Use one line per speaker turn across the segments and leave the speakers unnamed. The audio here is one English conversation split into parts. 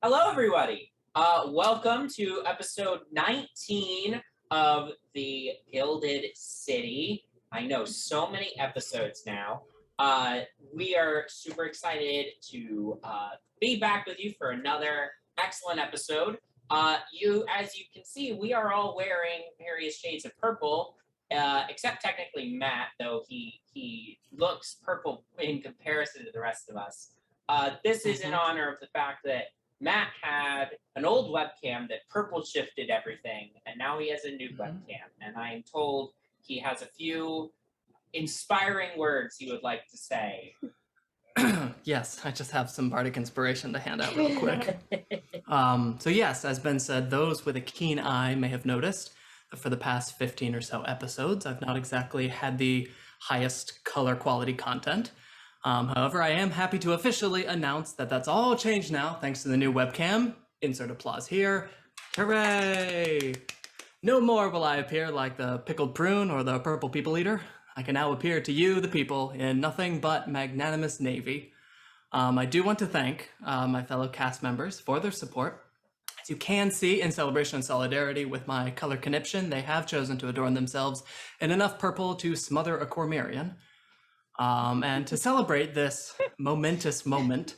Hello, everybody. Welcome to episode 19 of the Gilded City. I know so many episodes now. We are super excited to be back with you for another excellent episode. As you can see, we are all wearing various shades of purple, except technically Matt, though he looks purple in comparison to the rest of us. This is in honor of the fact that Matt had an old webcam that purple shifted everything, and now he has a new webcam. And I am told he has a few inspiring words he would like to say.
Yes, I just have some bardic inspiration to hand out real quick. So yes, as Ben said, those with a keen eye may have noticed that for the past 15 or so episodes, I've not exactly had the highest color quality content. However, I am happy to officially announce that that's all changed now, thanks to the new webcam. Insert applause here. Hooray! No more will I appear like the pickled prune or the purple people eater. I can now appear to you, the people, in nothing but magnanimous navy. I do want to thank my fellow cast members for their support. As you can see, in celebration and solidarity with my color conniption, they have chosen to adorn themselves in enough purple to smother a Cormyrean. And to celebrate this momentous moment,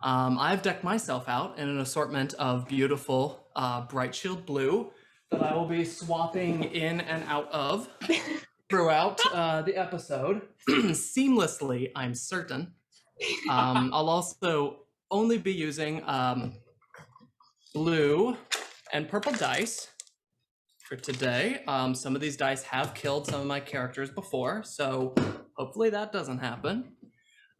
I've decked myself out in an assortment of beautiful bright shield blue that I will be swapping in and out of throughout the episode, seamlessly, I'm certain. I'll also only be using blue and purple dice for today. Some of these dice have killed some of my characters before, so hopefully that doesn't happen.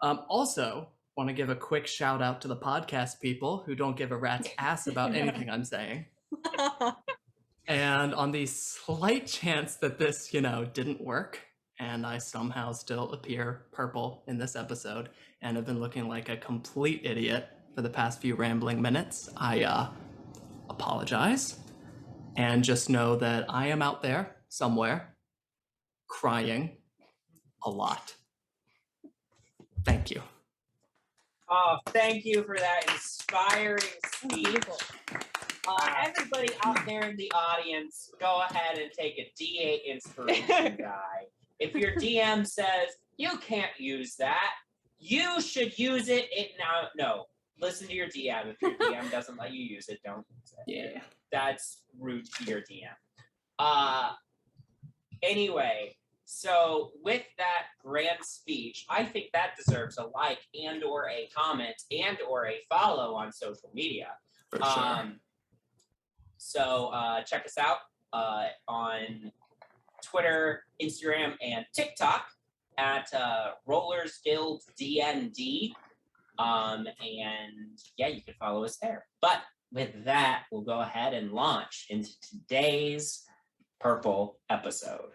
Also, want to give a quick shout out to the podcast people who don't give a rat's ass about anything I'm saying. And on the slight chance that this, didn't work, and I somehow still appear purple in this episode and have been looking like a complete idiot for the past few rambling minutes, I apologize. And just know that I am out there somewhere crying a lot. Thank you.
Oh, thank you for that inspiring speech. Everybody out there in the audience, go ahead and take a D8 inspiration guy. If your DM says, you can't use that, you should use it. No, listen to your DM. If your DM doesn't let you use it, don't use it.
Yeah.
That's rude to your DM. Anyway, so with that grand speech, I think that deserves a like and or a comment and or a follow on social media.
For sure.
So check us out on Twitter, Instagram, and TikTok at Rollers Guild DND. And yeah, you can follow us there. But with that, we'll go ahead and launch into today's purple episode.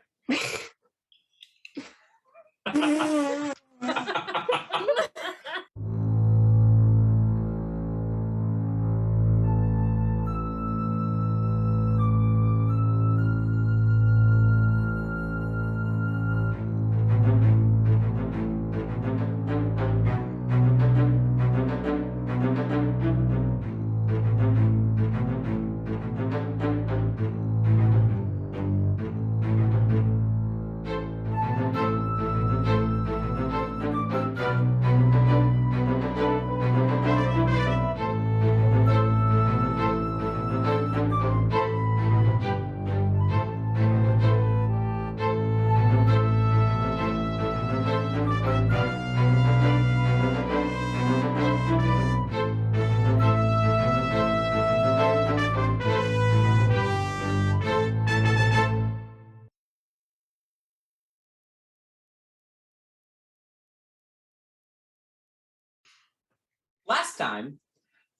Last time,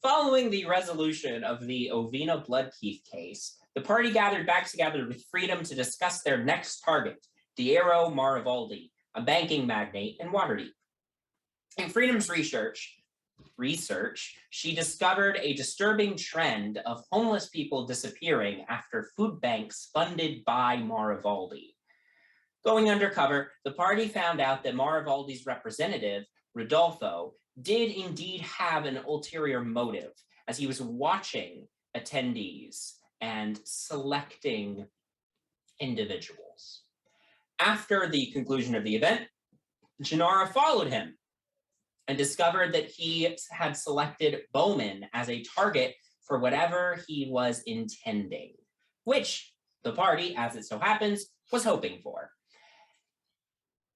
following the resolution of the Ovina Bloodkeith case, the party gathered back together with Freedom to discuss their next target, Diero Marivaldi, a banking magnate in Waterdeep. In Freedom's research, she discovered a disturbing trend of homeless people disappearing after food banks funded by Marivaldi. Going undercover, the party found out that Marivaldi's representative, Rodolfo, did indeed have an ulterior motive, as he was watching attendees and selecting individuals. After the conclusion of the event, Janara followed him and discovered that he had selected Bowman as a target for whatever he was intending, which the party, as it so happens, was hoping for.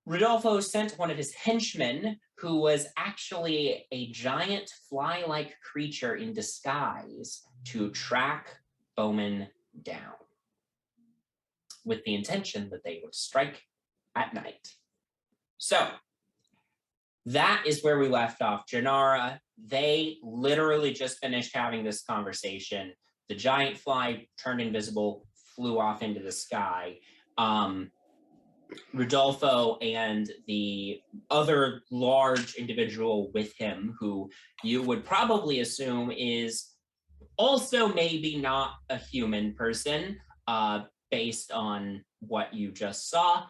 Rodolfo sent one of his henchmen, who was actually a giant fly-like creature in disguise, to track Bowman down, with the intention that they would strike at night. So, that is where we left off. Janara, they literally just finished having this conversation. The giant fly turned invisible, flew off into the sky. Rodolfo and the other large individual with him, who you would probably assume is also maybe not a human person, based on what you just saw,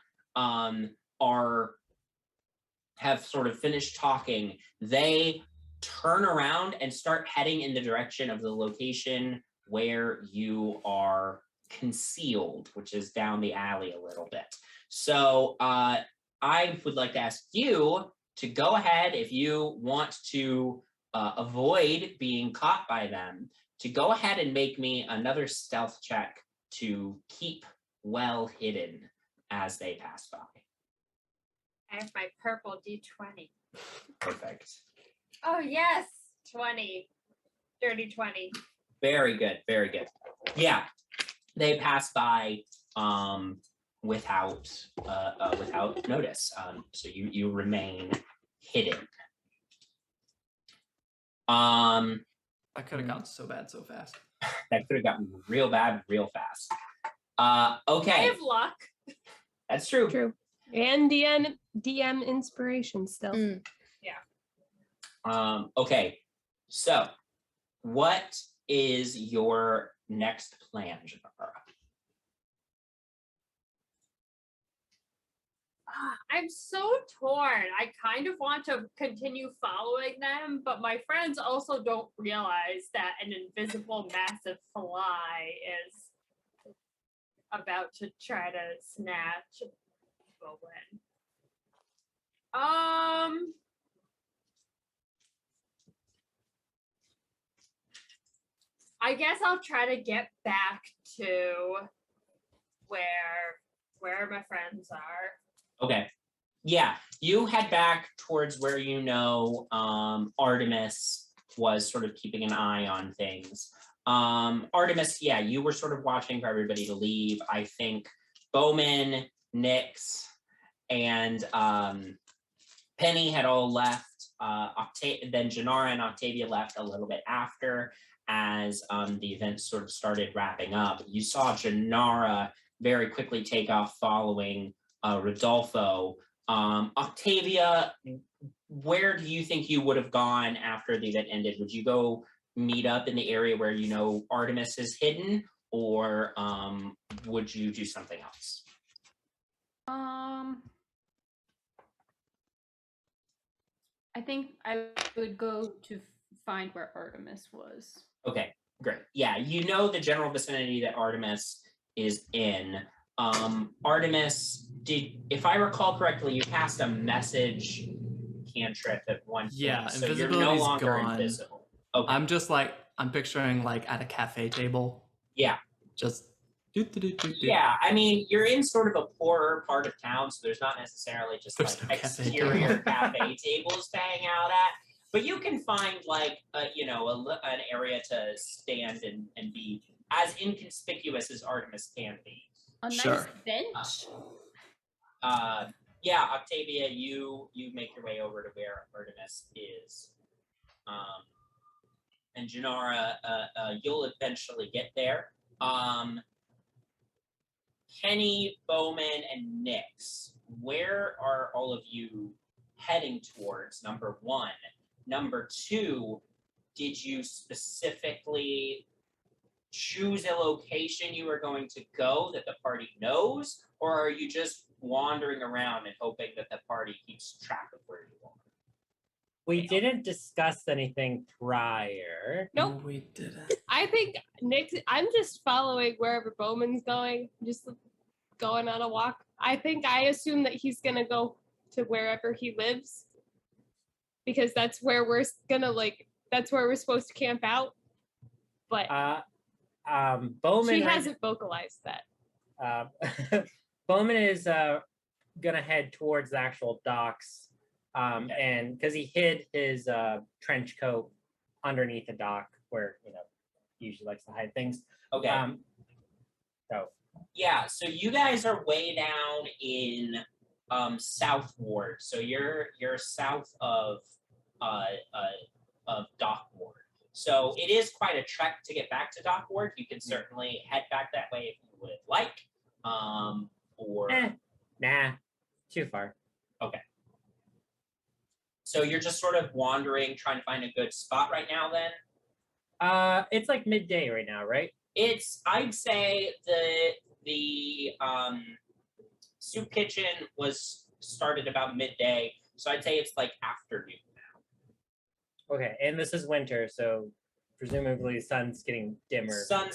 have sort of finished talking. They turn around and start heading in the direction of the location where you are concealed, which is down the alley a little bit. So I would like to ask you to go ahead, if you want to avoid being caught by them, to go ahead and make me another stealth check to keep well hidden as they pass by.
I have my purple D20.
Perfect.
Oh, yes. 20. Dirty 20.
Very good. Very good. Yeah. They pass by without notice. So you remain hidden.
I could have gotten so bad so fast.
That could have gotten real bad real fast. Okay.
I have luck.
That's true.
True. And DM inspiration still.
Okay. So, what is your next plan, Janara?
I'm so torn. I kind of want to continue following them, but my friends also don't realize that an invisible massive fly is about to try to snatch Bowen. I guess I'll try to get back to where my friends are.
Okay. Yeah, you head back towards where you know Artemis was sort of keeping an eye on things. Artemis, yeah, you were sort of watching for everybody to leave. I think Bowman, Nyx, and Penny had all left. Then Janara and Octavia left a little bit after, as the event sort of started wrapping up. You saw Janara very quickly take off following Rodolfo. Octavia, where do you think you would have gone after the event ended? Would you go meet up in the area where you know Artemis is hidden, or would you do something else?
I think I would go to find where Artemis was.
Okay, great. Yeah, you know the general vicinity that Artemis is in. Artemis, if I recall correctly, you cast a message cantrip at one point.
Yeah,
so you're no
invisibility's
longer
gone.
invisible. Okay.
I'm picturing like at a cafe table.
Yeah.
Just
Yeah, I mean, you're in sort of a poorer part of town, so there's not necessarily just
There's
like
no cafe
exterior
table.
cafe tables to hang out at. But you can find like an area to stand and be as inconspicuous as Artemis can be.
A nice
Sure.
bench.
Yeah, Octavia, you make your way over to where Artemis is. And Janara, you'll eventually get there. Kenny, Bowman, and Nyx, where are all of you heading towards, number one? Number two, did you specifically choose a location you are going to go that the party knows, or are you just wandering around and hoping that the party keeps track of where you are?
We didn't discuss anything prior.
No,
Nope.
we didn't.
I think I'm just following wherever Bowman's going, just going on a walk. I assume that he's gonna go to wherever he lives because that's where we're supposed to camp out. But
Bowman.
she hasn't vocalized that.
Bowman is gonna head towards the actual docks, and because he hid his trench coat underneath the dock, where he usually likes to hide things.
Okay.
So
Yeah, so you guys are way down in South Ward. So you're south of Dock Ward. So it is quite a trek to get back to Dock Ward. You can certainly head back that way if you would like. Or
nah, too far.
Okay. So you're just sort of wandering, trying to find a good spot right now then?
It's like midday right now, right?
I'd say the soup kitchen was started about midday, so I'd say it's like afternoon now.
Okay, and this is winter, so presumably the sun's getting dimmer.
Sun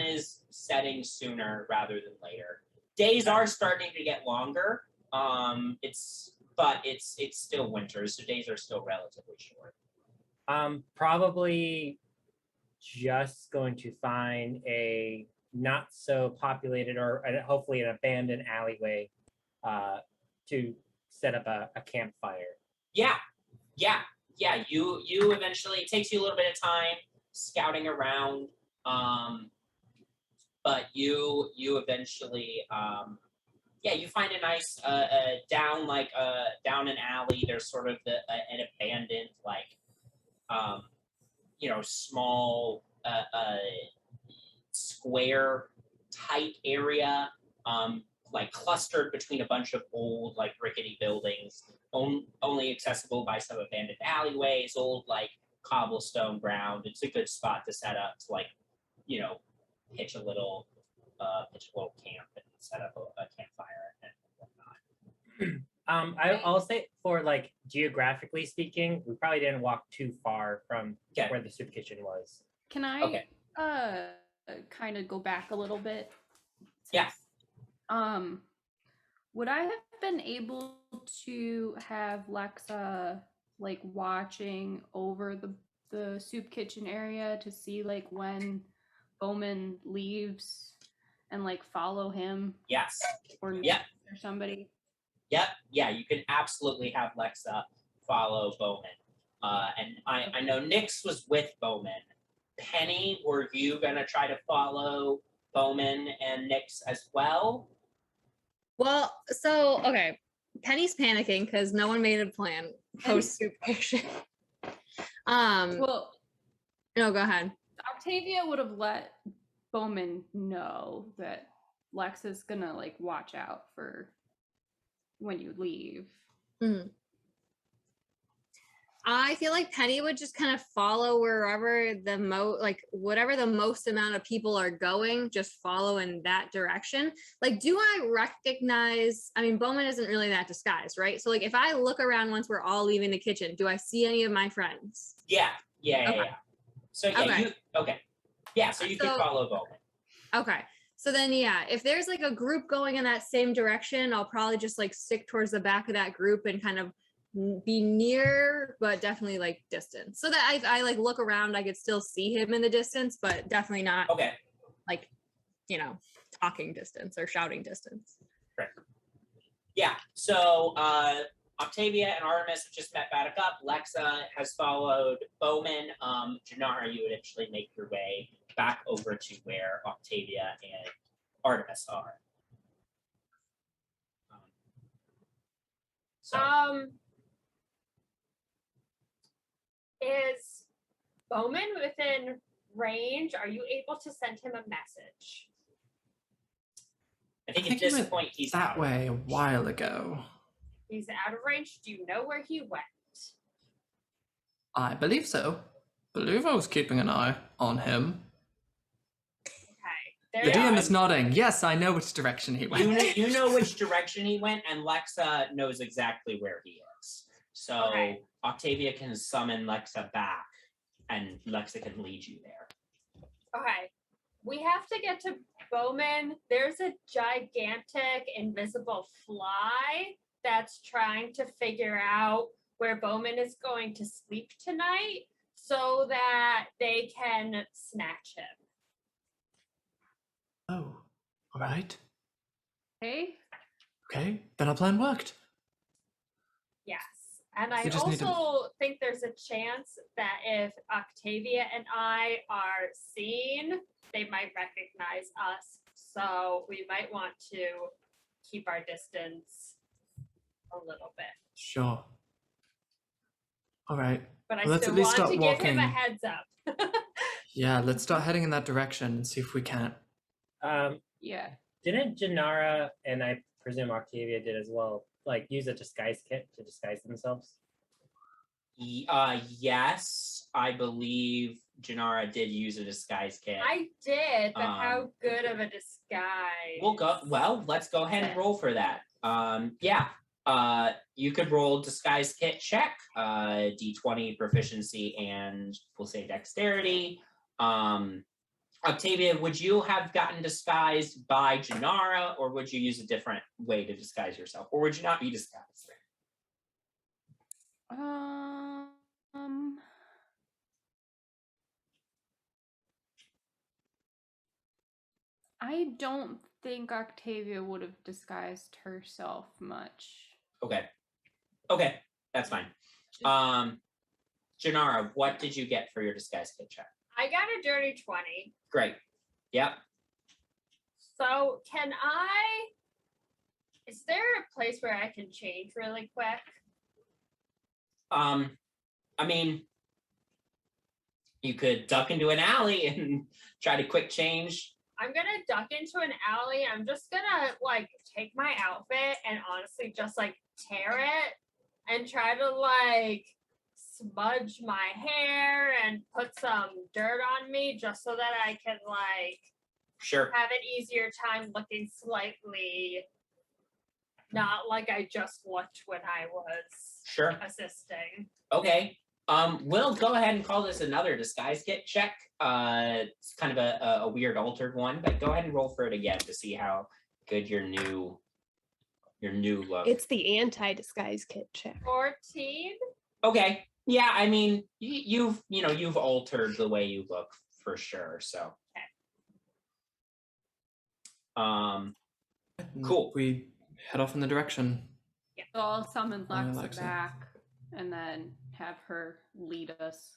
is setting sooner rather than later. Days are starting to get longer. It's still winter, so days are still relatively short.
Probably just going to find a not so populated or hopefully an abandoned alleyway to set up a campfire.
Yeah. You eventually, it takes you a little bit of time scouting around, but you eventually you find a nice down an alley. There's sort of an abandoned small square tight area, clustered between a bunch of old rickety buildings, only accessible by some abandoned alleyways, old cobblestone ground. It's a good spot to set up to pitch a little camp and set up a campfire and whatnot.
I'll say for geographically speaking, we probably didn't walk too far from where the soup kitchen was.
Can I kind of go back a little bit?
Yeah.
Would I have been able to have Lexa watching over the soup kitchen area to see when Bowman leaves and follow him?
Yes.
Or somebody?
Yep. Yeah, you can absolutely have Lexa follow Bowman. And I know Nyx was with Bowman. Penny, were you gonna try to follow Bowman and Nyx as well?
Well, so okay, Penny's panicking because no one made a plan post soup kitchen.
Well,
no, go ahead.
Octavia would have let Bowman know that Lexa's gonna watch out for when you leave.
Mm-hmm. I feel like Penny would just kind of follow wherever whatever the most amount of people are going, just follow in that direction. Do I recognize, Bowman isn't really that disguised, right? So if I look around once we're all leaving the kitchen, do I see any of my friends?
Yeah.
Okay.
So so you can follow Bowman.
Okay. So then, if there's a group going in that same direction, I'll probably just stick towards the back of that group and kind of be near, but definitely distance. So that I look around, I could still see him in the distance, but definitely not talking distance or shouting distance.
Right. Yeah. So Octavia and Artemis have just met back up. Lexa has followed Bowman. Janara, you would actually make your way back over to where Octavia and Artemis are.
Is Bowman within range? Are you able to send him a message?
I think at this point he's
that way a while ago.
He's out of range. Do you know where he went?
I believe so. Believe I was keeping an eye on him.
Okay.
The DM is nodding. Yes, I know which direction he went.
You know which direction he went, and Lexa knows exactly where he is. So
Okay.
Octavia can summon Lexa back, and Lexa can lead you there.
Okay. We have to get to Bowman. There's a gigantic invisible fly that's trying to figure out where Bowman is going to sleep tonight so that they can snatch him.
Oh, all right.
Hey,
Okay, then our plan worked.
Yes. And I
We just need to-
also think there's a chance that if Octavia and I are seen, they might recognize us. So we might want to keep our distance a little bit.
Sure. All right.
But I
Well, let's
still
at least
want to
start
give him a
walking.
heads up.
Yeah, let's start heading in that direction and see if we can't.
yeah.
Didn't Janara and I presume Octavia did as well, like use a disguise kit to disguise themselves?
Yes, I believe Janara did use a disguise kit.
I did, but how
Um,
good of a disguise?
Let's go ahead and roll for that. You could roll disguise kit check, D20 proficiency, and we'll say dexterity. Octavia, would you have gotten disguised by Janara, or would you use a different way to disguise yourself, or would you not be disguised?
I don't think Octavia would have disguised herself much.
Okay, that's fine. Janara, what did you get for your disguise kit check?
I got a dirty 20.
Great. Yep.
So is there a place where I can change really quick?
I mean, you could duck into an alley and try to quick change.
I'm gonna duck into an alley. I'm just gonna like take my outfit and honestly just like tear it and try to like smudge my hair and put some dirt on me just so that I can like
Sure.
have an easier time looking slightly not like I just looked when I was
Sure.
assisting.
Okay. We'll go ahead and call this another disguise kit check. It's kind of a weird altered one, but go ahead and roll for it again to see how good your new look.
It's the anti-disguise kit check.
14.
Okay. Yeah, I mean, you've altered the way you look for sure. So. Cool.
We head off in the direction.
So I'll summon Lexa
Lexa.
back and then have her lead us.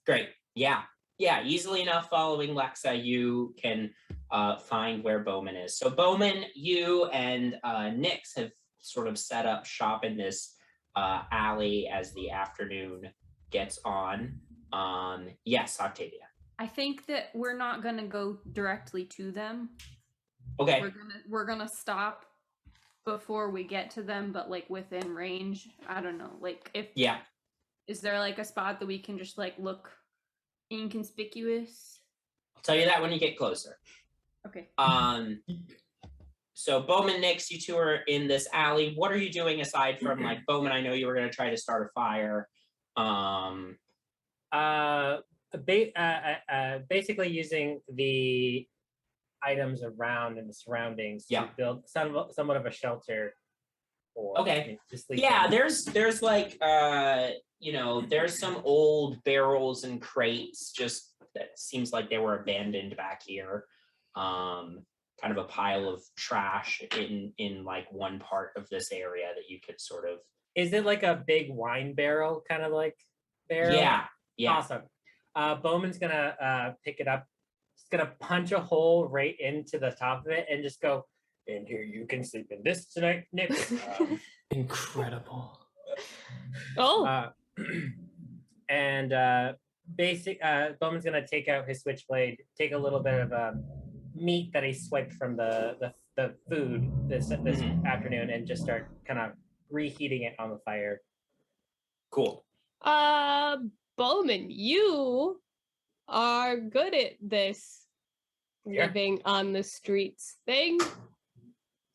Great. Yeah. Easily enough following Lexa, you can find where Bowman is. So Bowman, you and Nyx have sort of set up shop in this alley as the afternoon gets on. Yes, Octavia.
I think that we're not gonna go directly to them.
Okay.
We're gonna stop before we get to them, but like within range. I don't know. Like is there like a spot that we can just like look inconspicuous?
I'll tell you that when you get closer.
Okay.
So Bowman, Nyx, you two are in this alley. What are you doing aside from like Bowman? I know you were going to try to start a fire.
Basically using the items around in the surroundings to build somewhat of a shelter. For, just sleep in.
There's like there's some old barrels and crates. Just that seems like they were abandoned back here. Kind of a pile of trash in like one part of this area that you could sort of.
Is it like a big wine barrel kind of like barrel?
Yeah.
Awesome. Bowman's gonna pick it up. He's gonna punch a hole right into the top of it and just go, "In here, you can sleep in this tonight, Nick."
Incredible.
Bowman's gonna take out his switchblade, take a little bit of meat that he swiped from the food this afternoon, and just start kind of reheating it on the fire.
Cool.
Bowman, you are good at this living on the streets thing.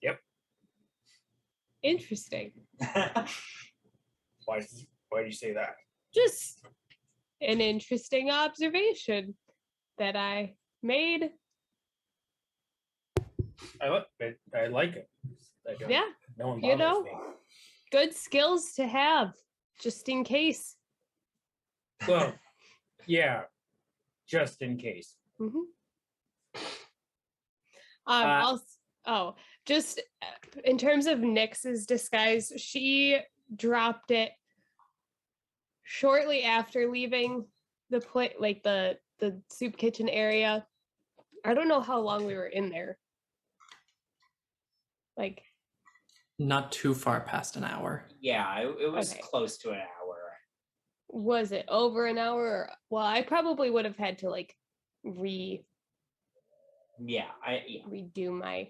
Yep.
Interesting.
Why do you say that?
Just an interesting observation that I made.
I like it.
Yeah,
No one
you
bothers
know.
me.
Good skills to have, just in case.
Well, yeah, just in case.
Mm-hmm. Just in terms of Nyx's disguise, she dropped it shortly after leaving the the soup kitchen area. I don't know how long we were in there. Like,
Not too far past an hour.
Yeah, it was
Okay.
close to an hour.
was it over an hour? Well, I probably would have had to like
Yeah,
redo my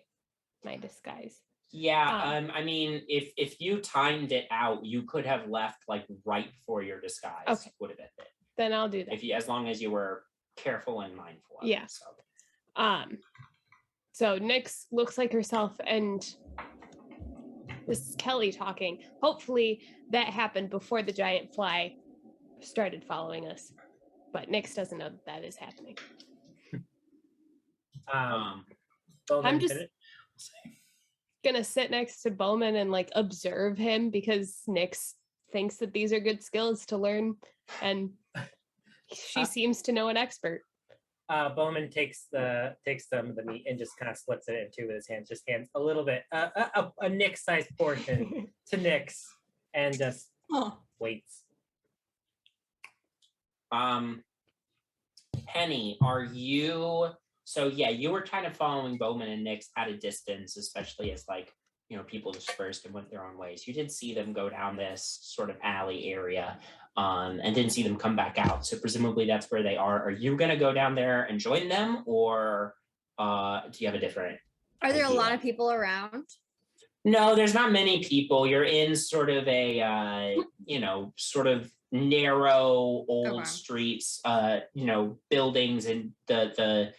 disguise.
Yeah, I mean, if you timed it out, you could have left like right before your disguise
Okay.
would have been it.
Then I'll do that.
If you, as long as you were careful and mindful. Of
Yeah.
it, so.
So Nyx looks like herself, and this is Kelly talking. Hopefully that happened before the giant fly started following us, but Nyx doesn't know that is happening.
Bowman
I'm just
finished?
gonna sit next to Bowman and like observe him, because Nyx thinks that these are good skills to learn, and she seems to know an expert.
Bowman takes some of the meat and just kind of splits it in two with his hands. Just hands a little bit, a Nyx-sized portion to Nyx, and just waits.
Penny, are you? So yeah, you were kind of following Bowman and Nyx at a distance, especially as like, people dispersed and went their own ways. You did see them go down this sort of alley area, and didn't see them come back out. So presumably that's where they are. Are you going to go down there and join them, or do you have a different?
Are there a
idea?
lot of people around?
No, there's not many people. You're in sort of a, sort of narrow old
Okay.
streets, buildings, and the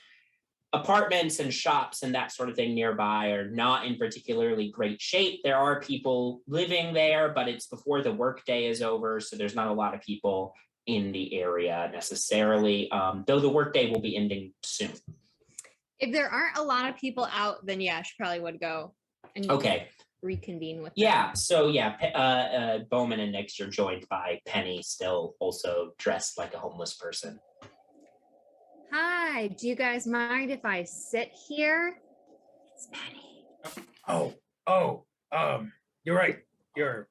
apartments and shops and that sort of thing nearby are not in particularly great shape. There are people living there, but it's before the workday is over, so there's not a lot of people in the area necessarily, though the workday will be ending soon.
If there aren't a lot of people out, then yeah, she probably would go and
Okay.
reconvene with them.
Yeah, so yeah, Bowman and Nyx, you're joined by Penny, still also dressed like a homeless person.
Hi, do you guys mind if I sit here? It's Penny.
You're right. You're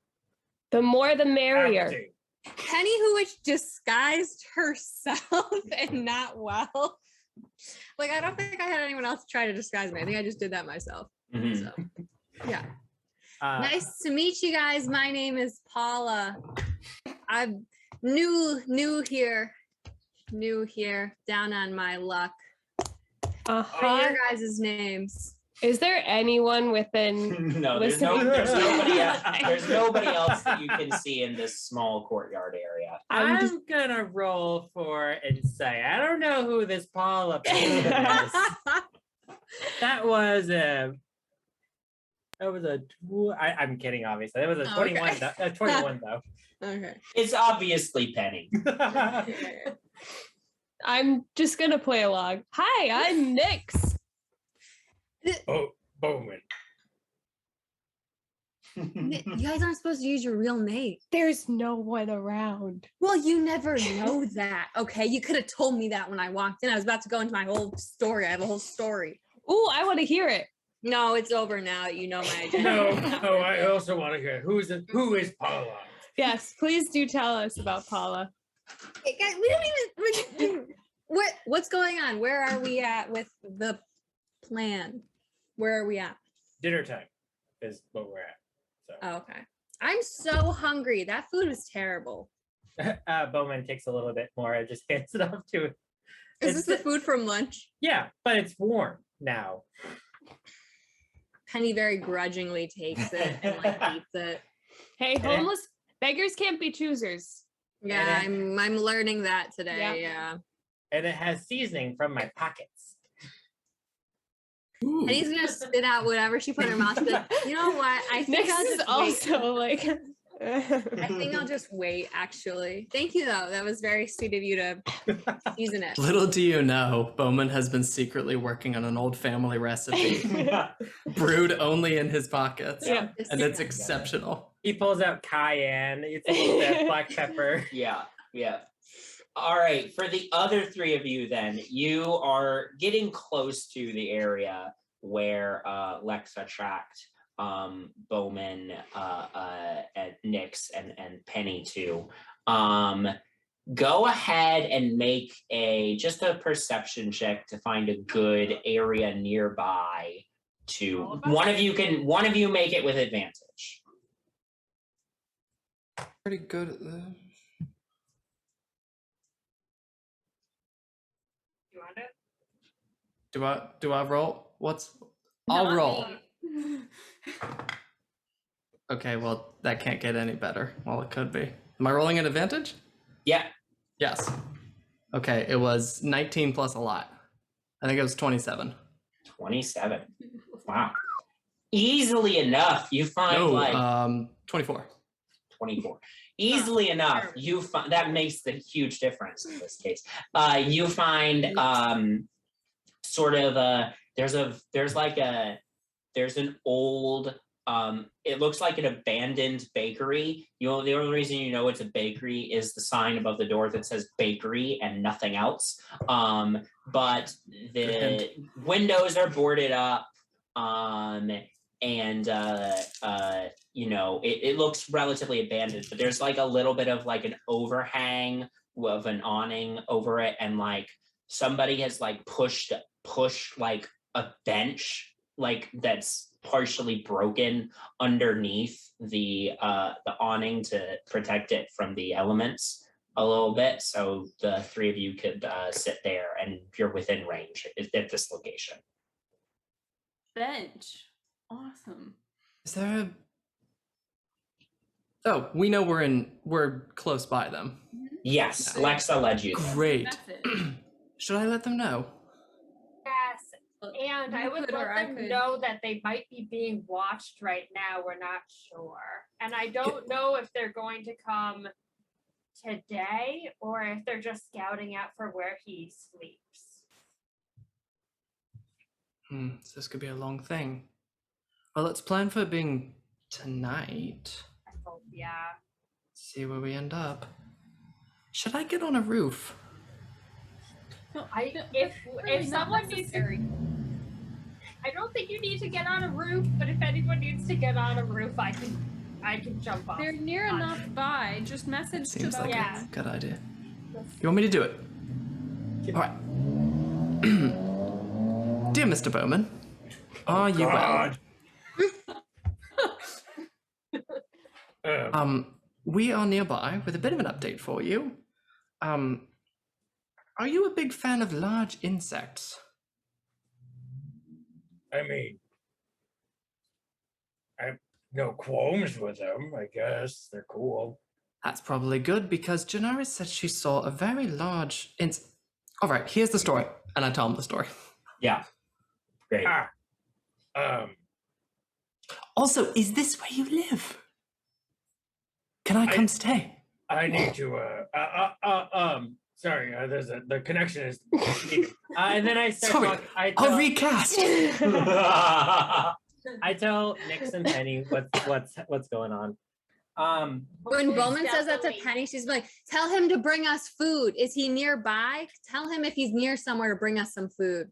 The more the merrier.
acting.
Penny, who has disguised herself and not well. Like, I don't think I had anyone else try to disguise me. I think I just did that myself.
Mhm.
So, yeah.
Uh,
Nice to meet you guys. My name is Paula. I'm new here, down on my luck. What are
Uh-huh.
your guys' names?
Is there anyone within
No, there's
listening?
nobody else. There's nobody else that you can see in this small courtyard area.
I'm just
I'm gonna roll for insight. I don't know who this Paula person is. That was a. I'm kidding, obviously. That was a
Oh,
21.
okay.
21 though.
Okay.
It's obviously Penny.
I'm just gonna play along. Hi, I'm Nyx.
Oh, Bowman.
You guys aren't supposed to use your real name.
There's no one around.
Well, you never know that. Okay, you could have told me that when I walked in. I was about to go into my whole story. I have a whole story.
Ooh, I want to hear it.
No, it's over now. You know my
No,
agenda.
I also want to hear who is Paula?
Yes, please do tell us about Paula.
Hey, guys, we don't even. What's going on? Where are we at with the plan? Where are we at?
Dinner time is what we're at. So
Oh, okay. I'm so hungry. That food was terrible.
Bowman takes a little bit more and just hands it off to.
Is this the food from lunch?
Yeah, but it's warm now.
Penny very grudgingly takes it and like eats it.
Hey, homeless beggars can't be choosers.
Yeah, I'm learning that today. Yeah.
And it has seasoning from my pockets.
And he's gonna spit out whatever she put in her mouth. She's like, you know what? I think
Nyx
I'll
is
just wait.
also like
I think I'll just wait, actually. Thank you, though. That was very sweet of you to season it.
Little do you know, Bowman has been secretly working on an old family recipe, brewed only in his pockets,
Yeah.
and it's exceptional.
He pulls out cayenne. It's a little bit of black pepper.
Yeah. All right, for the other three of you then, you are getting close to the area where Lexa tracked Bowman, and Nyx and Penny to. Go ahead and make just a perception check to find a good area nearby. To one of you make it with advantage.
Pretty good at this.
You want it?
Do I roll? I'll
Not
roll.
me.
Okay, well, that can't get any better. Well, it could be. Am I rolling an advantage?
Yeah.
Yes. Okay, it was 19 plus a lot. I think it was 27.
27. Wow. Easily enough, you find
24.
24. Easily enough, you find that makes the huge difference in this case. You find sort of there's an old it looks like an abandoned bakery. The only reason you know it's a bakery is the sign above the door that says bakery and nothing else. But the windows are boarded up. It looks relatively abandoned, but there's like a little bit of like an overhang of an awning over it, and like somebody has like pushed like a bench like that's partially broken underneath the awning to protect it from the elements a little bit, so the three of you could sit there and you're within range at this location.
Bench. Awesome.
Is there a... Oh, we know we're close by them.
Yes,
Yeah.
Lexa led you there.
Great.
Message.
Should I let them know?
Yes. And I
You
would
could or
let
I
them
could.
know that they might be being watched right now. We're not sure. And I don't know if they're going to come today or if they're just scouting out for where he sleeps.
So this could be a long thing. Well, let's plan for it being tonight.
I hope, yeah.
See where we end up. Should I get on a roof?
If someone needs to, I don't think you need to get on a roof, but if anyone needs to get on a roof, I can jump off.
They're near
on
enough by. Just message to
Seems
them.
like
Yeah.
a good idea. You want me to do it? All right. Dear Mr. Bowman, are you well? We are nearby with a bit of an update for you. Are you a big fan of large insects?
I mean, I have no qualms with them, I guess. They're cool.
That's probably good because Janaris said she saw a very large All right, here's the story. And I tell him the story.
Yeah. Great.
Also, is this where you live? Can I come stay?
I need to, sorry, the connection is,
And then I start
Sorry,
talking.
I'll recast.
I tell Nyx and Penny what's going on.
When Bowman says that to
Definitely.
Penny, she's like, tell him to bring us food. Is he nearby? Tell him if he's near somewhere to bring us some food.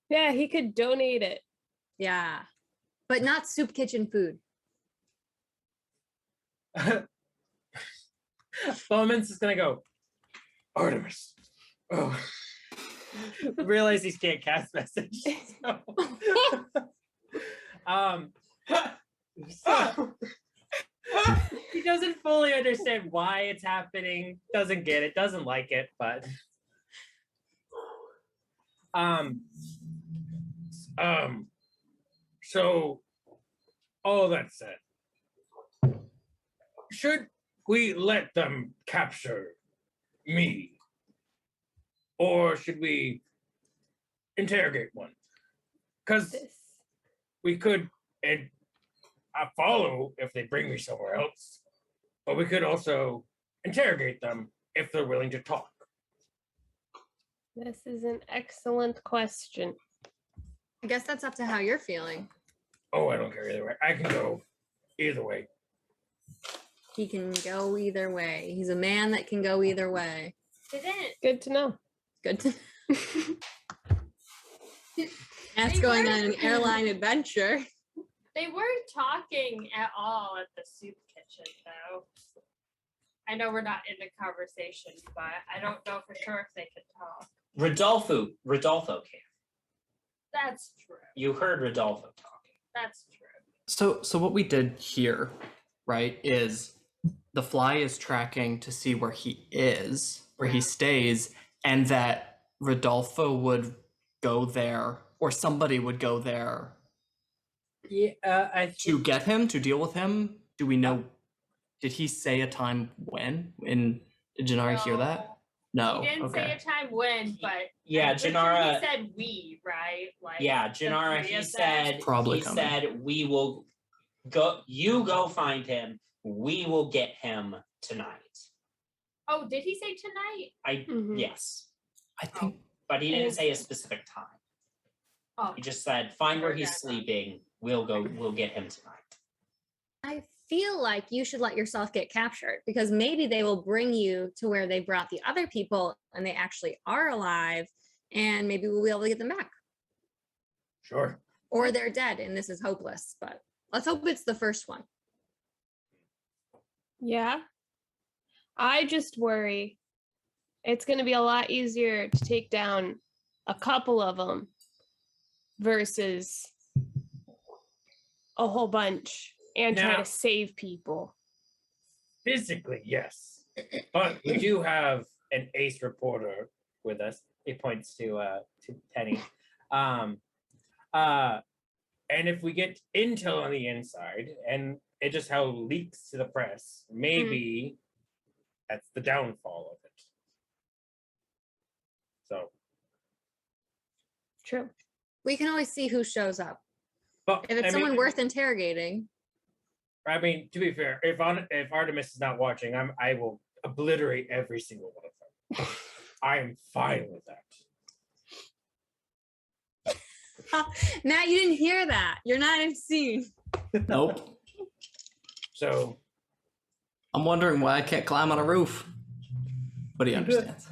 Yeah, he could donate it.
Yeah. But not soup kitchen food.
Bowman's just gonna go.
Artemis. Oh,
Realize he can't cast message. So, he doesn't fully understand why it's happening. Doesn't get it. Doesn't like it. But
so all that said, should we let them capture me? Or should we interrogate one? Because we could, and I follow if they bring me somewhere else. Or we could also interrogate them if they're willing to talk.
This is an excellent question.
I guess that's up to how you're feeling.
Oh, I don't care either way. I can go either way.
He can go either way. He's a man that can go either way.
Didn't
Good to know.
Good to That's going on an airline adventure.
they weren't talking at all at the soup kitchen though. I know we're not in a conversation, but I don't know for sure if they can talk.
Rodolfo can.
That's true.
You heard Rodolfo talking.
That's true.
So what we did here, right, is the fly is tracking to see where he is, where he stays, and that Rodolfo would go there, or somebody would go there
Yeah,
to get him, to deal with him. Do we know? Did he say a time when? Did Janari hear that? No.
He didn't
Okay.
say a time when, but
Yeah,
I'm pretty sure
Janara.
he said we, right? Like
Yeah,
the
Janara.
three
He
of them.
said.
Probably
he
coming.
said we will go. You go find him. We will get him tonight.
Oh, did he say tonight?
Mhm.
Yes,
I think
but he didn't say a specific time.
Oh,
He just said, "Find where
Okay.
he's sleeping. We'll go. We'll get him tonight."
I feel like you should let yourself get captured because maybe they will bring you to where they brought the other people and they actually are alive and maybe we'll be able to get them back.
Sure.
Or they're dead and this is hopeless, but let's hope it's the first one.
Yeah. I just worry it's going to be a lot easier to take down a couple of them versus a whole bunch and try
Now-
to save people.
Physically, yes. But we do have an ace reporter with us.
he points to Penny.
And if we get intel on the inside and it just how it leaks to the press, maybe that's the downfall of it. So,
True.
We can always see who shows up.
but
If it's
I
someone
mean,
worth interrogating,
I mean, to be fair, if Artemis is not watching, I will obliterate every single one of them. I am fine with that.
Matt, you didn't hear that. You're not in scene.
nope.
So,
I'm wondering why I can't climb on a roof. But he understands.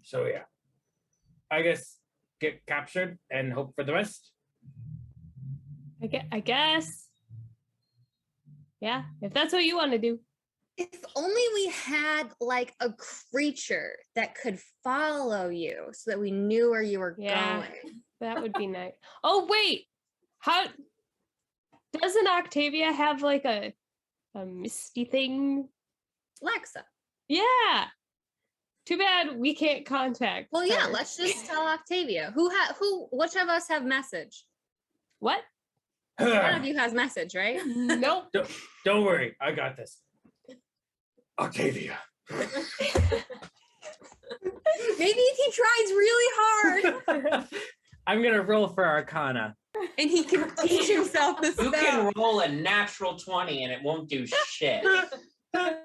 so yeah. I guess get captured and hope for the best.
I guess. Yeah, if that's what you want to do.
If only we had like a creature that could follow you so that we knew where you were
Yeah.
going.
That would be nice. Oh, wait. How doesn't Octavia have like a misty thing?
Lexa.
Yeah. Too bad we can't contact.
Well, yeah,
her.
let's just tell Octavia. Which of us have message?
What?
One of you has message, right?
Nope.
Don't worry, I got this. Octavia.
Maybe if he tries really hard
I'm gonna roll for Arcana.
and he can teach himself the
You
spell.
can roll a natural 20 and it won't do shit.
Is
But-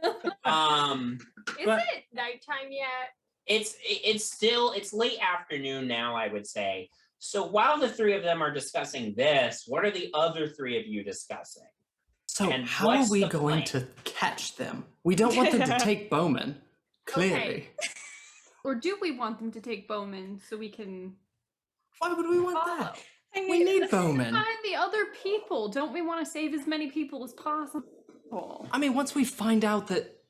it nighttime yet?
It's late afternoon now, I would say. So while the three of them are discussing this, what are the other three of you discussing?
So
And
how are
what's
we
the
going
plan?
to catch them? We don't want them to take Bowman. Clearly.
Or do we want them to take Bowman so we can
Why would we want
follow?
that? We need Bowman.
Find the other people. Don't we want to save as many people as possible?
I mean, once we find out that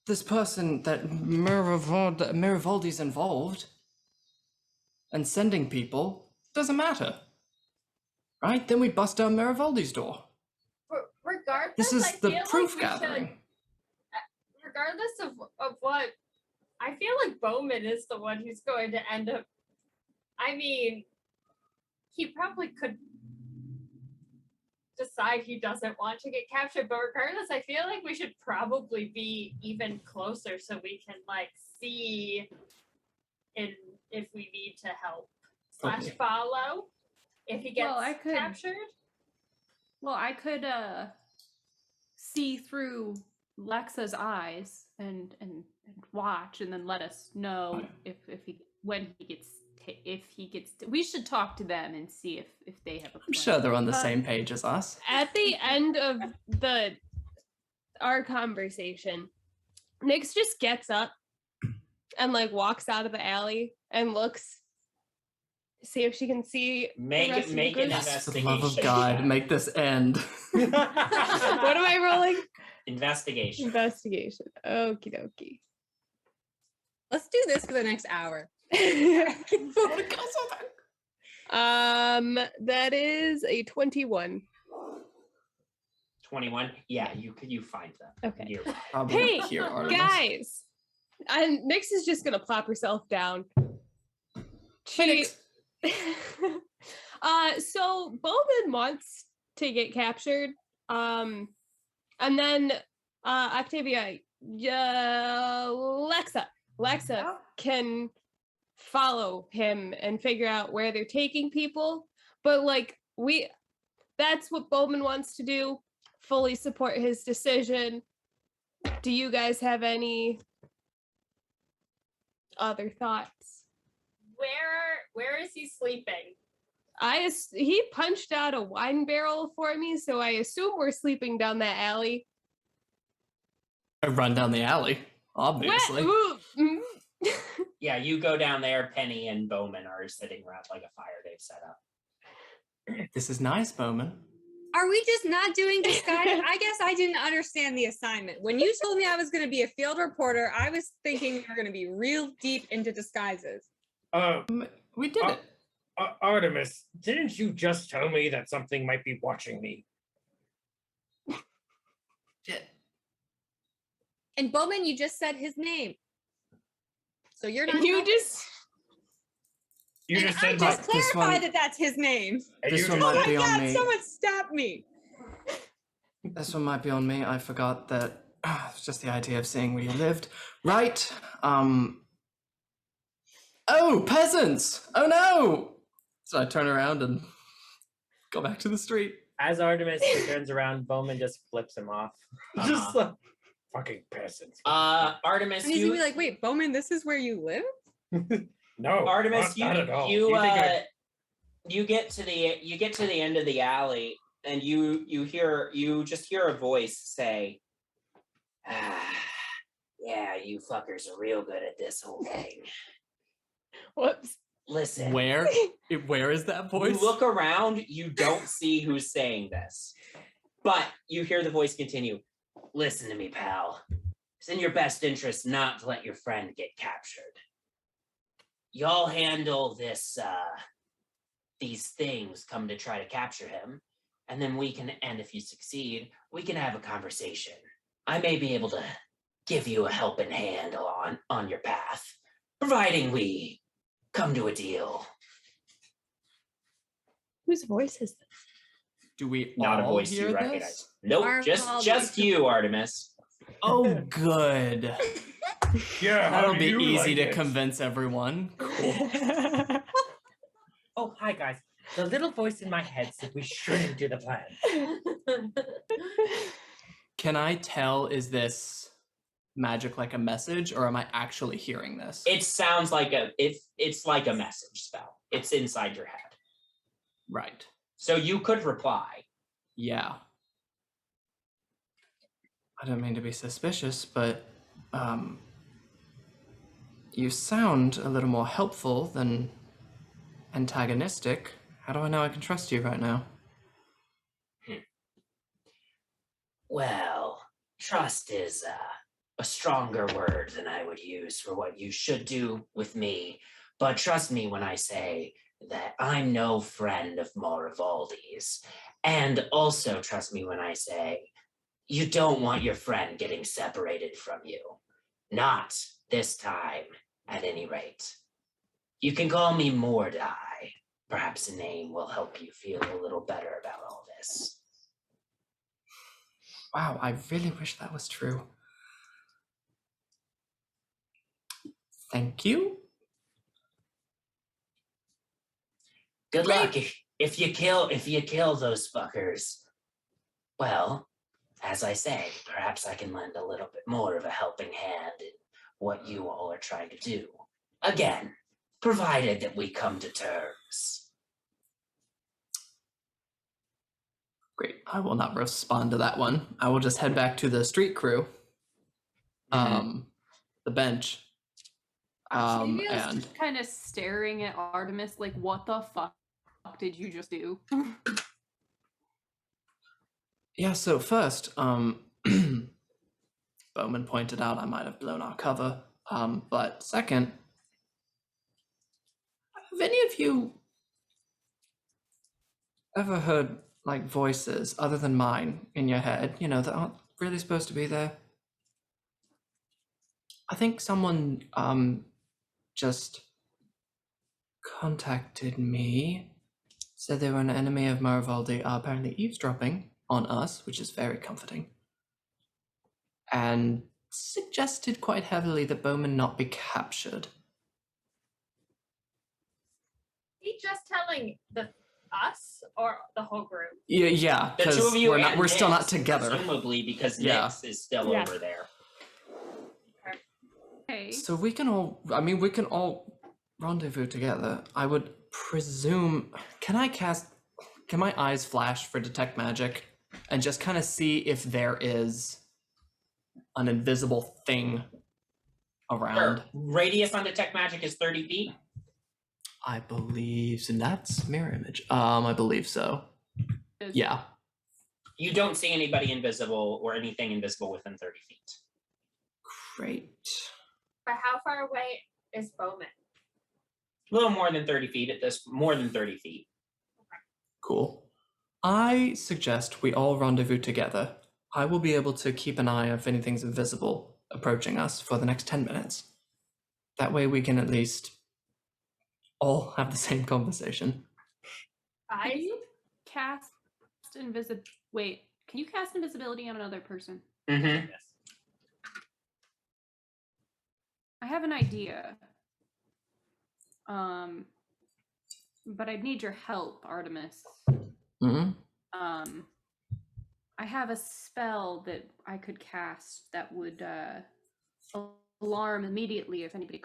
this person, that Marivaldi's involved and sending people, doesn't matter. Right? Then we bust down Marivaldi's door.
Regardless,
This is
I
the
feel like
proof
we
gathering.
should- regardless of what, I feel like Bowman is the one who's going to end up. I mean, he probably could decide he doesn't want to get captured, but regardless, I feel like we should probably be even closer so we can like see if we need to help
Okay.
/ follow if he gets
Well, I could-
captured.
Well, I could see through Lexa's eyes and watch, and then let us know if he gets. We should talk to them and see if they have a plan.
I'm sure they're on the same page as us.
At the end of our conversation, Nyx just gets up and like walks out of the alley and looks, see if she can see.
Make
the rest of the
an
group.
Yes, for the
investigation.
love of God, make this end.
What am I rolling?
Investigation.
Investigation. Okie dokie.
Let's do this for the next hour.
That is a 21.
21. Yeah, you find them.
Okay.
You're
Probably
Hey,
here, Artemis.
guys, and Nyx is just gonna plop herself down. She, so Bowman wants to get captured, and then Octavia, Lexa can follow him and figure out where they're taking people, but like that's what Bowman wants to do. Fully support his decision. Do you guys have any other thoughts?
Where is he sleeping?
He punched out a wine barrel for me, so I assume we're sleeping down that alley.
I run down the alley, obviously.
Yeah, you go down there. Penny and Bowman are sitting around like a fire they've set up.
This is nice, Bowman.
Are we just not doing disguise? I guess I didn't understand the assignment. When you told me I was going to be a field reporter, I was thinking we were going to be real deep into disguises.
We did it.
Artemis, didn't you just tell me that something might be watching me?
And Bowman, you just said his name. So you're not.
You
helping.
You
And
just
I
said
just
This
clarified
one-
that that's his name.
This one
Oh
might
my
be on
God!
me.
Someone stop me.
This one might be on me. I forgot that it's just the idea of seeing where you lived. Right. Oh, peasants! Oh no! So I turn around and go back to the street.
As Artemis turns around, Bowman just flips him off.
just like fucking peasants.
Artemis,
And he's gonna
you
be like, "Wait, Bowman, this is where you live?"
No,
Artemis,
not at all.
you
think
you get to the end of the alley, and you just hear a voice say, "Yeah, you fuckers are real good at this whole thing.
Whoops.
Listen,
Where is that voice?
you look around, you don't see who's saying this, but you hear the voice continue. Listen to me, pal. It's in your best interest not to let your friend get captured. Y'all handle this, these things come to try to capture him, and then and if you succeed, we can have a conversation. I may be able to give you a helping hand on your path, providing we come to a deal."
Whose voice is this?
Do we
Not a
all
voice
hear
you
this?
recognize. Nope,
Marivaldi.
just you, Artemis.
Oh, good.
Yeah, how
That'll
do
be
you
easy
like
to
it?
convince everyone. Cool.
Oh, hi guys. The little voice in my head said we shouldn't do the plan.
Can I tell, is this magic like a message, or am I actually hearing this?
It sounds like it's like a message spell. It's inside your head.
Right.
So you could reply.
Yeah. I don't mean to be suspicious, but you sound a little more helpful than antagonistic. How do I know I can trust you right now?
Well, trust is a stronger word than I would use for what you should do with me. But trust me when I say that I'm no friend of Marivaldi's. And also trust me when I say you don't want your friend getting separated from you. Not this time, at any rate. You can call me Mordai. Perhaps a name will help you feel a little better about all this.
Wow, I really wish that was true. Thank you.
Good luck. If you kill those fuckers, well, as I say, perhaps I can lend a little bit more of a helping hand in what you all are trying to do. Again, provided that we come to terms.
Great. I will not respond to that one. I will just head back to the street crew. The bench.
Octavia's
And
just kind of staring at Artemis like, what the fuck did you just do?
yeah, so first, Bowman pointed out I might have blown our cover. But second, have any of you ever heard like voices other than mine in your head, that aren't really supposed to be there? I think someone just contacted me, said they were an enemy of Marivaldi, apparently eavesdropping on us, which is very comforting, and suggested quite heavily that Bowman not be captured.
He just telling us or the whole group?
Yeah,
The two
because
of you
we're still not
Nyx,
together.
presumably because
Yeah.
Nyx is still
Yeah.
over there.
Okay.
So we can all rendezvous together. I would presume. Can my eyes flash for detect magic and just kind of see if there is an invisible thing around?
Sure. Radius on detect magic is 30 feet.
I believe, and that's mirror image. I believe so. Yeah.
You don't see anybody invisible or anything invisible within 30 feet.
Great.
But how far away is Bowman?
A little more than 30 feet at this, more than 30 feet.
Cool. I suggest we all rendezvous together. I will be able to keep an eye if anything's invisible approaching us for the next 10 minutes. That way we can at least all have the same conversation.
Can you cast Wait, can you cast invisibility on another person?
Mm-hmm.
Yes.
I have an idea. But I'd need your help, Artemis.
Mm-hmm.
I have a spell that I could cast that would alarm immediately if anybody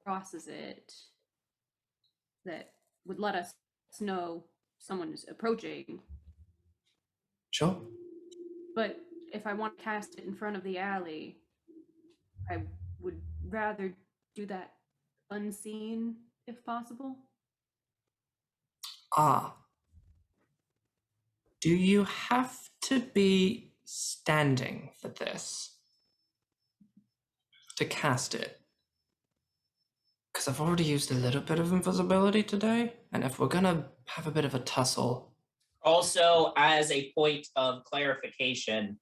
crosses it. That would let us know someone is approaching.
Sure.
But if I want to cast it in front of the alley, I would rather do that unseen, if possible.
Do you have to be standing for this to cast it? Because I've already used a little bit of invisibility today, and if we're gonna have a bit of a tussle.
Also, as a point of clarification,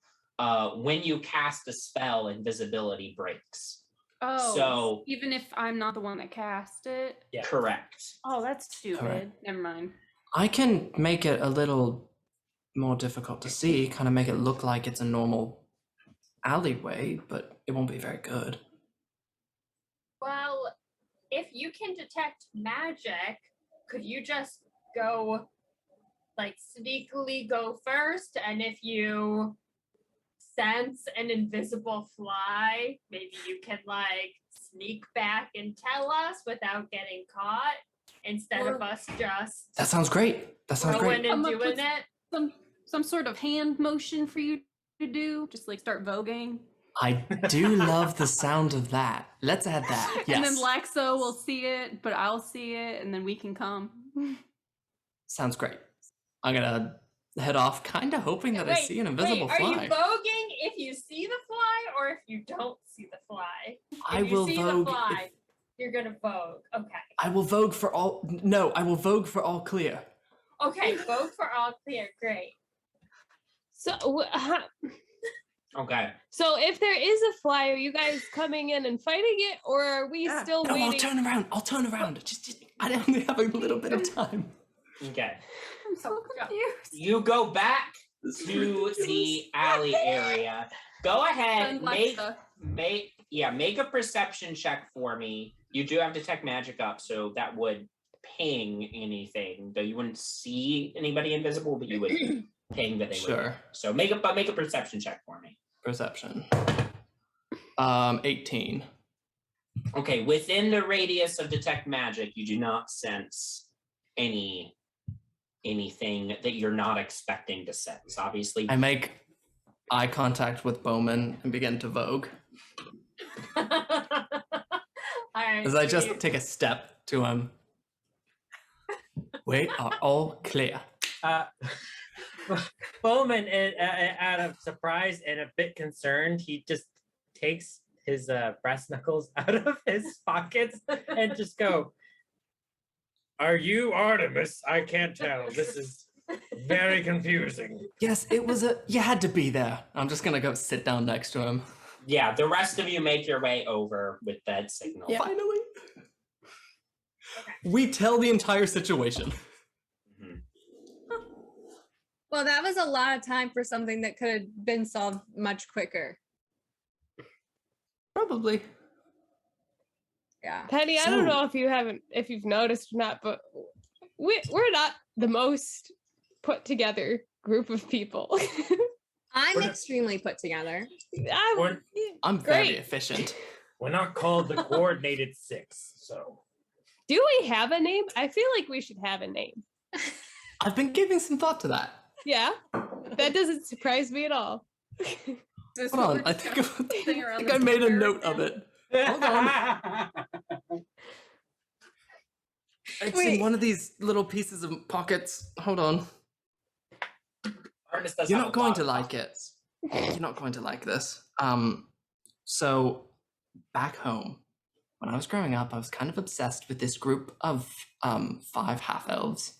when you cast a spell, invisibility breaks.
Oh,
So-
even if I'm not the one that cast it?
Yeah.
Correct.
Oh, that's stupid.
Correct.
Never mind.
I can make it a little more difficult to see, kind of make it look like it's a normal alleyway, but it won't be very good.
Well, if you can detect magic, could you just go, like, sneakily go first? And if you sense an invisible fly, maybe you can, like, sneak back and tell us without getting caught instead of us just
That sounds great. That sounds
going
great.
and
Come up
doing
with
it.
Some sort of hand motion for you to do, just like start voguing.
I do love the sound of that. Let's add that. Yes.
And then Laxo will see it, but I'll see it, and then we can come.
Sounds great. I'm gonna head off, kind of hoping that I see an invisible
Are you
fly.
voguing if you see the fly or if you don't see the fly?
I
If you
will
see
vogue.
the fly, you're gonna vogue. Okay.
I will vogue for all. No, I will vogue for all clear.
Okay, vogue for all clear. Great.
So,
Okay.
so if there is a fly, are you guys coming in and fighting it, or are we still
No,
waiting?
I'll turn around. Just I only have a little bit of time.
Okay.
I'm so confused.
You go back
This is
to
ridiculous.
the alley area. Go ahead,
Send
make
Lexa.
make a perception check for me. You do have detect magic up, so that would ping anything. Though you wouldn't see anybody invisible, but you would thing that they would.
Sure.
So make a perception check for me.
Perception. 18.
Okay, within the radius of detect magic, you do not sense anything that you're not expecting to sense. Obviously,
I make eye contact with Bowman and begin to vogue.
All right.
As I just take a step to him. We are all clear.
Bowman, out of surprise and a bit concerned, he just takes his brass knuckles out of his pockets and just go, "Are you Artemis? I can't tell. This is very confusing."
Yes, it was you had to be there. I'm just gonna go sit down next to him.
yeah, the rest of you make your way over with that signal.
Yeah. Finally. We tell the entire situation.
Mhm.
Well, that was a lot of time for something that could have been solved much quicker.
Probably.
Yeah.
Penny, I don't know if you've noticed or not, but we're not the most put together group of people.
I'm extremely put together.
I'm very
Great.
efficient.
We're not called the Coordinated Six, so.
Do we have a name? I feel like we should have a name.
I've been giving some thought to that.
Yeah, that doesn't surprise me at all.
Hold on, I think I made a note of it. Hold on. It's in one of these little pieces of pockets. Hold on.
Artemis does
You're
have
not
a
going
lot
to
of
like it.
pockets.
You're not going to like this. So back home, when I was growing up, I was kind of obsessed with this group of 5 half-elves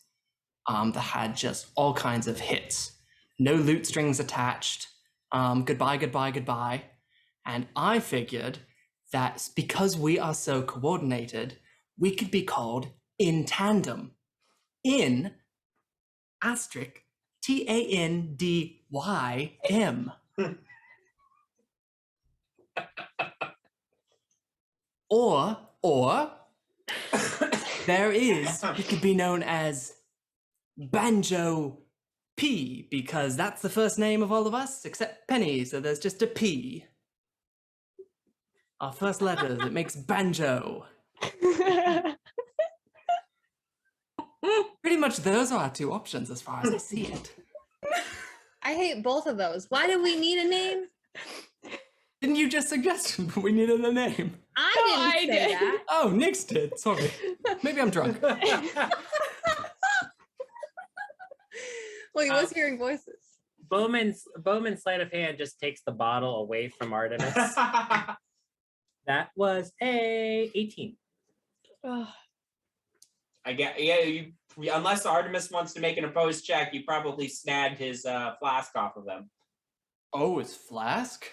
that had just all kinds of hits. No loot strings attached. Goodbye, goodbye, goodbye. And I figured that because we are so coordinated, we could be called In Tandem. In asterisk TANDYM. Or there is, it could be known as Banjo P, because that's the first name of all of us, except Penny, so there's just a P. Our first letters, it makes Banjo. Pretty much those are our two options as far as I see it.
I hate both of those. Why do we need a name?
Didn't you just suggest we needed a name?
I didn't say that.
Oh, Nix did. Sorry. Maybe I'm drunk.
Well, he was hearing voices.
Bowman's sleight of hand just takes the bottle away from Artemis. That was a 18.
I get unless Artemis wants to make an opposed check, you probably snagged his flask off of them.
Oh, it's Flask?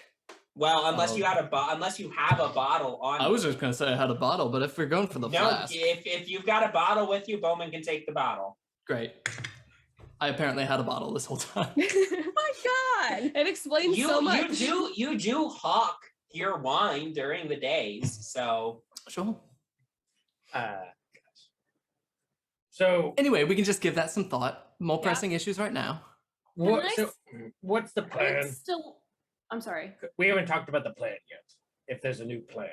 Well, unless you have a bottle on.
I was just gonna say I had a bottle, but if we're going for the
no.
Flask,
If you've got a bottle with you, Bowman can take the bottle.
great. I apparently had a bottle this whole time.
Oh my god!
It explains so much.
You do hawk your wine during the days, so
Sure.
So
Anyway, we can just give that some thought. More pressing issues right now.
what's the plan?
Still, I'm sorry.
We haven't talked about the plan yet. If there's a new plan.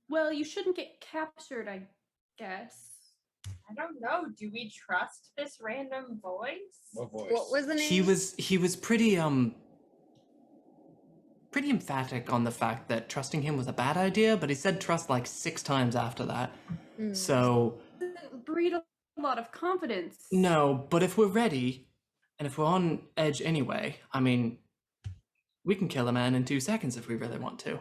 Well, you shouldn't get captured, I guess.
I don't know. Do we trust this random voice?
What voice?
What was the name?
He was pretty emphatic on the fact that trusting him was a bad idea, but he said trust like 6 times after that. So
Doesn't breed a lot of confidence.
no, but if we're ready, and if we're on edge anyway, I mean, we can kill a man in 2 seconds if we really want to.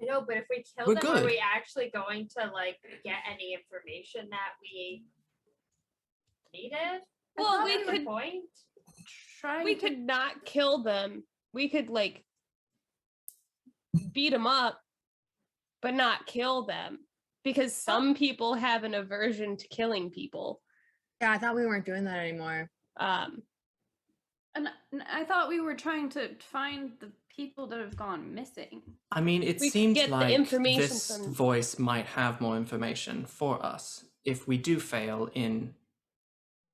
I know, but if we kill
We're
them,
good.
are we actually going to like get any information that we needed?
Well,
That's
we
not the
could-
point.
We could not kill them. We could like beat them up, but not kill them. Because some people have an aversion to killing people.
Yeah, I thought we weren't doing that anymore.
And I thought we were trying to find the people that have gone missing.
I mean, it
We could
seems
get the
like
information
this
from-
voice might have more information for us if we do fail in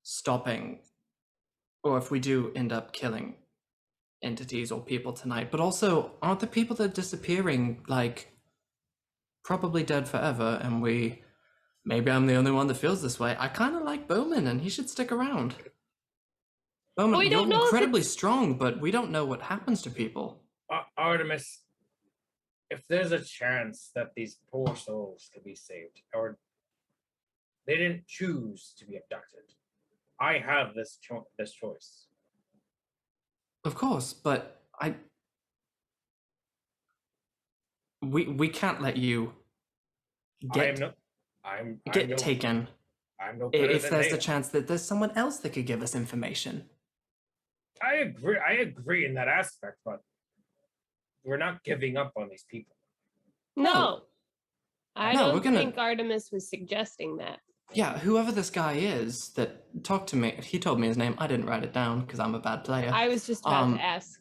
stopping, or if we do end up killing entities or people tonight, but also, aren't the people that are disappearing, like, probably dead forever, and maybe I'm the only one that feels this way. I kind of like Bowman, and he should stick around. Bowman,
We
you're
don't know if
incredibly
it's-
strong, but we don't know what happens to people.
Artemis, if there's a chance that these poor souls could be saved, or they didn't choose to be abducted, I have this choice.
Of course, but we can't let you get
I'm
taken
no better
if
than
there's
they
the
are.
chance that there's someone else that could give us information.
I agree in that aspect, but we're not giving up on these people.
No. I
No, we're
don't
gonna-
think Artemis was suggesting that.
Yeah, whoever this guy is that talked to me, he told me his name. I didn't write it down because I'm a bad player.
I was just about
Um,
to ask.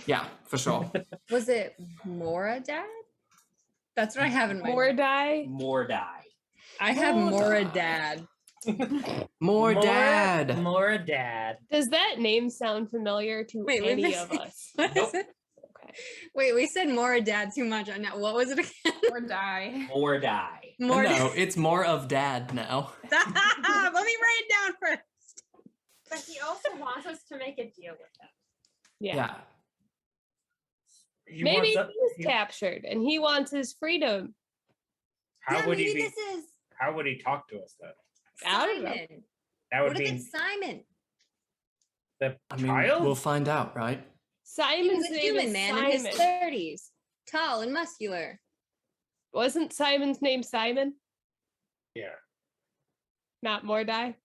Yeah, for sure.
Was it Moradad? That's what I have in my.
Mordai?
Mordai.
I have
Moradad.
Moradad.
More dad.
More dad.
Does that name sound familiar to
Wait, we
any
missed
of
it.
us?
What is
Nope.
it?
Okay.
Wait, we said Moradad too much on that. What was it again?
Or die.
Mordai.
No, it's more of dad now.
Stop! Let me write it down first.
But he also wants us to make a deal with him.
Yeah.
He
Maybe
wants
he's captured and he wants his freedom.
How would he
maybe
be?
this is
How would he talk to us then?
I don't know.
Simon.
That would
What if
mean
it's Simon?
the
I mean,
child.
we'll find out, right?
He
Simon's
was a
name
human
is
man
Simon.
in his 30s, tall and muscular.
Wasn't Simon's name Simon?
Yeah.
Not Mordai?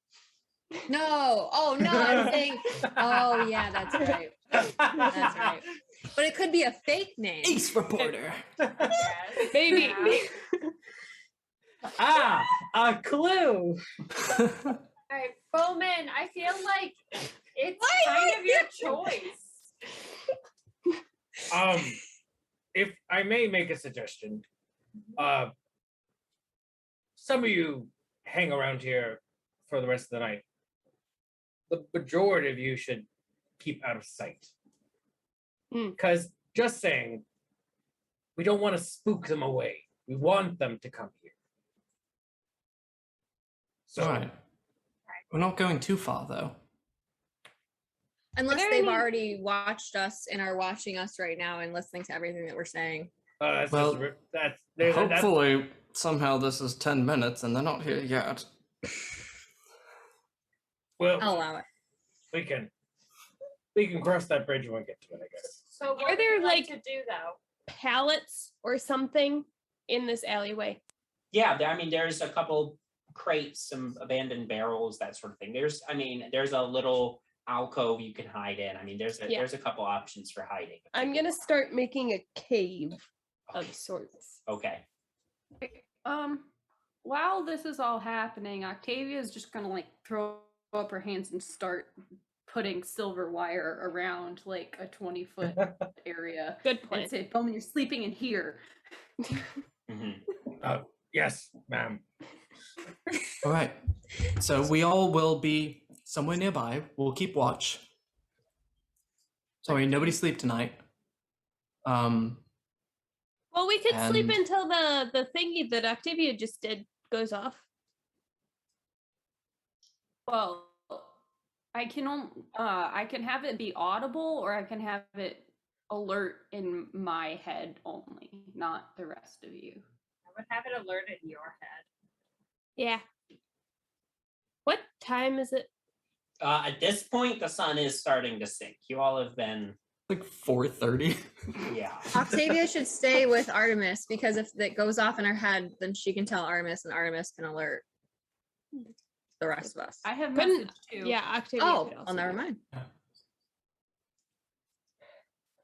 No, oh no, I'm saying. Oh yeah, that's right. That's right. But it could be a fake name.
Ace reporter.
Maybe.
A clue.
All right, Bowman, I feel like it's kind of your choice.
If I may make a suggestion, some of you hang around here for the rest of the night. The majority of you should keep out of sight.
Hmm.
Because just saying, we don't want to spook them away. We want them to come here. So
All right. We're not going too far, though.
Unless
there
they've
any-
already watched us and are watching us right now and listening to everything that we're saying.
that's
Well,
just, that's
Hopefully, somehow this is 10 minutes and they're not here yet.
well,
I'll allow it.
we can cross that bridge when we get to it, I guess.
So what
Are
would
there,
you like
like-
to do though?
Pallets or something in this alleyway.
Yeah, I mean, there's a couple crates, some abandoned barrels, that sort of thing. There's a little alcove you can hide in. I mean, there's a couple options for hiding.
I'm gonna start making a cave of sorts.
Okay.
While this is all happening, Octavia is just gonna like throw up her hands and start putting silver wire around like a 20-foot area.
Good
And
plan.
say, Bowman, you're sleeping in here.
Mhm.
Yes, ma'am.
All right. So we all will be somewhere nearby. We'll keep watch. Sorry, nobody sleep tonight.
Well, we could sleep
And-
until the thingy that Octavia just did goes off.
Well, I can have it be audible, or I can have it alert in my head only, not the rest of you.
I would have it alerted in your head.
Yeah. What time is it?
At this point, the sun is starting to sink. You all have been,
Like 4:30.
yeah.
Octavia should stay with Artemis because if it goes off in her head, then she can tell Artemis and Artemis can alert the rest of us.
I have
Couldn't-
message too.
Yeah, Octavia.
Oh,
could also
well, never
do it.
mind.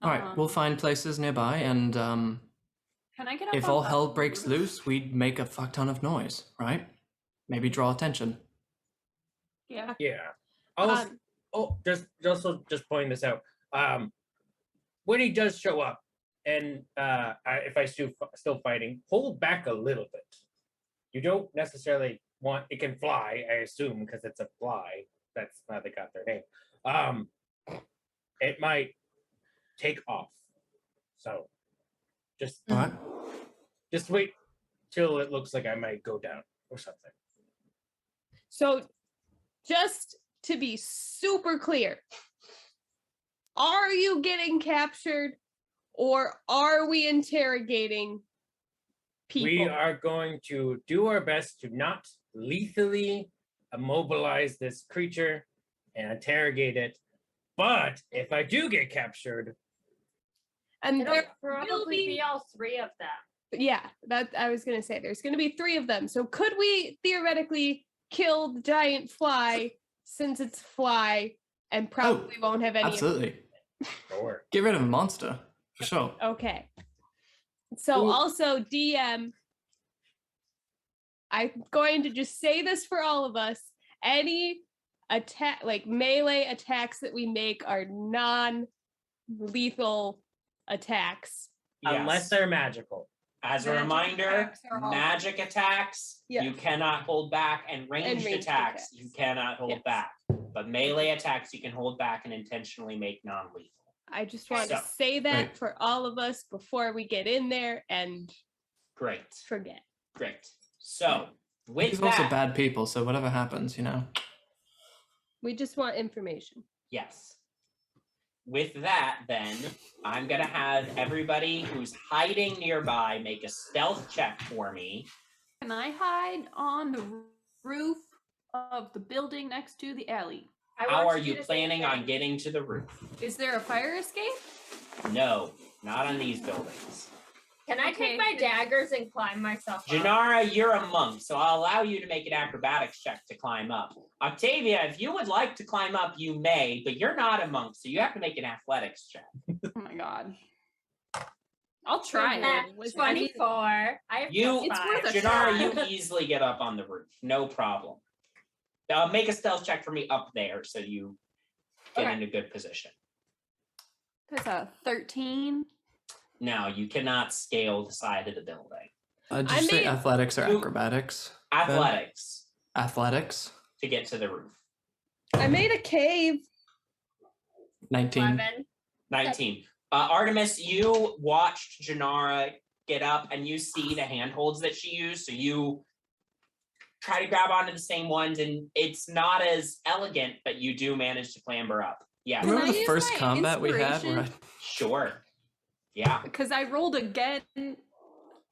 All right, we'll find places nearby, and
Can I get up
if
on
all
top
hell
of the
breaks
roof?
loose, we'd make a fuck ton of noise, right? Maybe draw attention.
Yeah.
Yeah. Also,
Um,
just pointing this out. When he does show up, and if I still fighting, hold back a little bit. You don't necessarily want it can fly, I assume, because it's a fly. that's how they got their name. It might take off. So
What?
just wait till it looks like I might go down or something.
So, just to be super clear, are you getting captured or are we interrogating people?
We are going to do our best to not lethally immobilize this creature and interrogate it. But if I do get captured,
and
It'll
there
probably
will
be all three of them.
yeah, that I was gonna say there's gonna be 3 of them. So could we theoretically kill the giant fly since it's fly and probably won't have any
Absolutely.
sure.
Get rid of a monster for sure.
Okay. So
Ooh.
also DM, I'm going to just say this for all of us. Any attack, like melee attacks that we make are non-lethal attacks.
Unless
Yes.
they're magical.
As a
Magic
reminder,
attacks are all-
magic attacks
Yeah.
you cannot hold back, and ranged
ranged
attacks
attacks.
you cannot hold
Yes.
back. But melee attacks you can hold back and intentionally make non-lethal.
I just wanted
So,
to say that
right.
for all of us before we get in there and
Great,
forget.
great. So with
These are
that,
also bad people, so whatever happens, you know.
We just want information.
yes. With that, then I'm gonna have everybody who's hiding nearby make a stealth check for me.
Can I hide on the roof of the building next to the alley?
I
How
want
are
to do
you
the same
planning on
thing.
getting to the roof?
Is there a fire escape?
No, not on these buildings.
Can I
Okay,
take my
then-
daggers and climb myself up?
Janara, you're a monk, so I'll allow you to make an acrobatics check to climb up. Octavia, if you would like to climb up, you may, but you're not a monk, so you have to make an athletics check.
Oh my god. I'll try
Nat
it. Was-
24. I have
You-
plus
It's
five.
worth a
Janara,
shot.
you easily get up on the roof, no problem. Make a stealth check for me up there so you get
Okay.
in a good position.
That's a 13.
No, you cannot scale the side of the building.
Did
I
you say
made-
athletics or
You-
acrobatics?
Athletics
Athletics.
to get to the roof.
I made a cave.
19.
11.
19. Artemis, you watched Janara get up and you see the handholds that she used. So you try to grab onto the same ones, and it's not as elegant, but you do manage to clamber up. Yeah,
Can
Remember
I
the
use
first
my
combat we had? Where
inspiration?
sure. Yeah,
Because I rolled again,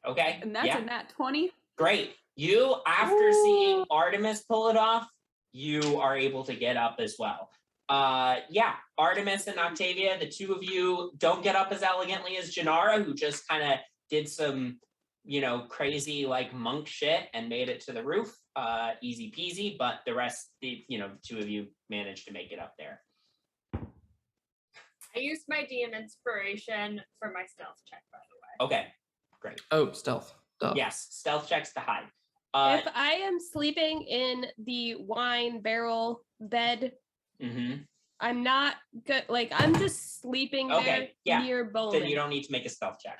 okay.
and that's
yeah,
a nat 20.
great. You, after seeing Artemis pull it off, you are able to get up as well. Yeah, Artemis and Octavia, the two of you don't get up as elegantly as Janara, who just kind of did some, crazy like monk shit and made it to the roof. Easy peasy, but the rest, the two of you managed to make it up there.
I used my DM inspiration for my stealth check, by the way.
Okay, great.
Oh, stealth. Duh.
Yes, stealth checks to hide.
If I am sleeping in the wine barrel bed,
Mhm.
I'm not good. Like I'm just sleeping
Okay,
there
yeah,
near Bowman.
Then you don't need to make a stealth check.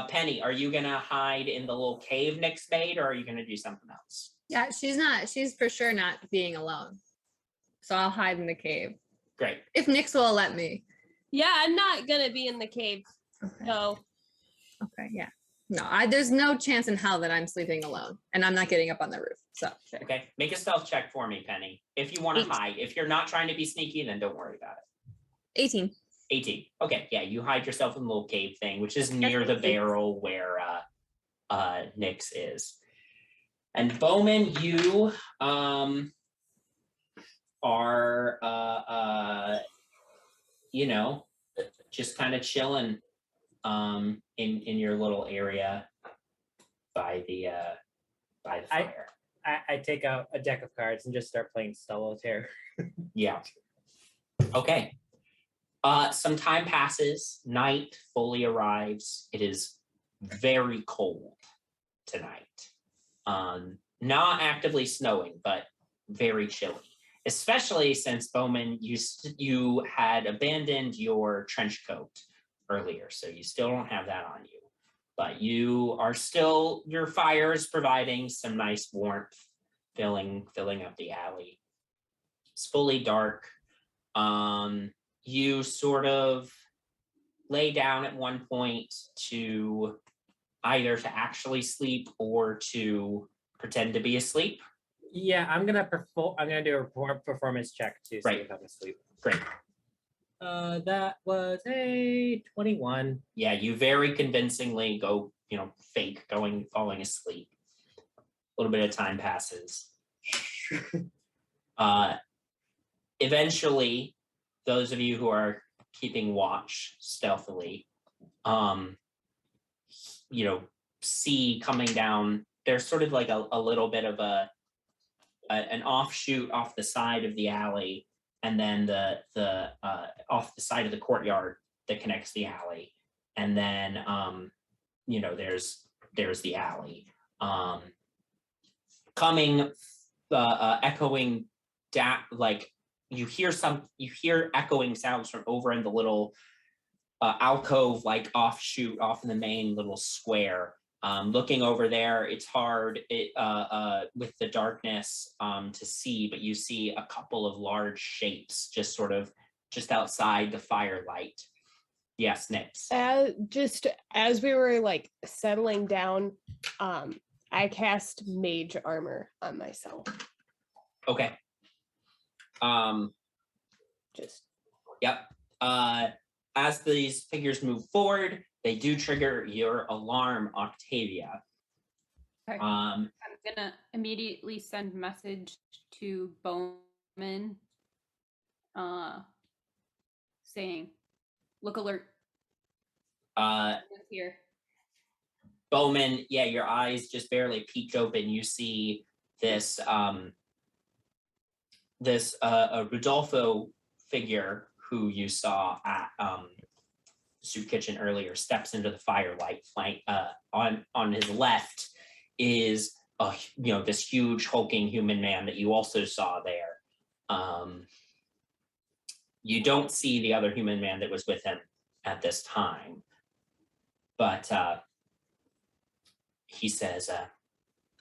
Penny, are you gonna hide in the little cave Nick's made, or are you gonna do something else?
Yeah, she's for sure not being alone. So I'll hide in the cave.
Great.
If Nyx will let me.
Yeah, I'm not gonna be in the cave.
Okay.
So
Okay, yeah. No, there's no chance in hell that I'm sleeping alone and I'm not getting up on the roof. So
Okay, make a stealth check for me, Penny. If you want to
8.
hide. If you're not trying to be sneaky, then don't worry about it.
18.
18. Okay, yeah, you hide yourself in the little cave thing, which is near the barrel where Nyx is. And Bowman, you are just kind of chilling in your little area by the fire.
I take out a deck of cards and just start playing solitaire.
Yeah. Okay. Some time passes. Night fully arrives. It is very cold tonight. Not actively snowing, but very chilly. Especially since Bowman, you had abandoned your trench coat earlier, so you still don't have that on you. But you are still, your fire is providing some nice warmth, filling up the alley. It's fully dark. You sort of lay down at one point to either to actually sleep or to pretend to be asleep.
Yeah, I'm gonna do a performance check to see
Right.
if I'm asleep.
Great.
That was a 21.
Yeah, you very convincingly go, fake falling asleep. A little bit of time passes. Eventually, those of you who are keeping watch stealthily, see coming down. There's sort of like a little bit of an offshoot off the side of the alley, and then the off the side of the courtyard that connects the alley, and then there's the alley. Coming, echoing down, like you hear echoing sounds from over in the little alcove, like offshoot off in the main little square. Looking over there, it's hard with the darkness to see, but you see a couple of large shapes just outside the firelight. Yes, Nips.
Just as we were like settling down, I cast mage armor on myself.
Okay.
Just
Yep. As these figures move forward, they do trigger your alarm, Octavia.
Okay. I'm gonna immediately send message to Bowman, saying, "Look alert." Here.
Bowman, yeah, your eyes just barely peek open. You see this Rodolfo figure who you saw at soup kitchen earlier steps into the firelight. On his left is this huge hulking human man that you also saw there. You don't see the other human man that was with him at this time, but he says,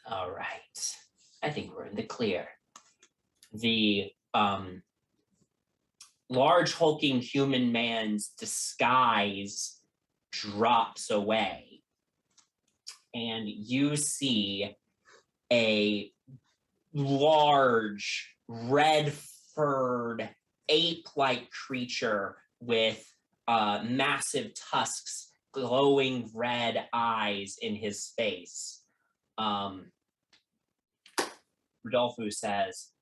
"All right, I think we're in the clear." The large hulking human man's disguise drops away, and you see a large red-furred ape-like creature with massive tusks, glowing red eyes in his face. Rodolfo says,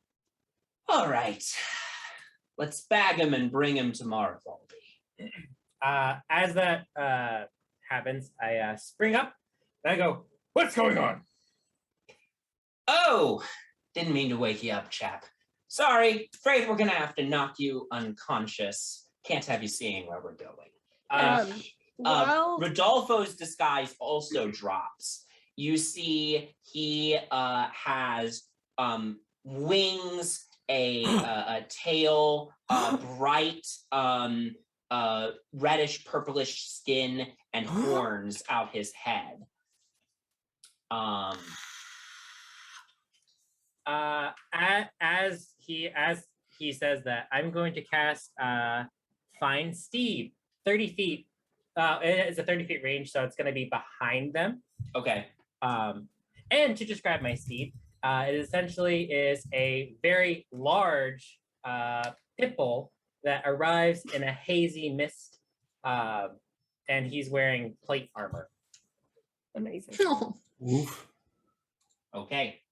"All right, let's bag him and bring him to Marivaldi."
As that happens, I spring up and I go, "What's going on?"
"Oh, didn't mean to wake you up, chap. Sorry, afraid we're gonna have to knock you unconscious. Can't have you seeing where we're going." Rodolfo's disguise also drops. You see he has wings, a tail, bright reddish purplish skin, and horns out his head.
As he says that, I'm going to cast Find Steed, 30 feet. It's a 30 feet range, so it's going to be behind them.
Okay.
And to describe my steed, it essentially is a very large pit bull that arrives in a hazy mist, and he's wearing plate armor.
amazing.
Oof.
Okay.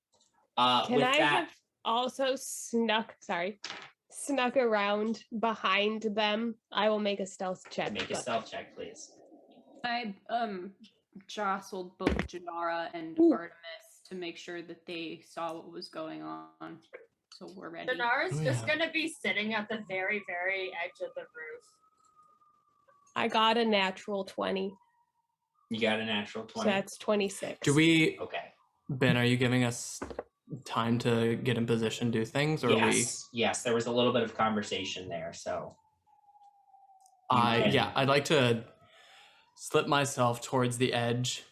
Can
with
I
that,
have also snuck around behind them? I will make a stealth check.
make a stealth check, please.
I jostled both Janara and
Ooh.
Artemis to make sure that they saw what was going on. So we're ready.
Dinara's
Oh,
just
yeah.
gonna be sitting at the very, very edge of the roof.
I got a natural 20.
You got a natural
So
20.
that's 26.
Do we,
Okay.
Ben, are you giving us time to get in position, do things, or
Yes, there was a little bit of conversation there, so.
yeah, I'd like to slip myself towards the edge.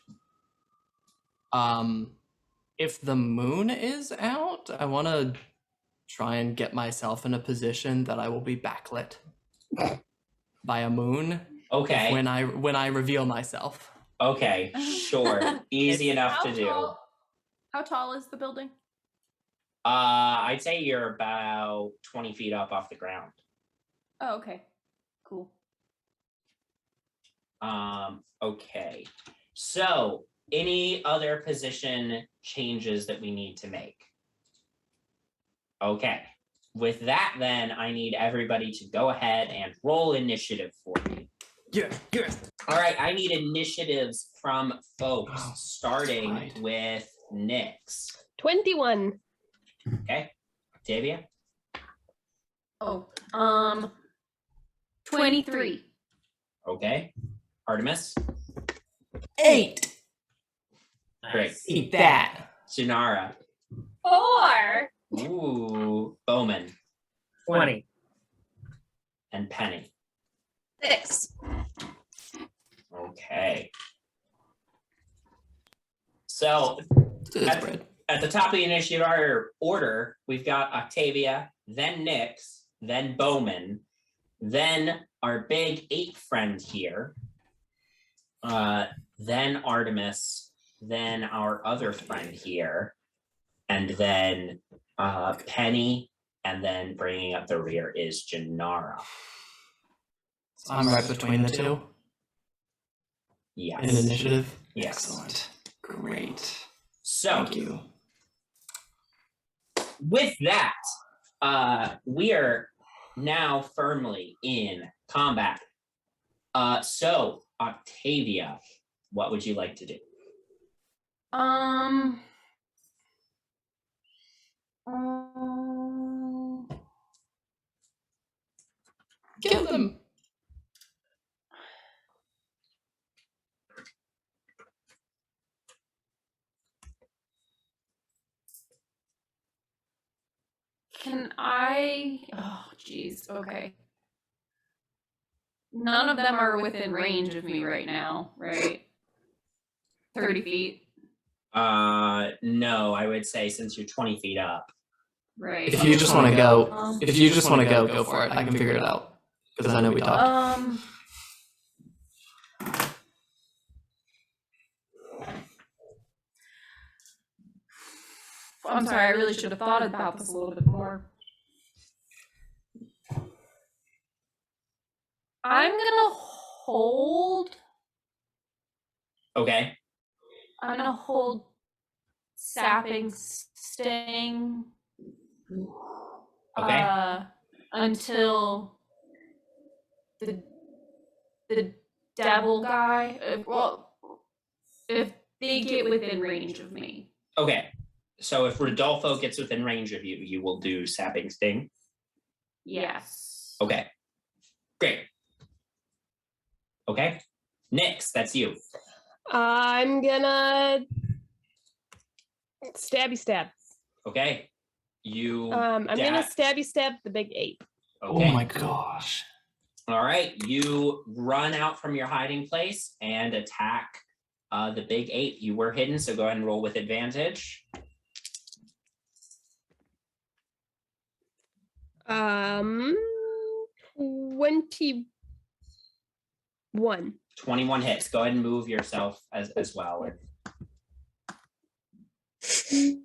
If the moon is out, I want to try and get myself in a position that I will be backlit by a moon
Okay.
when I reveal myself.
Okay. Sure. Easy enough to do.
How tall is the building?
I'd say you're about 20 feet up off the ground.
Oh, okay. Cool.
Okay. So, any other position changes that we need to make? Okay. With that, then, I need everybody to go ahead and roll initiative for me.
Yeah.
All right, I need initiatives from folks,
Oh,
starting
right.
with Nyx.
21.
Okay. Octavia?
Oh, 23.
Okay. Artemis?
8.
Great.
Eat that.
Janara?
4.
Ooh. Bowman?
20.
And Penny?
6.
Okay. So,
Let's do this, Brad.
at the top of the initiative order, we've got Octavia, then Nyx, then Bowman, then our big 8 friend here, then Artemis, then our other friend here, and then Penny, and then bringing up the rear is Janara.
So I'm right between the two
Yes.
in initiative.
Yes.
Excellent. Great.
So,
Thank you.
with that, we are now firmly in combat. So, Octavia, what would you like to do?
Kill them.
Can I? Oh, jeez. Okay. None of them are within range of me right now, right? 30 feet,
No, I would say since you're 20 feet up.
right?
If you just want to go,
Um,
go for it. I can figure it out because I know we talked.
I'm sorry, I really should have thought about this a little bit more. I'm gonna hold.
Okay.
I'm gonna hold sapping sting.
Okay.
Until the devil guy. If they get within range of me.
Okay. So if Rodolfo gets within range of you, you will do sapping sting.
Yes.
Okay. Great. Okay. Nyx, that's you.
I'm gonna stabby stab.
Okay. You.
I'm gonna
dab.
stabby stab the big 8.
Okay.
Oh my gosh.
All right. You run out from your hiding place and attack the big 8. You were hidden, so go ahead and roll with advantage.
21.
21 hits. Go ahead and move yourself as well.
Just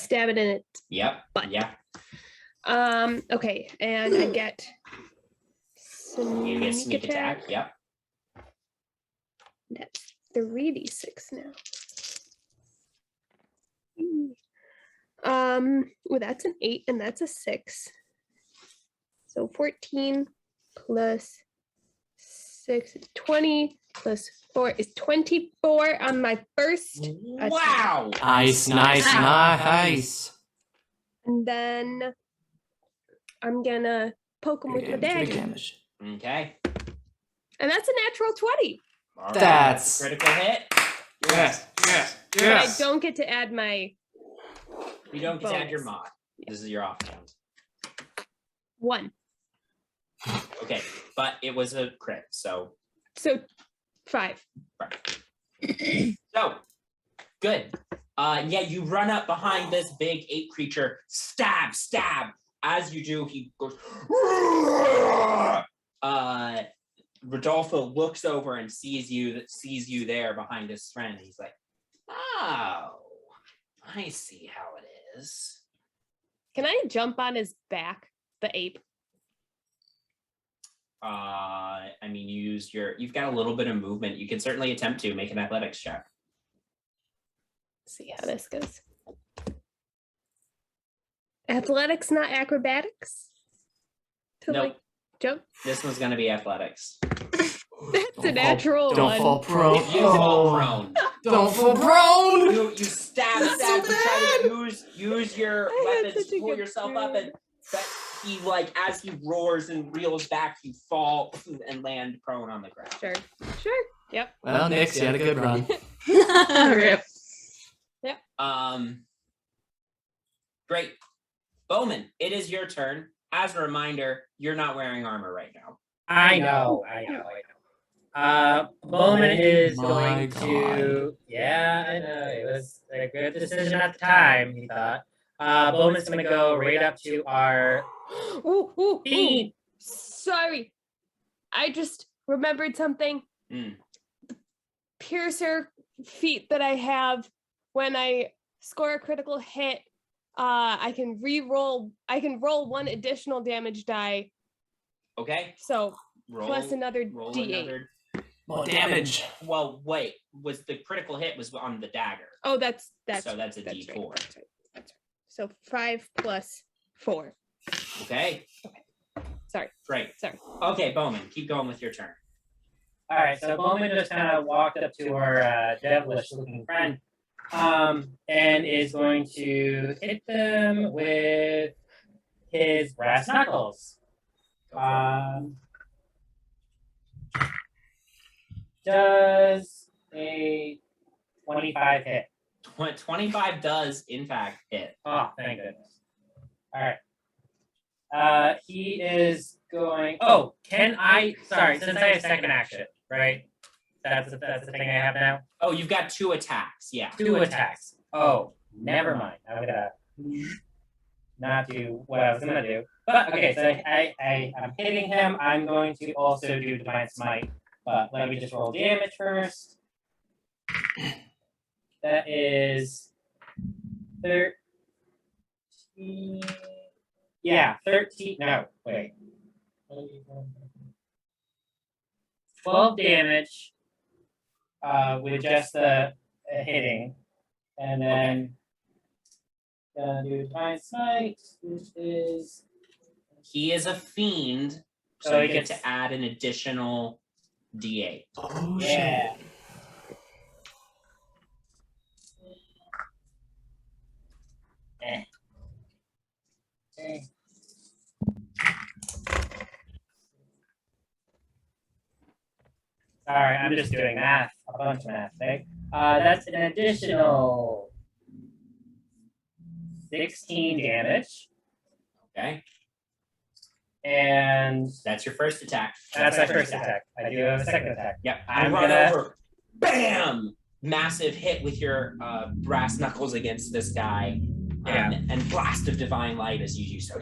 stab it in it.
Yep.
Butt.
Yeah.
Okay, and I get
You get sneak attack. Yep.
That's 3d6 now. Well, that's an 8 and that's a 6. So 14 plus 6 is 20 plus 4 is 24 on my first attack.
Wow.
Nice.
And then I'm gonna poke him with my
Big
dagger.
damage.
Okay.
And that's a natural 20.
All right.
That's-
critical hit.
Yes.
But I don't get to add my
You don't get to add your
bonus.
mod. This is your off round.
1.
Okay, but it was a crit, so
So 5.
so good. Yeah, you run up behind this big ape creature, stab, stab. As you do, he goes. Rodolfo looks over and sees you there behind his friend. He's like, "Oh, I see how it is."
Can I jump on his back, the ape?
I mean, you've got a little bit of movement. You can certainly attempt to make an athletics check.
See how this goes. Athletics, not acrobatics. To
Nope.
like jump.
This one's gonna be athletics.
That's a natural
Don't
one.
fall prone.
You fall prone.
Don't fall prone.
You stab,
That's
stab.
so
You try to use your
I had
weapons
such
to
a
pull
good
yourself up,
brain.
and he as he roars and reels back, you fall and land prone on the ground.
Sure. Yep.
Well, Nix, you had a good run.
Rip.
Great. Bowman, it is your turn. As a reminder, you're not wearing armor right now.
I know. Bowman is
My
going to. Yeah, I know. It was a good decision at the time, he thought. Bowman's going to go right up to our
Ooh.
fiend.
Sorry. I just remembered something.
Mm.
Piercer feat that I have when I score a critical hit, I can roll one additional damage die.
Okay.
So
Roll,
plus another
roll
D8.
another.
More damage.
Well, wait. Was the critical hit was on the dagger?
Oh, that's
So that's a
that's
D4.
right, that's right. So 5 plus 4.
Okay.
Sorry.
Great.
Sorry.
Okay, Bowman, keep going with your turn.
All right, so Bowman just kind of walked up to our devilish-looking friend, and is going to hit them with his brass knuckles. Does a 25 hit?
25 does, in fact, hit.
Oh, thank goodness. All right. He is going. Oh, can I? Sorry, since I have second action, right? That's the thing I have now.
Oh, you've got 2 attacks. Yeah.
2 attacks. Oh, never mind. I'm gonna not do what I was gonna do. But okay, so I'm hitting him. I'm going to also do Divine Smite. But let me just roll damage first. That is 13. Yeah, 13. No, wait. 12 damage with just the hitting. And then do Divine Smite, which is.
He is a fiend, so
So
you
he
get
gets-
to add an additional D8.
Oh,
Yeah.
shit.
Okay. Sorry, I'm just doing math, a bunch of math, right? That's an additional 16 damage,
Okay.
and
That's your first attack.
that's my first attack. I do have a second attack.
Yep.
I'm
You run
gonna-
over. Bam! Massive hit with your brass knuckles against this guy.
Yeah.
And blast of divine light as you do so.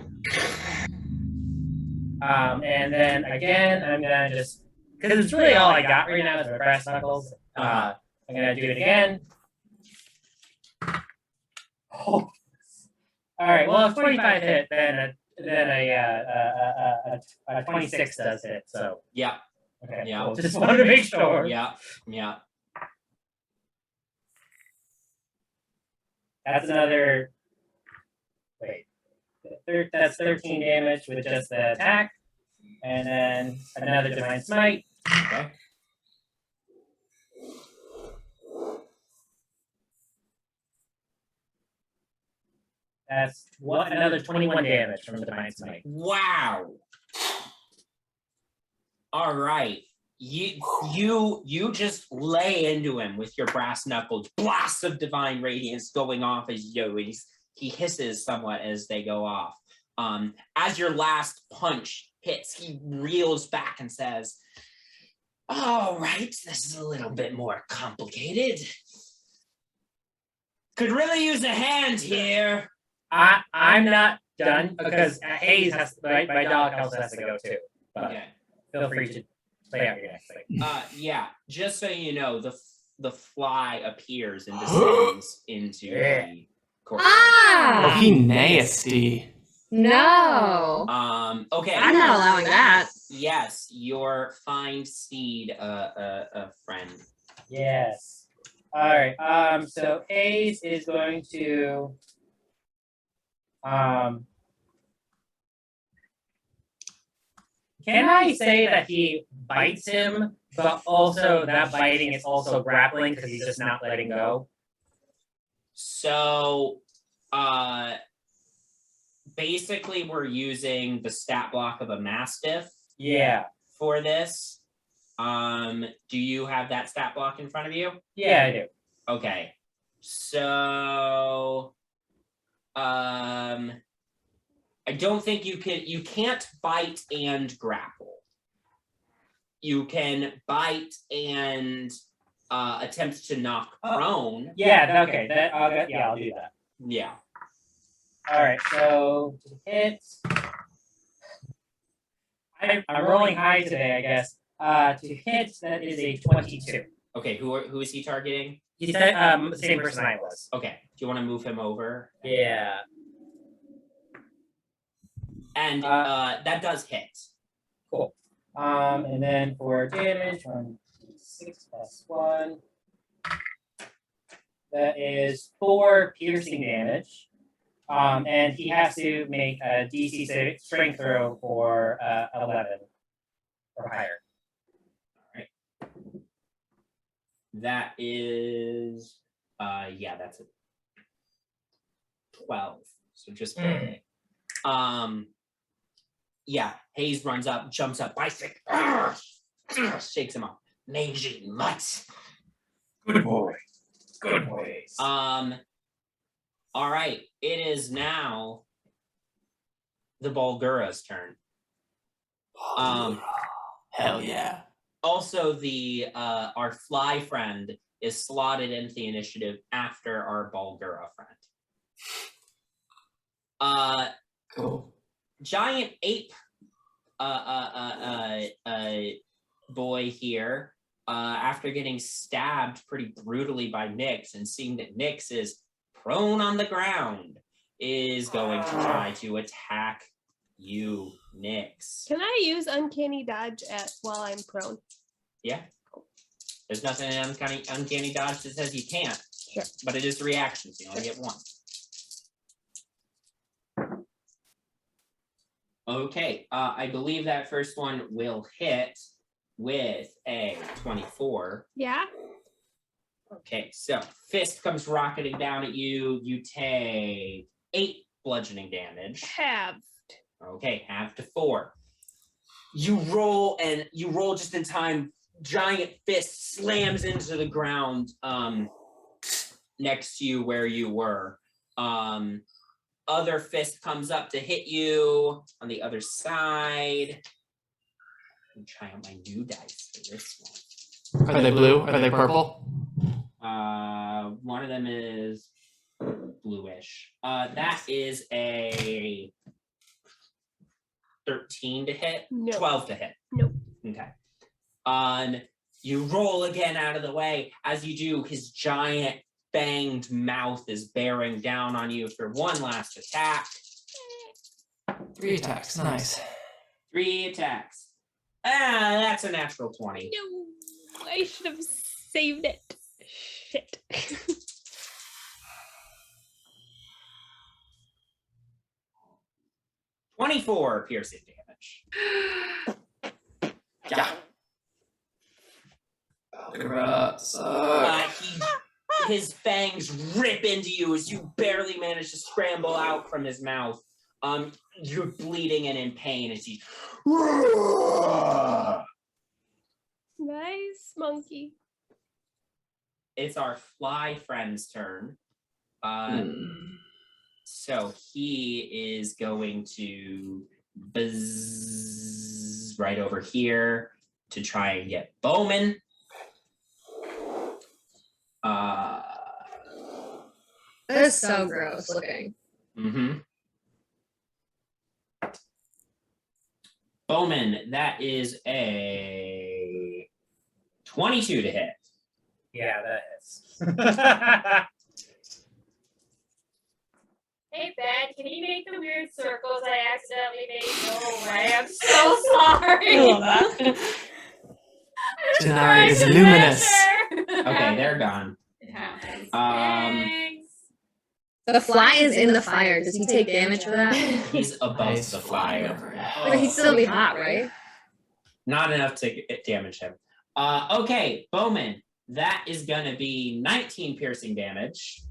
And then again, I'm gonna just because it's really all I got right now is my brass knuckles. I'm gonna do it again. Oh. All right. Well, if 25 hit, then a 26 does hit. So
Yeah.
okay.
Yeah.
Cool. Just wanted to make sure.
Yeah. Yeah.
That's another. Wait. That's 13 damage with just the attack, and then another divine smite.
Okay.
That's another 21 damage from the divine smite.
Wow. All right. You just lay into him with your brass knuckles, blasts of divine radiance going off as he hisses somewhat as they go off. As your last punch hits, he reels back and says, "All right, this is a little bit more complicated. Could really use a hand here.
I'm not done because Hayes has my dog also has to go too. But
Okay.
feel free to play out your next thing.
Yeah. Just so you know, the fly appears and descends into the courtyard.
Ah!
Oh, he nasty.
No.
Okay.
I'm not allowing that.
Yes, your find seed, a friend.
Yes. All right. So Hayes is going to Can I say that he bites him, but also that biting is also grappling because he's just not letting go?
So, basically, we're using the stat block of a mastiff
Yeah.
for this. Do you have that stat block in front of you?
Yeah, I do.
Okay. So, I don't think you can't bite and grapple. You can bite and attempt to knock prone.
Yeah, okay. I'll do that.
Yeah.
All right, so to hit, I'm rolling high today, I guess. To hit, that is a 22.
Okay, who is he targeting?
He's the same person I was.
Okay. Do you want to move him over?
Yeah.
And that does hit.
Cool. And then for damage, 6 plus 1. That is 4 piercing damage. And he has to make a DC strength throw for 11 or higher.
That is that's a 12. So just barely. Hayes runs up, jumps up, bicycle, shakes him up. Mangy mutt.
Good boy. Good boys.
All right. It is now the Bulgura's turn.
Hell yeah.
Also, our fly friend is slotted into the initiative after our Bulgura friend.
Cool.
Giant ape boy here, after getting stabbed pretty brutally by Nyx and seeing that Nyx is prone on the ground, is going to try to attack you, Nyx.
Can I use uncanny dodge while I'm prone?
Yeah. There's nothing in uncanny dodge that says you can't.
Sure.
But it is a reaction, so you only get one. Okay, I believe that first one will hit with a 24.
Yeah.
Okay, so fist comes rocketing down at you. You take 8 bludgeoning damage.
Halved.
Okay, half to 4. You roll just in time. Giant fist slams into the ground next to you where you were. Other fist comes up to hit you on the other side. Let me try out my new dice for this one.
Are they blue? Are they purple?
One of them is bluish. That is a 13 to hit.
No.
12 to hit.
Nope.
Okay. You roll again out of the way. As you do, his giant fanged mouth is bearing down on you for one last attack.
3 attacks. Nice.
3 attacks. That's a natural 20.
No, I should have saved it. Shit.
24 piercing damage.
Yeah.
His fangs rip into you as you barely manage to scramble out from his mouth. You're bleeding and in pain as he.
Nice monkey.
It's our fly friend's turn. So he is going to buzz right over here to try and get Bowman.
is so gross looking.
Mm-hmm. Bowman, that is a 22 to hit.
Yeah, that hits.
Hey Ben, can you make the weird circles I accidentally made go away? I'm so sorry.
Janari is luminous.
Okay, they're gone.
It happens.
Thanks.
The fly is in the fire. Does he take damage for that?
He's above
Ice
the
flying
fire.
overhead.
But he'd still be hot, right?
Not enough to damage him. Okay, Bowman, that is gonna be 19 piercing damage.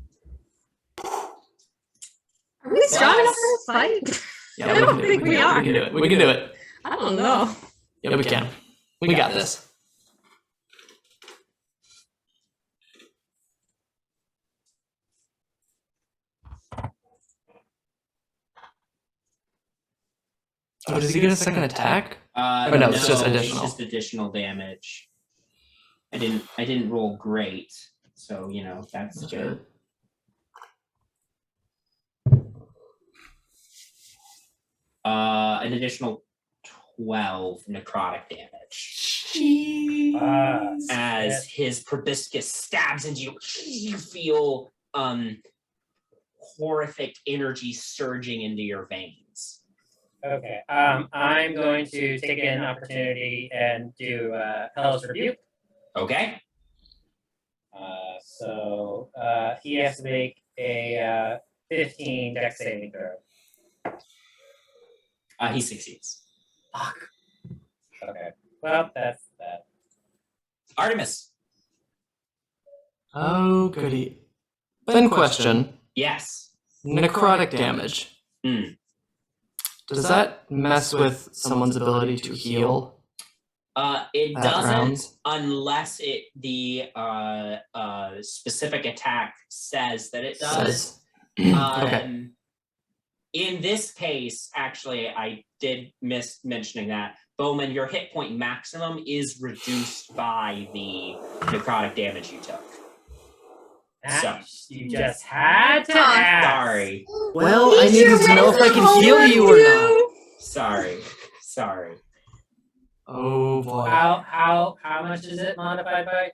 Are we strong enough for this fight?
Yeah,
I don't think we are.
We can do it. We can do it.
I don't know.
Yeah, we can. We got this. Oh, does he get a second attack? Oh, no, it's just additional.
It's just additional damage. I didn't roll great, so that's good. An additional 12 necrotic damage. As his proboscis stabs into you, you feel horrific energy surging into your veins.
Okay. I'm going to take an opportunity and do Hellish Rebuke.
Okay.
So he has to make a 15 dex saving throw.
He succeeds.
Fuck. Okay. Well, that's that.
Artemis.
Oh, goody. Then question.
Yes.
Necrotic damage. Does that mess with someone's ability to heal?
It
That
doesn't
rounds?
unless the specific attack says that it does.
Okay.
In this case, actually, I did miss mentioning that. Bowman, your hit point maximum is reduced by the necrotic damage you took. So,
You just had to ask.
sorry.
Well, I needed to know if I can heal you or not.
Sorry.
Oh boy.
How much is it modified by?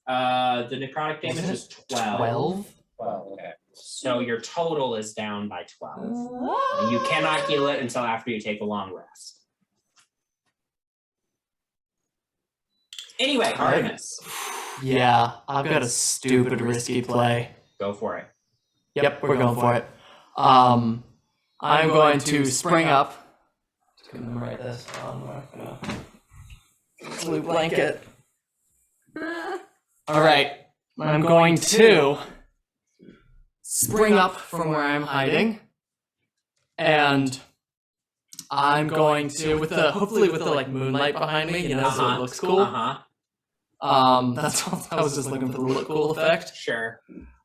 5?
The necrotic damage is 12.
12?
12. Okay.
So your total is down by 12. And you cannot heal it until after you take a long rest. Anyway, Artemis.
Yeah, I've got a stupid risky play.
Go for it.
Yep, we're going for it. I'm going to spring up. Just gonna write this on my blue blanket. All right, I'm going to spring up from where I'm hiding, and I'm going to, hopefully with the like moonlight behind me, so it looks cool. That's all. I was just looking for the look cool effect.
Sure.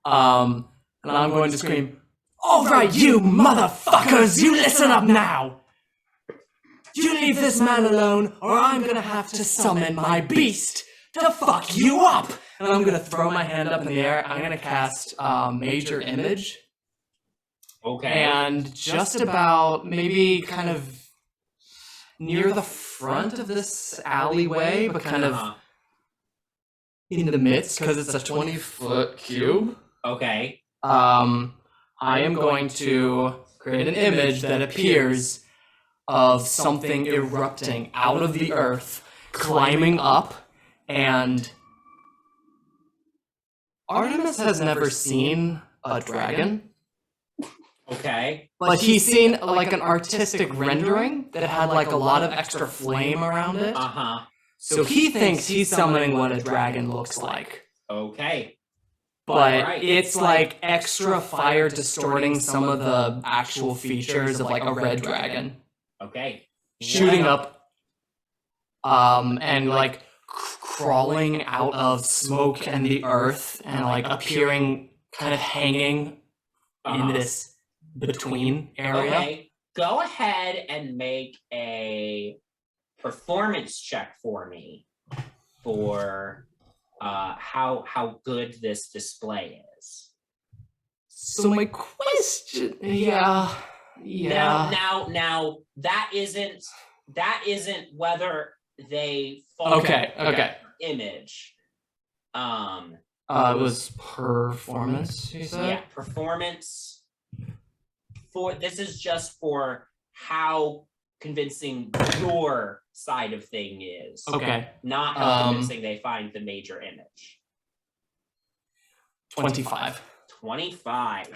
And I'm going to scream, "All right, you motherfuckers, you listen up now! You leave this man alone, or I'm gonna have to summon my beast to fuck you up!" And I'm gonna throw my hand up in the air. I'm gonna cast Major Image.
Okay.
And just about maybe kind of near the front of this alleyway, but kind of in the midst, because it's a 20-foot cube.
Okay.
I am going to create an image that appears of something erupting out of the earth, climbing up, and Artemis has never seen a dragon.
Okay.
But he's seen like an artistic rendering that had like a lot of extra flame around it. So he thinks he's summoning what a dragon looks like.
Okay.
But it's like extra fire distorting some of the actual features of like a red dragon.
Okay.
Shooting up and like crawling out of smoke and the earth and like appearing kind of hanging in this between area.
Okay. Go ahead and make a performance check for me for how good this display is.
So my question, yeah.
Now that isn't whether they fall
Okay.
image.
It was performance, you said?
Yeah, performance. This is just for how convincing your side of thing is.
Okay.
Not how convincing they find the major image.
25.
25.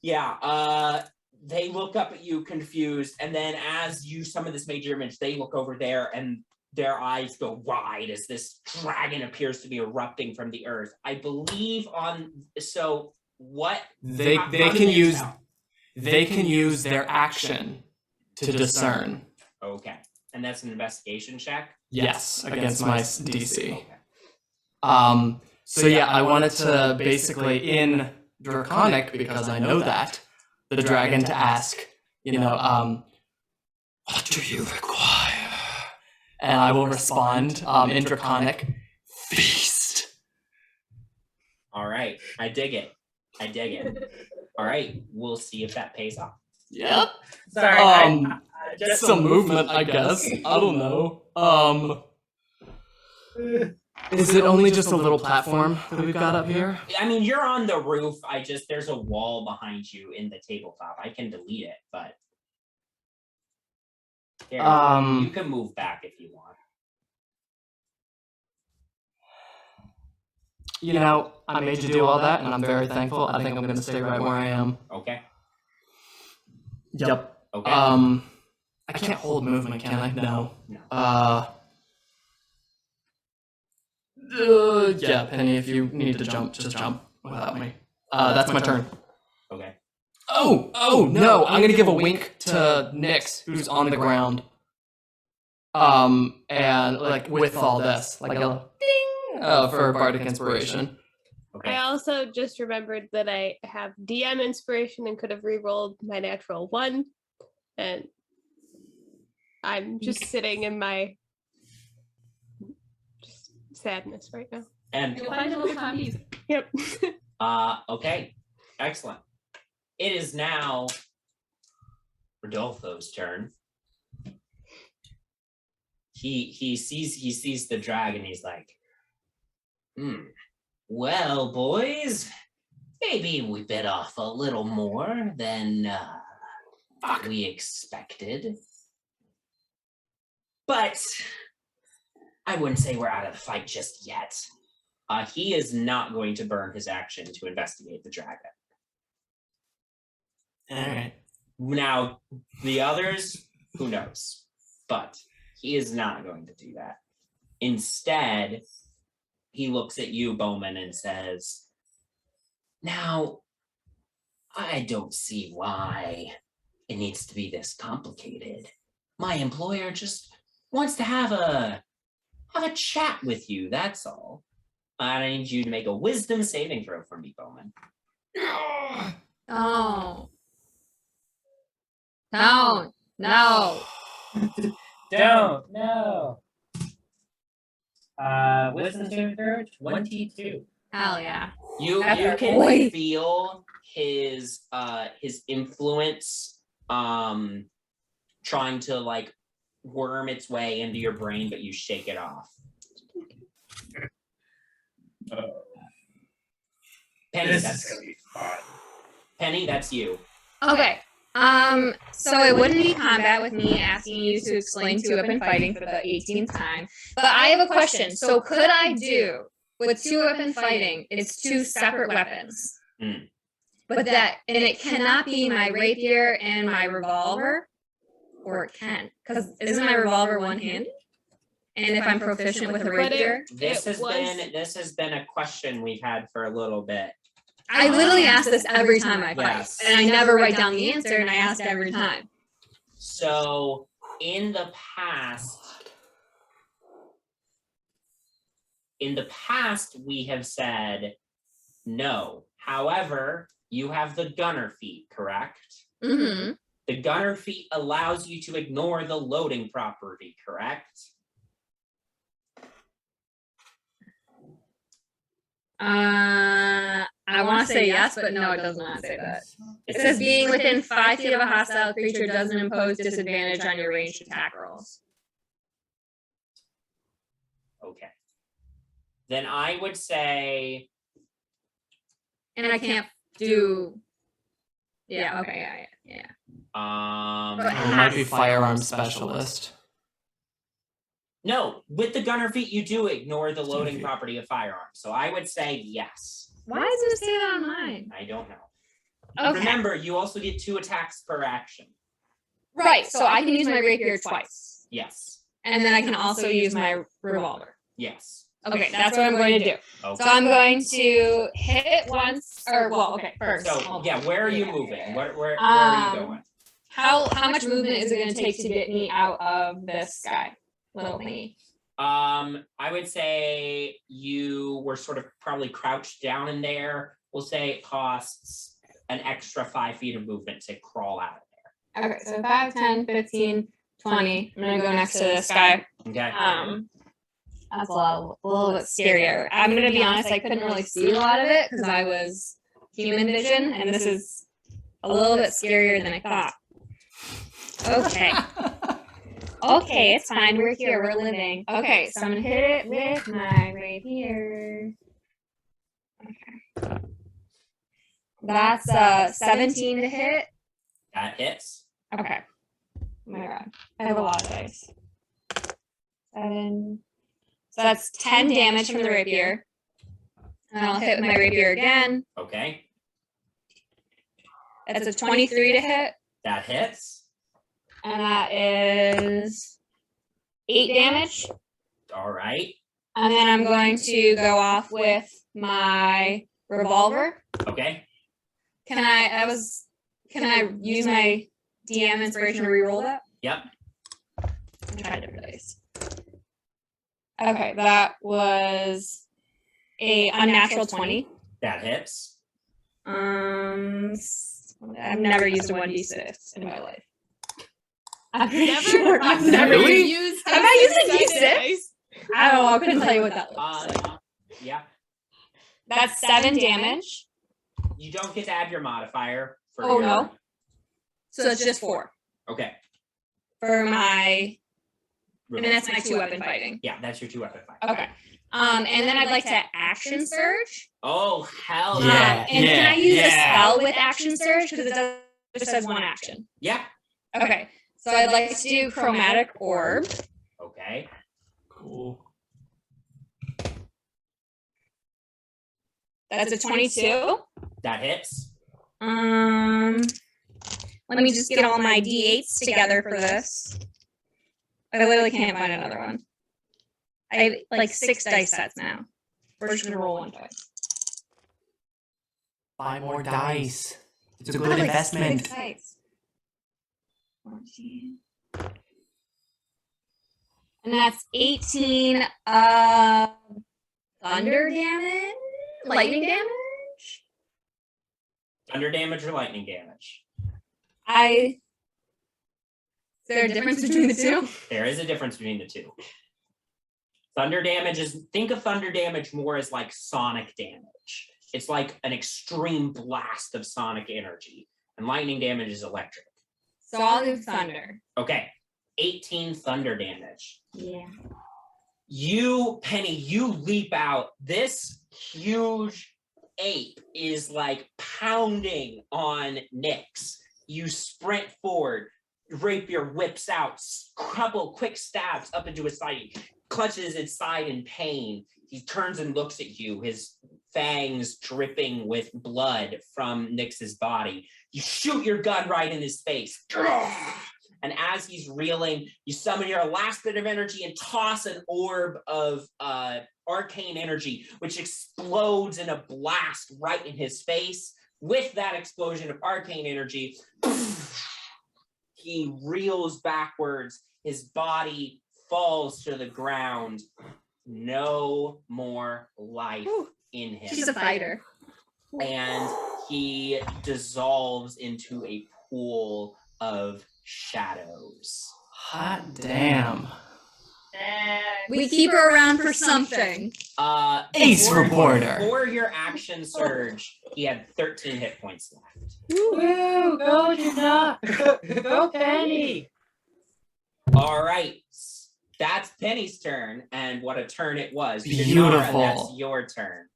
Yeah, they look up at you confused, and then as you summon this major image, they look over there and their eyes go wide as this dragon appears to be erupting from the earth. I believe so what
They can use their action to discern.
Okay. And that's an investigation check?
Yes, against my DC.
Okay.
So yeah, I wanted to basically in Draconic, because I know that, the dragon to ask, what do you require? And I will respond in Draconic, feast.
All right. I dig it. All right. We'll see if that pays off.
Yep.
Sorry.
Just some movement, I guess. I don't know. Is it only just a little platform that we've got up here?
I mean, you're on the roof. There's a wall behind you in the tabletop. I can delete it, but here, you can move back if you want.
I made you do all that, and I'm very thankful. I think I'm going to stay right where I am.
Okay.
Yep.
Okay.
I can't hold movement, can I? No. Yeah, Penny, if you need to jump, just jump without me. That's my turn.
Okay.
Oh, no, I'm gonna give a wink to Nyx, who's on the ground. And like with all this, like a ding for Bardic Inspiration.
Okay.
I also just remembered that I have DM inspiration and could have re-rolled my natural 1, and I'm just sitting in my sadness right now.
And
You'll find a little time to use it.
Yep.
okay. Excellent. It is now Rodolfo's turn. He sees the dragon. He's like, well, boys, maybe we bit off a little more than we expected. But I wouldn't say we're out of the fight just yet. He is not going to burn his action to investigate the dragon.
All right.
Now, the others, who knows? But he is not going to do that. Instead, he looks at you, Bowman, and says, now, I don't see why it needs to be this complicated. My employer just wants to have a chat with you, that's all. I need you to make a wisdom saving throw for me, Bowman.
Oh. No.
Don't. No. Wisdom saving throw 22.
Hell yeah.
You
That's
can
boy.
feel his influence trying to like worm its way into your brain, but you shake it off. Penny,
This is gonna be fun.
Penny, that's you.
Okay. So it wouldn't be combat with me asking you to explain 2-weapon fighting for the 18th time. But I have a question. So could I do with 2-weapon fighting, it's 2 separate weapons. But it cannot be my rapier and my revolver? Or it can. Because isn't my revolver one-handed? And if I'm proficient with a rapier?
This has been a question we've had for a little bit.
I literally ask this every time I fight.
Yes.
And I never write down the answer, and I ask every time.
So in the past, we have said no. However, you have the gunner feat, correct?
Mm-hmm.
The gunner feat allows you to ignore the loading property, correct?
I want to say yes, but no, it does not say that. It says being within 5 feet of a hostile creature doesn't impose disadvantage on your ranged attack rolls.
Okay. Then I would say.
And I can't do. Yeah. Okay. Yeah.
Oh, it might be firearm specialist.
No, with the gunner feat, you do ignore the loading
feet.
property of firearms. So I would say yes.
Why does it say that on mine?
I don't know.
Okay.
Remember, you also get 2 attacks per action.
Right. So I can use my rapier twice,
Yes.
and then I can also use my revolver.
Yes.
Okay, that's what I'm going to do.
Okay.
So I'm going to hit once, first.
So yeah, where are you moving? Where are you going?
How much movement is it going to take to get me out of this guy, little thingy?
I would say you were sort of probably crouched down in there. We'll say it costs an extra 5 feet of movement to crawl out of
Okay, so 5, 10, 15, 20. I'm going to go next to this guy.
there. Okay.
That's a little bit scarier. I'm going to be honest, I couldn't really see a lot of it because I was human vision, and this is a little bit scarier than I thought. Okay. Okay, it's fine. We're here. We're living. Okay, so I'm going to hit it with my rapier. Okay. That's 17 to hit.
That hits.
Okay. Oh my god. I have a lot of dice. 7. So that's 10 damage from the rapier. And I'll hit with my rapier again.
Okay.
That's a 23 to hit.
That hits.
And that is 8 damage.
All right.
And then I'm going to go off with my revolver.
Okay.
Can I use my DM inspiration to reroll that?
Yep.
I'm trying different dice. Okay, that was a unnatural 20.
That hits.
I've never used a 1d6 in my life. I'm pretty sure I've never
Really?
used. Have I used a d6? I don't know. I couldn't tell you what that looks like.
Yeah.
That's 7 damage.
You don't get to add your modifier. For
Oh
your...
no. So it's just 4
Okay.
for my. And then that's my 2-weapon fighting.
Yeah, that's your 2-weapon fight.
Okay. And then I'd like to action surge.
Oh hell
Yeah.
And can I use a spell with action surge because it just says 1 action?
Yeah.
Okay. So I'd like to do chromatic orb.
Okay.
Cool.
That's a 22.
That hits.
Let me just get all my d8s together for this. I literally can't find another one. I have like 6 dice sets now. We're just gonna roll 1 dice.
Buy more dice. It's a
I
good
have, like,
investment.
6 dice. 14. And that's 18 thunder damage? Lightning damage?
Thunder damage or lightning damage?
Is there a difference between the two?
There is a difference between the two. Thunder damage is, think of thunder damage more as like sonic damage. It's like an extreme blast of sonic energy. And lightning damage is electric.
So I'll do thunder.
Okay. 18 thunder damage.
Yeah.
You, Penny, you leap out. This huge ape is like pounding on Nyx. You sprint forward. Rapier whips out, couple quick stabs up into his side. He clutches his side in pain. He turns and looks at you, his fangs dripping with blood from Nyx's body. You shoot your gun right in his face. And as he's reeling, you summon your last bit of energy and toss an orb of arcane energy, which explodes in a blast right in his face. With that explosion of arcane energy, he reels backwards. His body falls to the ground. No more life in him.
She's a fighter.
And he dissolves into a pool of shadows.
Hot damn.
We keep her around for something.
Ace
for-
reporter.
For your action surge, he had 13 hit points left.
Woo! Go, Juna! Go, Penny!
All right. That's Penny's turn, and what a turn it was. Shannara,
Beautiful.
that's your turn.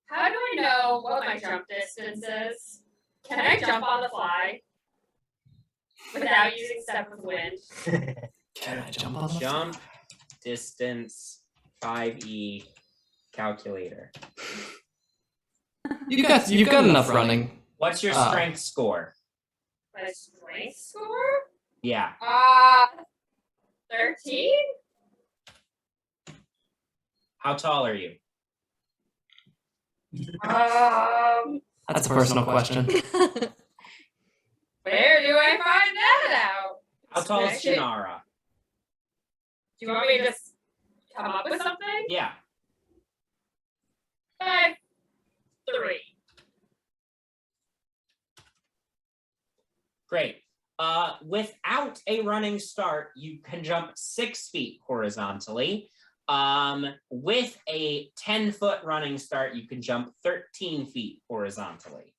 How do I know what my jump distance is? Can I jump on the fly without using Step with Wind?
Can I jump on the
Jump distance 5e calculator.
You've got enough running.
What's your strength score?
My strength score?
Yeah.
13?
How tall are you?
That's a personal question.
Where do I find that out?
How tall is
Actually-
Shannara?
Do you want me to just come up with something?
Yeah.
5'3".
Great. Without a running start, you can jump 6 feet horizontally. With a 10-foot running start, you can jump 13 feet horizontally.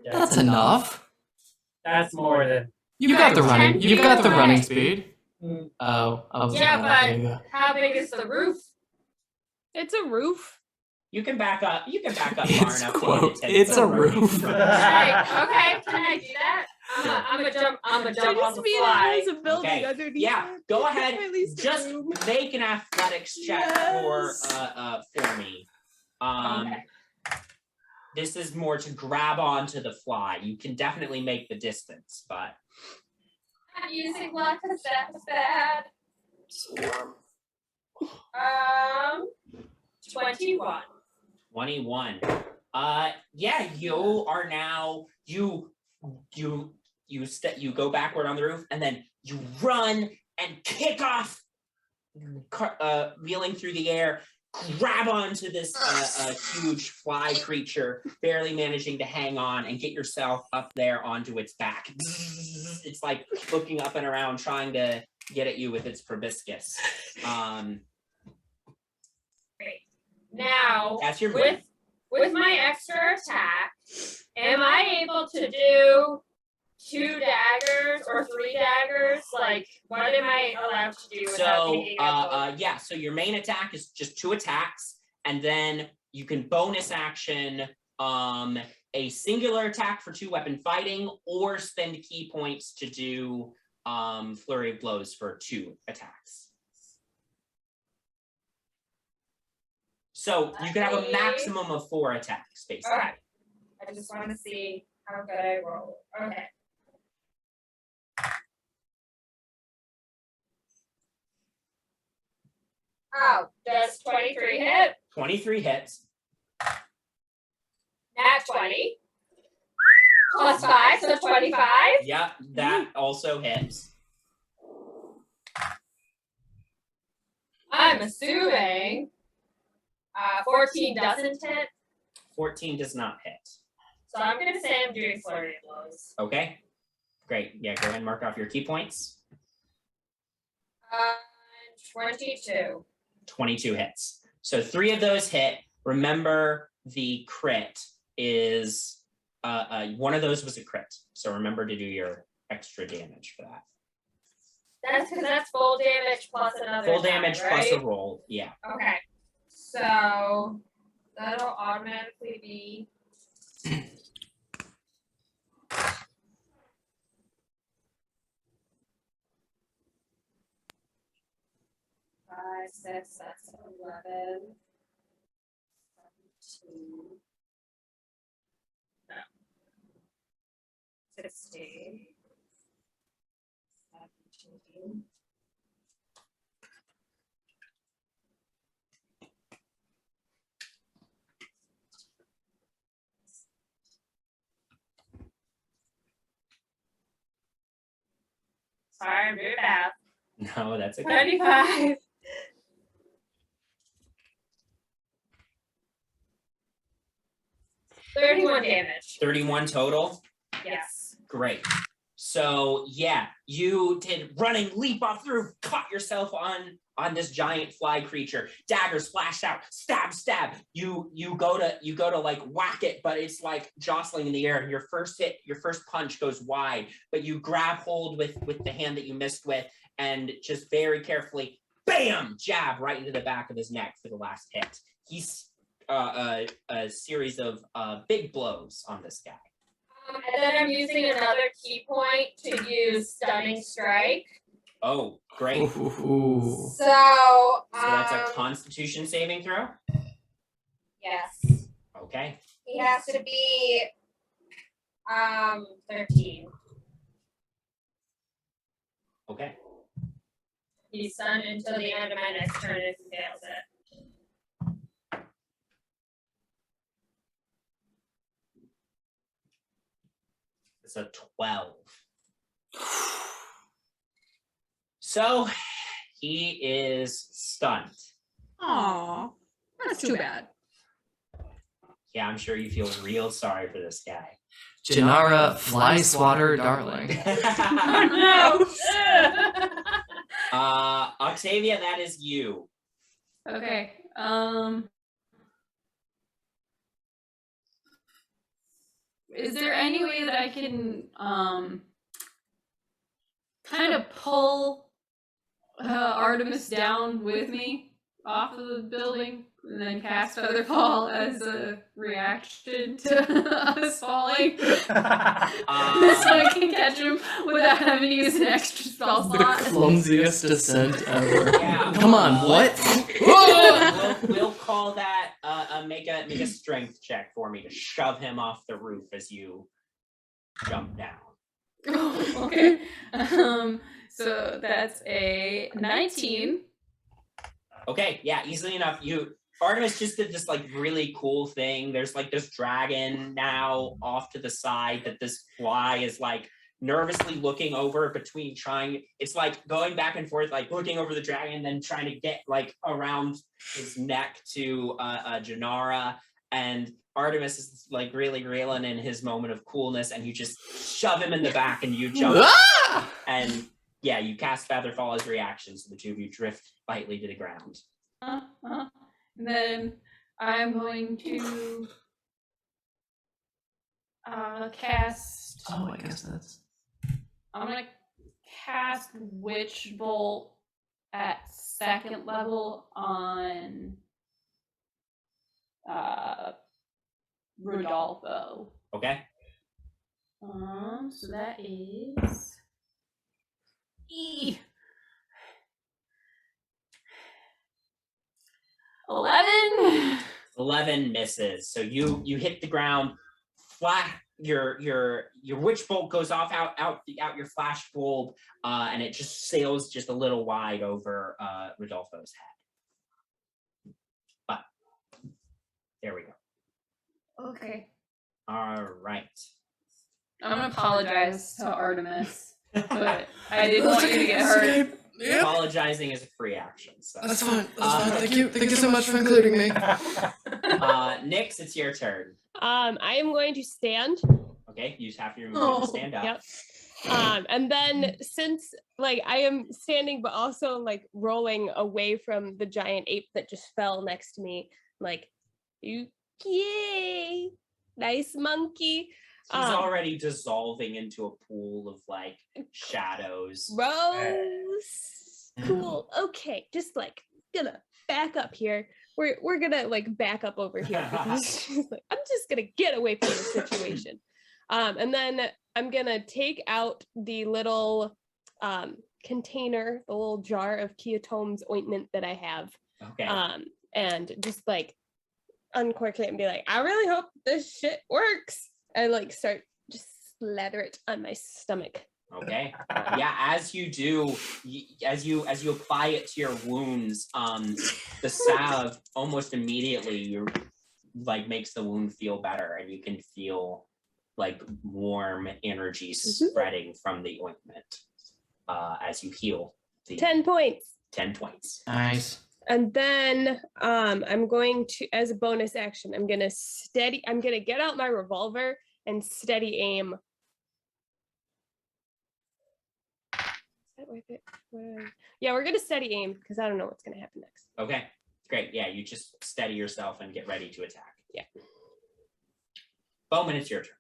That's enough.
That's more than.
You've got the
10
running. You've
feet
got the
away.
running speed.
Mm.
Oh, I was
Yeah,
thinking
but how big is the roof?
It's a roof.
You can back up. You can back up far
It's
enough. to
quote,
get
it's a
running
roof.
start.
Okay, can I do that? I'm gonna jump on the fly.
a building
Okay,
underneath.
Yeah,
it.
go ahead.
At least a
Just
room.
make an athletics check
Yes.
for me.
Okay.
This is more to grab onto the fly. You can definitely make the distance, but
I'm using luck because that's bad. 21.
21. Yeah, you are now you go backward on the roof and then you run and kick off, wheeling through the air, grab onto this huge fly creature, barely managing to hang on and get yourself up there onto its back. It's like looking up and around, trying to get at you with its proboscis.
Now,
That's your
with my extra attack, am I able to do 2 daggers or 3 daggers? Like, what am I allowed to do without
So
taking a
yeah, so your main attack is just 2 attacks, and then you can bonus action a singular attack for 2 weapon fighting, or spend key points to do flurry of blows for 2 attacks. So you can have a maximum of 4 attacks, basically.
Alright. I just want to see how good I roll. Okay. Oh, does 23 hit?
23 hits.
Nat 20. Plus 5, so 25.
Yep, that also hits.
I'm assuming 14 doesn't hit.
14 does not hit.
So I'm going to say I'm doing flurry of blows.
Okay, great. Yeah, go ahead and mark off your key points.
22.
22 hits. So 3 of those hit. Remember, the crit is one of those was a crit. So remember to do your extra damage for that.
That's because that's full damage plus another
Full
attack,
damage
right?
plus a roll. Yeah.
Okay. So that'll automatically be 5, 6, that's 11. 17. No. 16. 17. Sorry, I'm doing math.
No, that's okay.
25. $31 damage.
31 total.
Yes.
Great. So yeah, you did running leap off the roof, caught yourself on this giant fly creature. Daggers flash out, stab. You go to like whack it, but it's like jostling in the air. Your first punch goes wide, but you grab hold with the hand that you missed with, and just very carefully, bam, jab right into the back of his neck for the last hit. He's a series of big blows on this guy.
And then I'm using another key point to use Stunning Strike.
Oh, great.
Ooh.
So
that's a Constitution saving throw?
Yes.
Okay.
He has to be 13.
Okay.
He's stunned until the end of my next turn if he fails it.
It's a 12. So he is stunned.
Aw, that's too bad.
Yeah, I'm sure you feel real sorry for this guy.
Janara, fly swatter, darling.
No.
Octavia, that is you.
Okay. Is there any way that I can kind of pull Artemis down with me off of the building and then cast Featherfall as a reaction to us falling? So I can catch him without having to use an extra spell
The
slot.
clumsiest descent ever.
Yeah.
Come on, what?
We'll call that make a strength check for me to shove him off the roof as you jump down.
Oh, okay. So that's a 19.
Okay, yeah, easily enough. Artemis just did this like really cool thing. There's like this dragon now off to the side that this fly is like nervously looking over between it's like going back and forth, like looking over the dragon and then trying to get like around his neck to Janara. And Artemis is like really reeling in his moment of coolness, and you just shove him in the back and you jump. And yeah, you cast Featherfall as reaction, so the two of you drift lightly to the ground.
And then I'm going to cast.
Oh, I guess that's.
I'm gonna cast Witch Bolt at 2nd level on Rodolfo.
Okay.
So that is 11.
11 misses. So you hit the ground flat. Your witch bolt goes off out your flash bulb, and it just sails just a little wide over Rodolfo's head. But there we go.
Okay.
All right.
I'm gonna apologize to Artemis, but I didn't want you to get hurt.
Yep.
Apologizing is a free action. So
That's fine. Thank you so much for including me.
Nyx, it's your turn.
I am going to stand.
Okay, you just have to remember to stand up.
Yep. And then since like I am standing but also like rolling away from the giant ape that just fell next to me, like yay, nice monkey.
He's already dissolving into a pool of like shadows.
Rose. Cool. Okay, just like gonna back up here. We're gonna like back up over here because she's like, I'm just gonna get away from the situation. And then I'm gonna take out the little container, the little jar of Keatome's ointment that I have.
Okay.
And just like uncork it and be like, I really hope this shit works. And like start just slather it on my stomach.
Okay. Yeah, as you do, as you apply it to your wounds, the salve almost immediately like makes the wound feel better, and you can feel like warm energy spreading from the ointment as you heal.
10 points.
10 points.
Nice.
And then I'm going to, as a bonus action, I'm gonna get out my revolver and steady aim worth it. Yeah, we're gonna steady aim because I don't know what's gonna happen next.
Okay, great. Yeah, you just steady yourself and get ready to attack.
Yeah.
Bowman, it's your turn.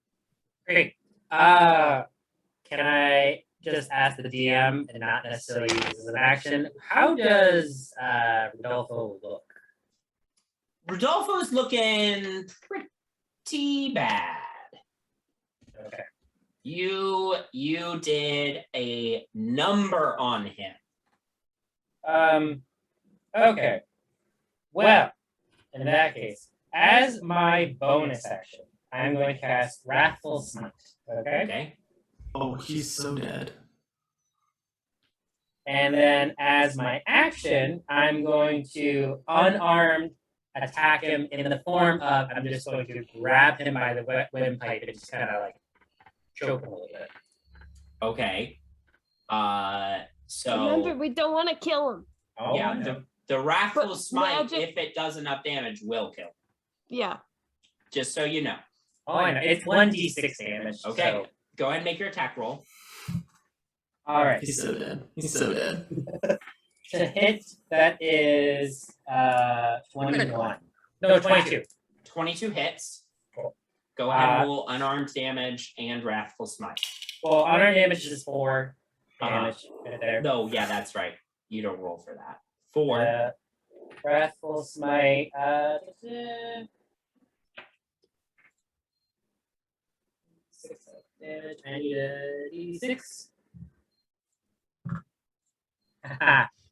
Great. Can I just ask the DM and not necessarily use this as an action? How does Rodolfo look?
Rodolfo's looking pretty bad.
Okay.
You did a number on him.
Okay. Well, in that case, as my bonus action, I'm going to cast Wrathful Smite. Okay.
Okay.
Oh, he's so dead.
And then as my action, I'm going to unarmed attack him in the form of I'm just going to grab him by the windpipe and just kind of like choke him a little bit.
Okay. So
Remember, we don't want to kill him.
Oh,
yeah,
no.
the Wrathful
But
Smite,
magic-
if it does enough damage, will kill.
Yeah.
Just so you know.
Oh, I know. It's 1d6 damage.
Okay.
So.
Go ahead and make your attack roll.
All right.
He's so dead. He's so dead.
To hit, that is 21. No, 22.
22 hits.
Cool.
Go ahead and roll unarmed damage and Wrathful Smite.
Well, honor damage is 4 damage right there.
No, yeah, that's right. You don't roll for that. 4.
Wrathful Smite. 6 damage. I need a d6.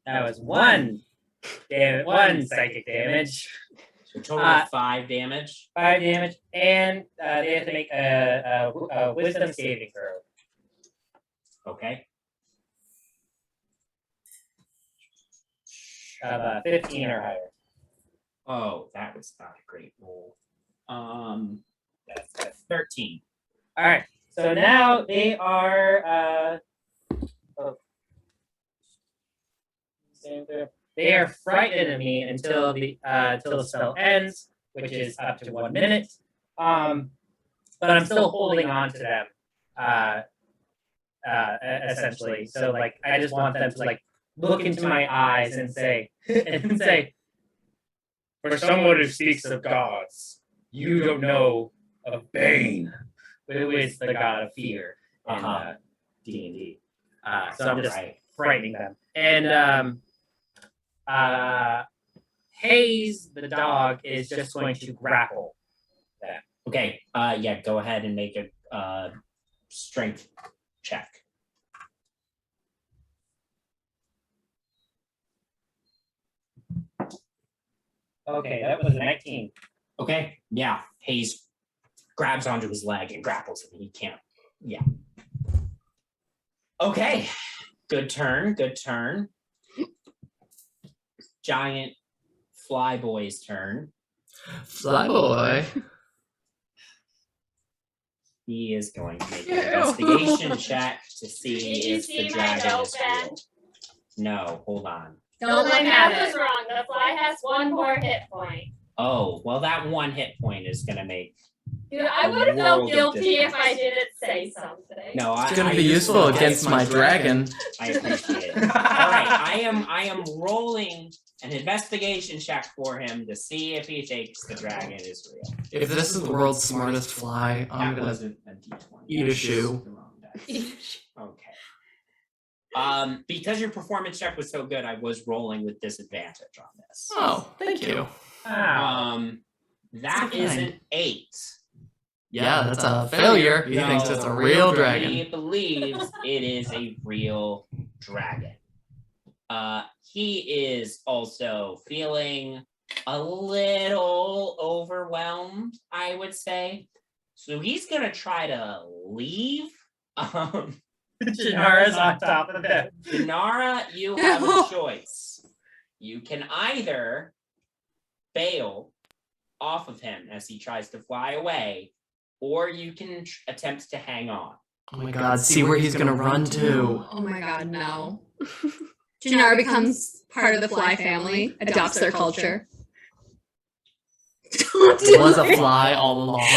That was 1 damage. 1 psychic damage.
So total of 5 damage.
5 damage, and they have to make a wisdom saving throw
Okay.
of 15 or higher.
Oh, that was not a great roll. That's 13.
All right, so now they are they are frightened of me until the spell ends, which is up to 1 minute. But I'm still holding on to them, essentially. So like, I just want them to like look into my eyes and say, for someone who speaks of gods, you don't know of Bane, who is the god of fear in D&D. So I'm just frightening them. And Hayes, the dog, is just going to grapple them.
Okay. Yeah, go ahead and make a strength check.
Okay, that was a 19.
Okay. Yeah. Hayes grabs onto his leg and grapples him. He can't. Yeah. Okay. Good turn. Good turn. Giant Flyboy's turn.
Flyboy.
He is going to make an investigation check to see if the dragon is real. No, hold on.
Don't
My
look
math
at
is
it.
wrong. The fly has 1 more hit point.
Oh, well, that 1 hit point is going to make.
Dude, I
A
would have felt
world of
guilty if
difference.
I didn't say something.
No,
It's gonna be useful against my dragon.
I appreciate it. All right, I am rolling an investigation check for him to see if he thinks the dragon is real.
If this is the world's smartest fly, I'm
That
gonna
wasn't a D20.
eat a
That's
shoe.
the wrong dice. Okay. Because your performance check was so good, I was rolling with disadvantage on this.
Oh, thank you.
That
So
is
kind.
an 8.
Yeah, that's a failure. He thinks it's a real
He
dragon.
believes it is a real dragon. He is also feeling a little overwhelmed, I would say. So he's gonna try to leave.
Janara's on top of them.
Janara, you have a choice. You can either bail off of him as he tries to fly away, or you can attempt to hang on.
Oh my god, see where he's gonna run to.
Oh my god, no. Janara becomes part of the fly family, adopts their culture.
It was a fly all along.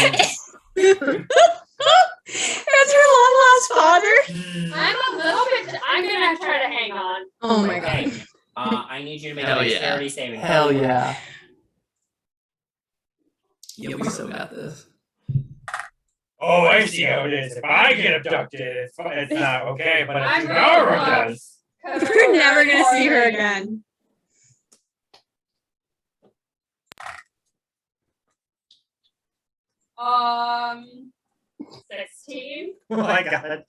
It That's your long lost father.
I'm a little bit. I'm gonna try to hang on.
Oh my
Okay.
god.
I need you to make
Hell
a
yeah.
dexterity saving throw.
Hell yeah. Yeah, we still got this.
Oh, I see how it is. If I get abducted, it's not okay. But
I'm
if
really
Nara
close.
does,
We're never gonna see her again.
Um, 16.
oh my god.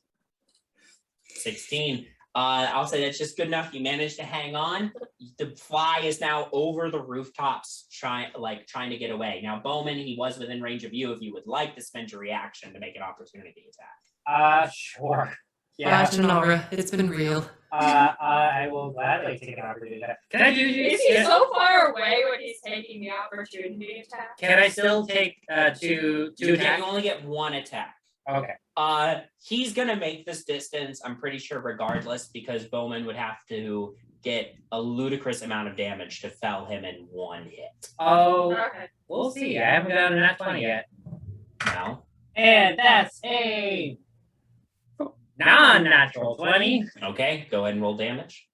16. I'll say that's just good enough. You managed to hang on. The fly is now over the rooftops, trying to get away. Now, Bowman, he was within range of you. If you would like to spend your reaction to make an opportunity attack.
Sure.
Yeah, Nora, it's been real.
I will gladly take an opportunity. Can I do
Is he so far away when he's taking the opportunity attack?
Can I still take two
You
attacks?
only get one attack.
Okay.
He's gonna make this distance, I'm pretty sure, regardless, because Bowman would have to get a ludicrous amount of damage to fell him in one hit.
Oh,
Okay.
we'll see. I haven't gotten that 20 yet.
No?
And that's a non-natural 20.
Okay, go ahead and roll damage.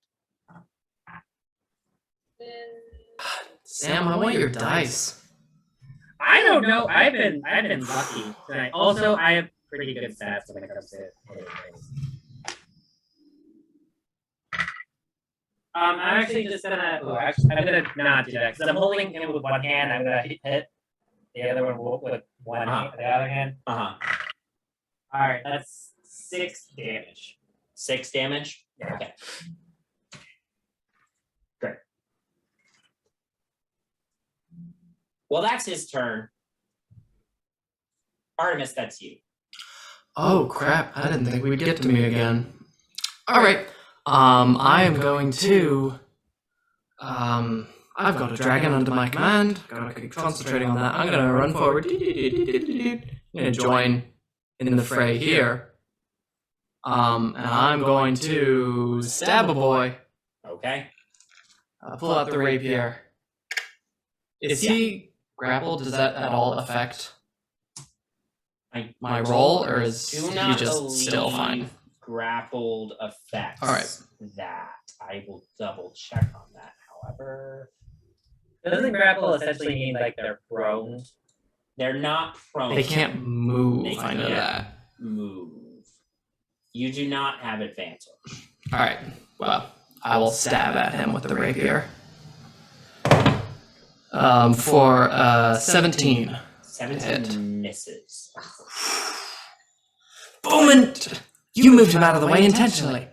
Sam, I want your dice.
I don't know. I've been lucky tonight. Also, I have pretty good stats when it comes to hitting things. I'm actually just gonna. I'm gonna not do that because I'm holding him with one hand. I'm gonna hit the other one with one hand, the other hand.
Uh-huh.
All right, that's 6 damage.
6 damage?
Yeah.
Okay. Great. Well, that's his turn. Artemis, that's you.
Oh crap, I didn't think we'd get to me again. Alright. I am going to I've got a dragon under my command. Gotta keep concentrating on that. I'm gonna run forward. I'm gonna join in the fray here. And I'm going to stab a boy.
Okay.
Pull out the rapier. Is he grappled? Does that at all affect my roll, or is
Do
he
not
just still
believe
fine?
grappled affects
All right.
that. I will double check on that, however.
Doesn't grapple essentially mean like they're prone?
They're not prone.
They can't move.
They
I know
can't
that.
move. You do not have advantage.
All right. Well, I will stab at him with the rapier. For 17.
17 misses.
Bowman, you moved him out of the way intentionally.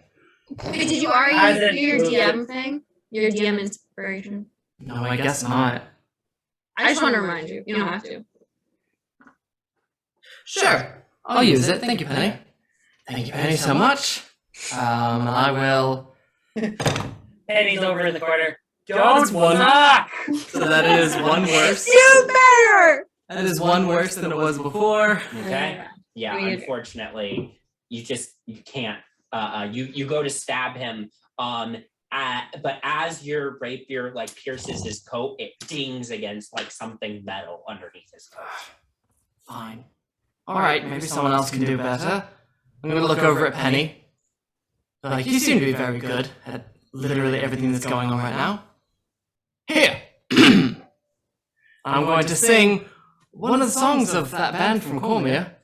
Wait, did you already do your DM thing? Your DM inspiration?
No, I guess not.
I just want to remind you. You don't have to.
Sure, I'll use it. Thank you, Penny. Thank you, Penny, so much. I will.
Penny's over in the corner.
That's
Don't
one.
suck!
So that is one worse.
You better!
That is one worse than it was before.
Okay. Yeah,
Weird.
unfortunately, you can't. You go to stab him. But as your rapier pierces his coat, it dings against something metal underneath his coat.
Fine. All right, maybe someone else can do better. I'm gonna look over at Penny. You seem to be very good at literally everything that's going on right now. Here! I'm going to sing one of the songs of that band from Cormier.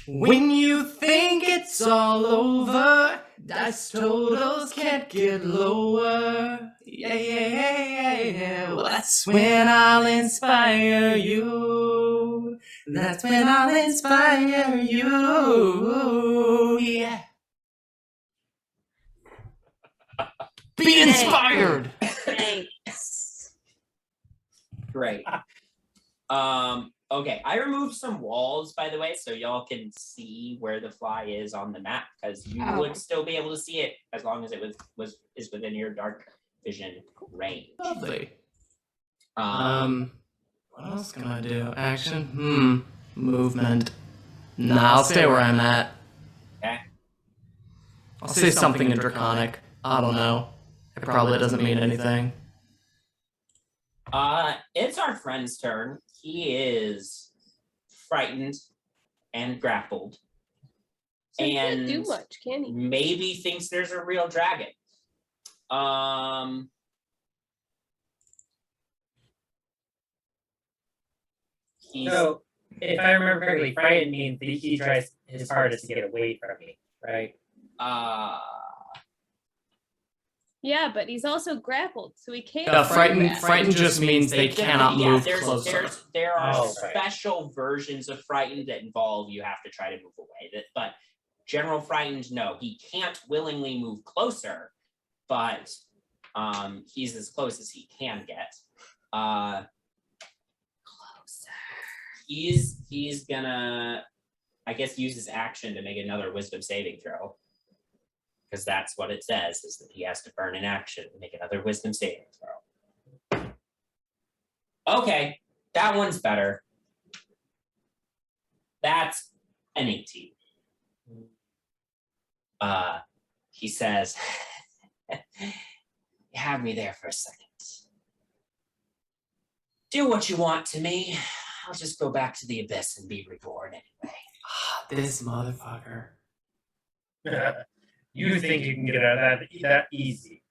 When you think it's all over, dice totals can't get lower. Yeah. Well, that's when I'll inspire you. That's when I'll inspire you. Yeah. Be inspired.
Thanks.
Great. Okay, I removed some walls, by the way, so y'all can see where the fly is on the map, because you would still be able to see it as long as it is within your dark vision range.
Lovely. What else can I do? Action? Movement. Nah, I'll stay where I'm at.
Okay.
I'll say something in Draconic. I don't know. It probably doesn't mean anything.
It's our friend's turn. He is frightened and grappled.
So he can't do
And
much, can he?
maybe thinks there's a real dragon. He's
So, if I remember correctly, frightened means that he tries his hardest to get away from me, right?
Yeah, but he's also grappled, so he can't.
Yeah,
run back.
frightened just means they cannot move
there
closer.
are
Oh, right.
special versions of frightened that involve you have to try to move away. But general frightened, no, he can't willingly move closer, but he's as close as he can get. Closer. He's gonna, I guess, use his action to make another wisdom saving throw. Because that's what it says, is that he has to burn an action to make another wisdom saving throw. Okay, that one's better. That's an 18. He says, you have me there for a second. Do what you want to me. I'll just go back to the abyss and be reborn anyway.
This motherfucker.
You think you can get out of that easy?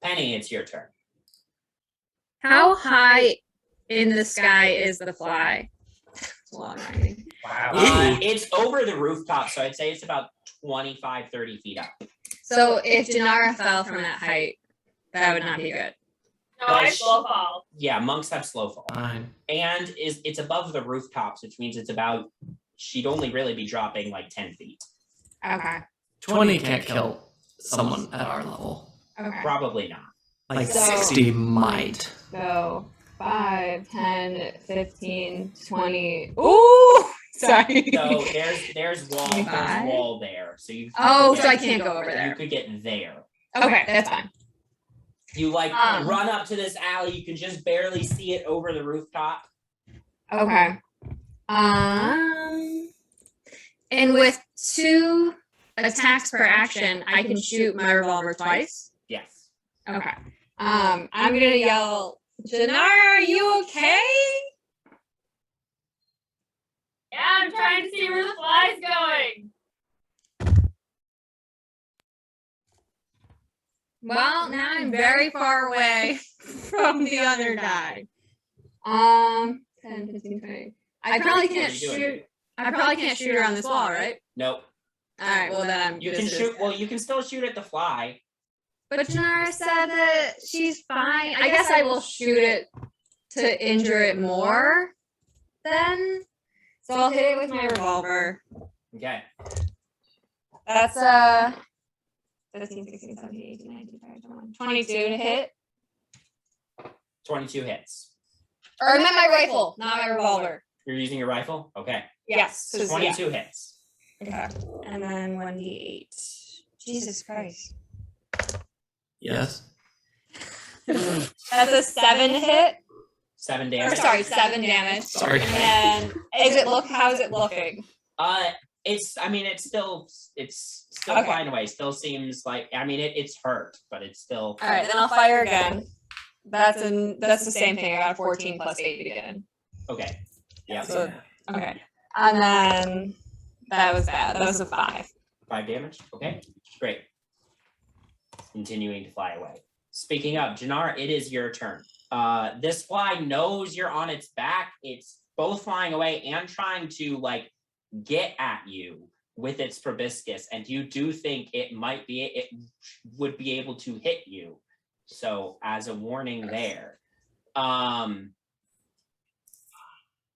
Penny, it's your turn.
How high in the sky is the fly? It's a lot of writing.
Wow.
It's over the rooftop, so I'd say it's about 25, 30 feet up.
So if Janara fell from that height, that would not be good.
No, I slow fall.
Yeah, monks have slow fall.
Fine.
And it's above the rooftops, which means it's about, she'd only really be dropping like 10 feet.
Okay.
20 can't kill someone at our level.
Okay.
Probably not.
Like
So-
60 might.
So 5, 10, 15, 20. Ooh! Sorry.
So there's wall there. So you
Oh, so I can't go over
You
there.
could get there.
Okay, that's fine.
You like
Um.
run up to this alley, you can just barely see it over the rooftop.
Okay. And with 2 attacks per action, I can shoot my revolver twice.
Yes.
Okay. I'm gonna yell, Janara, are you okay?
Yeah, I'm trying to see where the fly's going.
Well, now I'm very far away from the other guy. 10, 15, 20. I probably
What
can't
are you doing?
shoot. I probably can't shoot around this wall, right?
Nope.
All right. Well, then I'm.
You can shoot. Well, you can still shoot at the fly.
But Janara said that she's fine. I guess I will shoot it to injure it more. Then, so I'll hit it with my revolver.
Okay.
That's 15, 16, 17, 18, 19, 20, 22 to hit.
22 hits.
Or I meant my rifle, not my revolver.
You're using your rifle? Okay.
Yes.
So 22 hits.
Okay. And then 1d8. Jesus Christ.
Yes.
That's a 7 hit.
7
Or
damage.
sorry, 7 damage.
Sorry.
And how's it looking?
It's still
Okay.
flying away. Still seems like, it's hurt, but it's still.
All right, then I'll fire again. That's the same thing. I got a 14 plus 8 again.
Okay. Yeah.
So- Okay. And then that was bad. That was a 5.
5 damage. Okay. Great. Continuing to fly away. Speaking of, Janara, it is your turn. This fly knows you're on its back. It's both flying away and trying to get at you with its proboscis, and you do think it would be able to hit you. So as a warning there.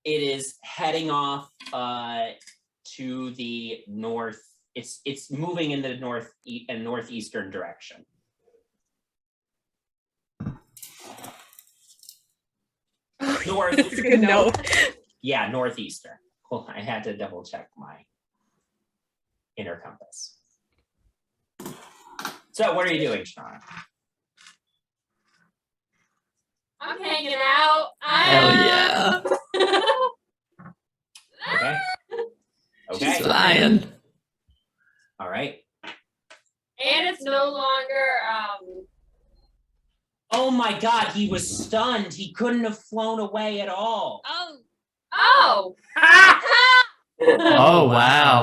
It is heading off to the north. It's moving in the northeastern direction. North.
That's a good note.
Yeah, northeastern. Well, I had to double check my inner compass. So what are you doing, Sean?
I'm hanging out.
Hell yeah.
Okay.
She's
Okay.
flying.
All right.
And it's no longer
Oh my God, he was stunned. He couldn't have flown away at all.
Oh,
Oh!
Oh wow.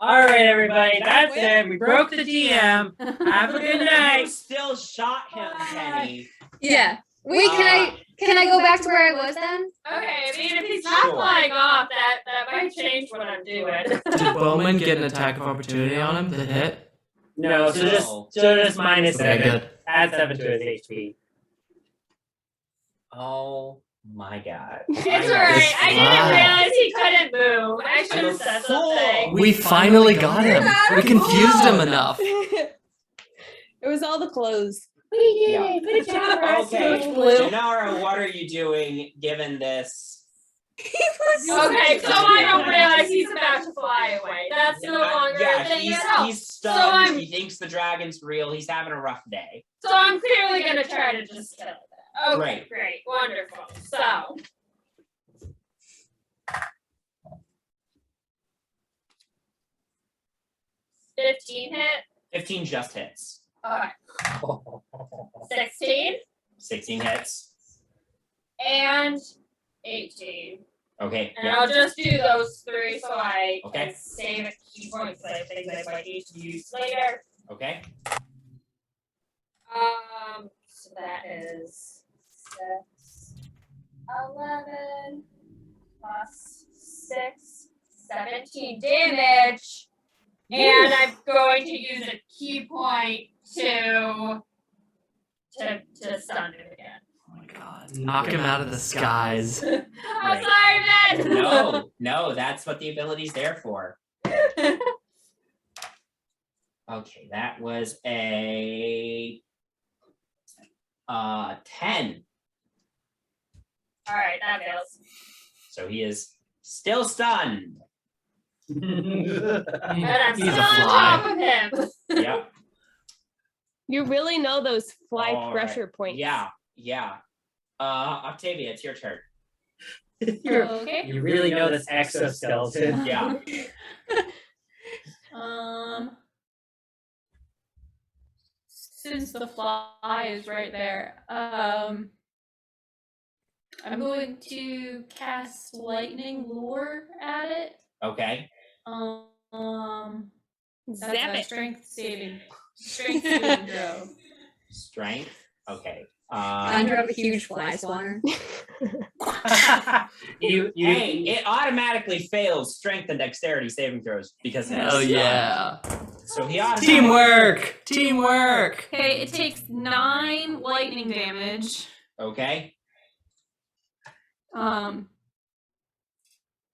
All right, everybody, that's it. We broke the DM. Have a good
You
night.
still shot him, Penny.
Yeah. Wait, can I go back to where I was then?
Okay, I mean, if he's not
Sure.
flying off, that might change what I'm doing.
Did Bowman get an attack of opportunity on him to hit?
No, so just minus
Okay,
7.
good.
Add 7 to his HP.
Oh my god.
It's alright. I didn't realize he couldn't move. I should
I'm a
have said
fool.
something.
We finally got him. We confused him enough.
It was all the clothes.
Yeah.
Good job,
Okay,
Blue.
Janara, what are you doing given this?
Okay, so I don't realize he's about to fly away. That's no longer a thing
he's,
at all.
he's
So
stunned.
I'm-
He thinks the dragon's real. He's having a rough day.
So I'm clearly gonna try to just kill that. Okay,
Great.
great, wonderful. So. $15 hit.
15 just hits.
Alright. 16
16 hits.
and 18.
Okay.
And I'll just do those 3 so I
Okay.
can save a key point because I think I might need to use later.
Okay.
So that is 6, 11 plus 6, 17 damage. And I'm going to use a key point to stun him again.
Oh my god. Knock him out of the skies.
I'm sorry, Ben.
No, that's what the ability's there for. Okay, that was a 10.
All right, that fails.
So he is still stunned.
And I'm
He's
still
a
on
fly.
top of him.
Yep.
You really know those fly
All right.
pressure points.
Yeah. Octavia, it's your turn.
Okay.
You really know this exoskeleton.
Yeah.
Since the fly is right there, I'm going to cast lightning lure at it.
Okay.
That's
Zap
a
it.
strength saving throw.
Strength. Okay.
Conjure up a huge fly swatter.
you
Hey, it automatically fails strength and dexterity saving throws because of
Hell
this.
yeah.
So he automatically.
Teamwork!
Okay, it takes 9 lightning damage.
Okay.
And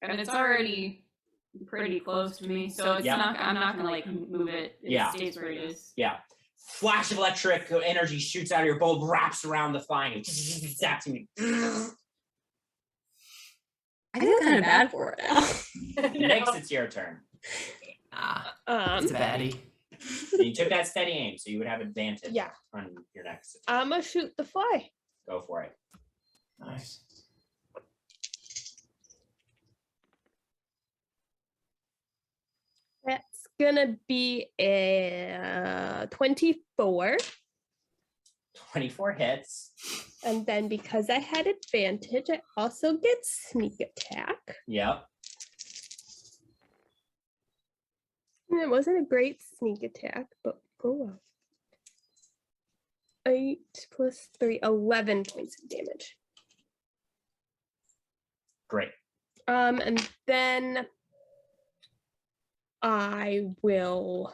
it's already pretty close to me, so it's
Yep.
I'm not gonna like move it. It
Yeah.
stays where it is.
Yeah. Flash of electric energy shoots out of your bulb, wraps around the flying, and zaps me.
I feel kind of bad for it now.
Next, it's your turn.
It's a baddie.
And you took that steady aim, so you would have advantage
Yeah.
on your next.
I'm gonna shoot the fly.
Go for it.
Nice.
That's gonna be a 24.
24 hits.
And then because I had advantage, I also get sneak attack.
Yep.
And it wasn't a great sneak attack, but oh well. 8 plus 3, 11 points of damage.
Great.
And then I will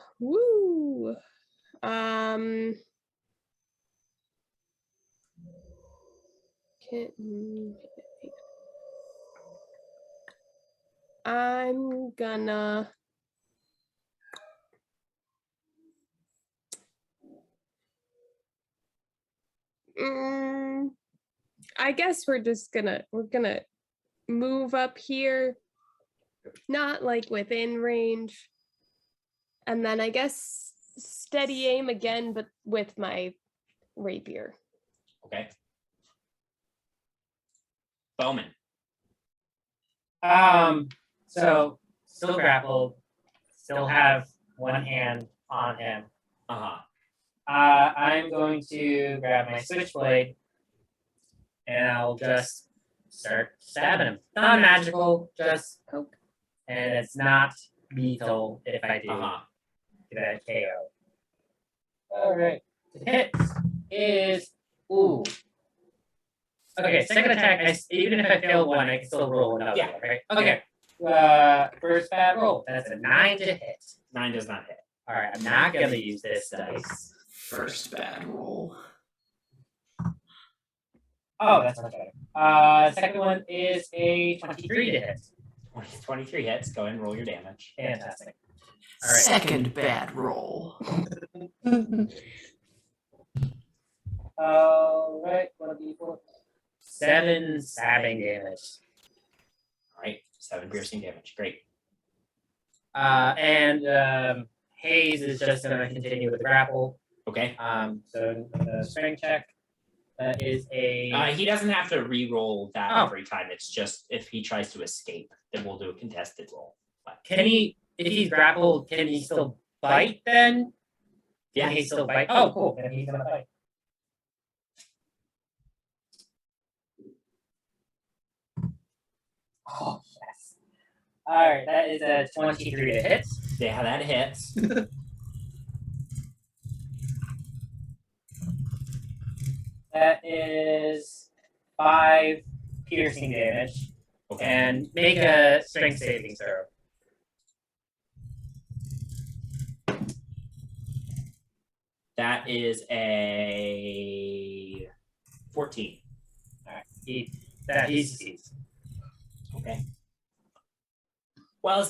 I'm gonna I guess we're gonna move up here, not like within range, and then I guess steady aim again, but with my rapier.
Okay. Bowman.
So still grappled, still have one hand on him.
Uh-huh.
I'm going to grab my switchblade and I'll just start stabbing him. Not magical, just poke. And it's not lethal if I do get a KO. Alright. The hit is okay, second attack, even if I fail one, I can still roll another one, right? Okay. First bad roll. That's a 9 to hit.
9 does not hit.
Alright, I'm not gonna use this dice.
First bad roll.
Oh, that's much better. Second one is a 23 to hit.
23 hits. Go ahead and roll your damage.
Fantastic. All right.
Second bad roll.
All right. 7 stabbing damage.
All right. 7 piercing damage. Great.
And Hayes is just going to continue with the grapple.
Okay.
So the strength check is a.
He doesn't have to re-roll that
Oh.
every time. It's just if he tries to escape, then we'll do a contested roll. But
Can he? If he's grappled, can he still bite then?
yeah,
Can he still bite? Oh, cool. Then he's gonna bite. Oh yes. All right, that is a 23 to hit.
yeah, that hits.
That is 5 piercing damage,
Okay.
and make a strength saving throw.
That is a 14.
All right, he succeeds.
Okay. Well,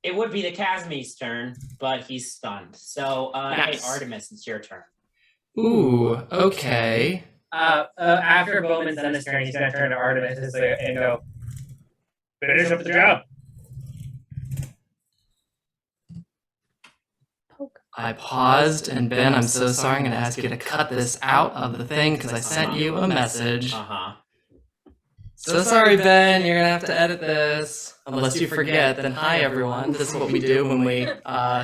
it would be the Casmi's turn, but he's stunned. So, hey,
Nice.
Artemis, it's your turn.
Ooh, okay.
After Bowman's done his turn, he's gonna turn to Artemis and go, finish up the job.
I paused, and Ben, I'm so sorry. I'm going to ask you to cut this out of the thing because I sent you a message.
Uh-huh.
So sorry, Ben. You're going to have to edit this. Unless you forget, then hi, everyone. This is what we do when we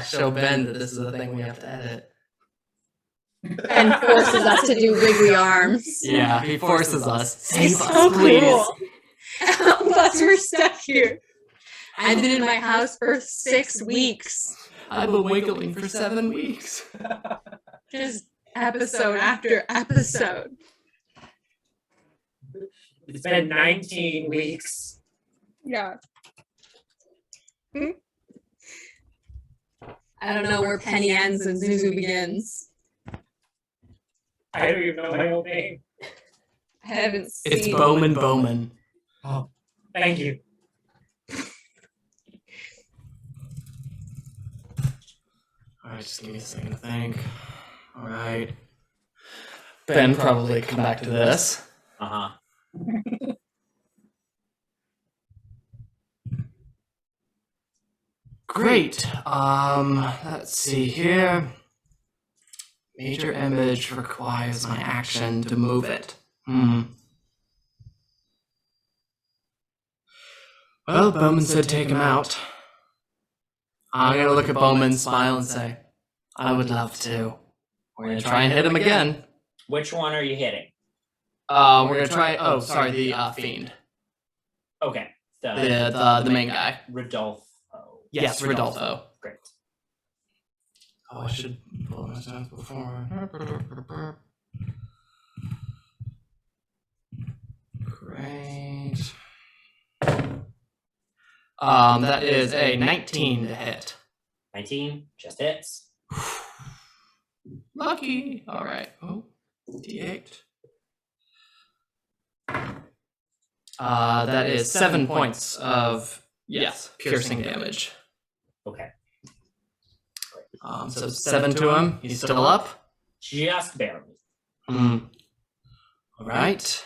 show Ben that this is the thing we have to edit.
And forces us to do wiggly arms.
Yeah, he forces us. Save
It's
us,
so
please.
cool. Plus, we're stuck here. I've been in my house for 6 weeks.
I've been wiggling for 7 weeks.
Just episode after episode.
It's been 19 weeks.
Yeah.
I don't know where Penny ends and Zuzu begins.
I don't even know my own name.
I haven't seen.
It's Bowman.
Oh, thank you.
Alright, just give me a second to think. Alright. Ben probably come back to this.
Uh-huh.
Great. Let's see here. Major image requires my action to move it. Well, Bowman said take him out. I'm gonna look at Bowman, smile, and say, I would love to. We're gonna try and hit him again.
Which one are you hitting?
We're gonna try. Oh, sorry, the fiend,
Okay.
the main guy.
Rodolfo.
Yes, Rodolfo.
Great.
Oh, I should pull myself before. Great. That is a 19 to hit.
19 just hits.
Lucky. All right. Oh, D8. That is 7 points of piercing damage.
Okay.
So 7 to him. He's still up.
Just barely.
All right.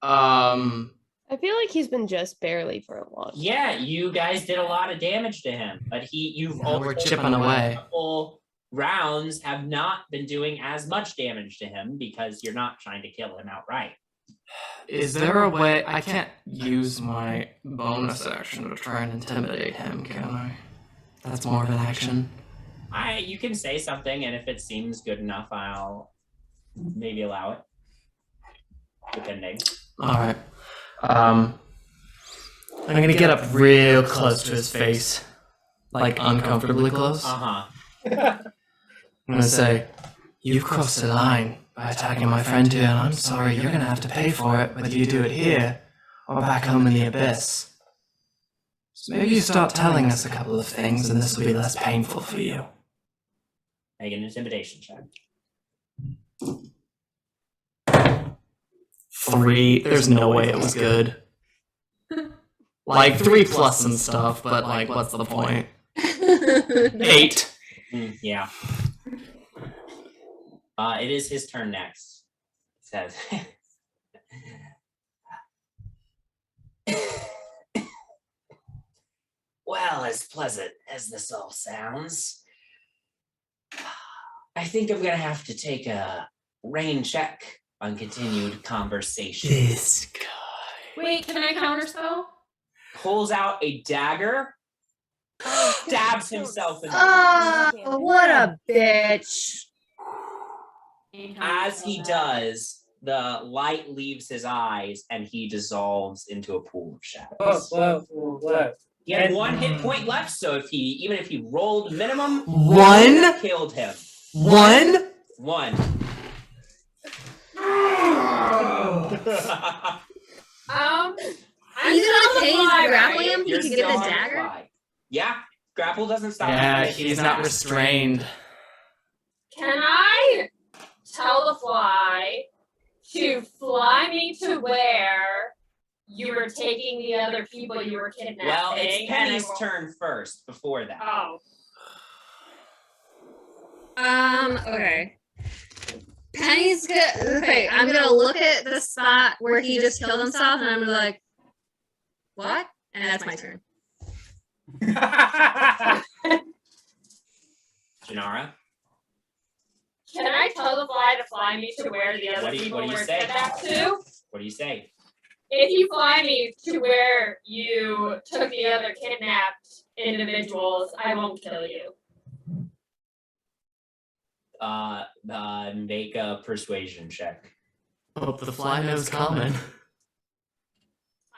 I feel like he's been just barely for a long time.
Yeah, you guys did a lot of damage to him, but you've
Yeah, we're
also
chipping away.
couple rounds have not been doing as much damage to him because you're not trying to kill him outright.
Is there a way I can't use my bonus action to try and intimidate him, can I? That's more of an action.
You can say something, and if it seems good enough, I'll maybe allow it. Depending.
All right. I'm gonna get up real close to his face, like uncomfortably close.
Uh-huh.
I'm gonna say, "You've crossed the line by attacking my friend here, and I'm sorry. You're gonna have to pay for it, whether you do it here or back home in the abyss. So maybe you start telling us a couple of things, and this will be less painful for you."
Make an intimidation check.
3. There's no way it was good. Like 3 plus some stuff, but like, what's the point? 8.
Yeah. It is his turn next. It says, well, as pleasant as this all sounds, I think I'm gonna have to take a rain check on continued conversation.
This guy.
Wait, can I counterspell?
Pulls out a dagger, stabs himself in the
Oh, what a bitch.
As he does, the light leaves his eyes and he dissolves into a pool of shadows.
Whoa.
He had 1 hit point left, so even if he rolled minimum,
1?
killed him.
1?
1.
Are you gonna
still
like
on the fly,
grappling
right?
him
You're
to get
still
the
on the
dagger?
fly. Yeah, grapple doesn't stop.
Yeah,
him if
he's
in
not
a-
restrained.
Can I tell the fly to fly me to where you were taking the other people you were kidnapping?
Well, it's Penny's
and I
turn first before that.
Oh.
Okay. Penny's good. Okay, I'm gonna look at the spot where he just killed himself, and I'm gonna be like, what? And that's my turn.
Janara,
Can I tell the fly to fly me to where the other
What do you
people were
say?
kidnapped to?
what do you say?
If you fly me to where you took the other kidnapped individuals, I won't kill you.
Make a persuasion check.
Hope the fly knows coming.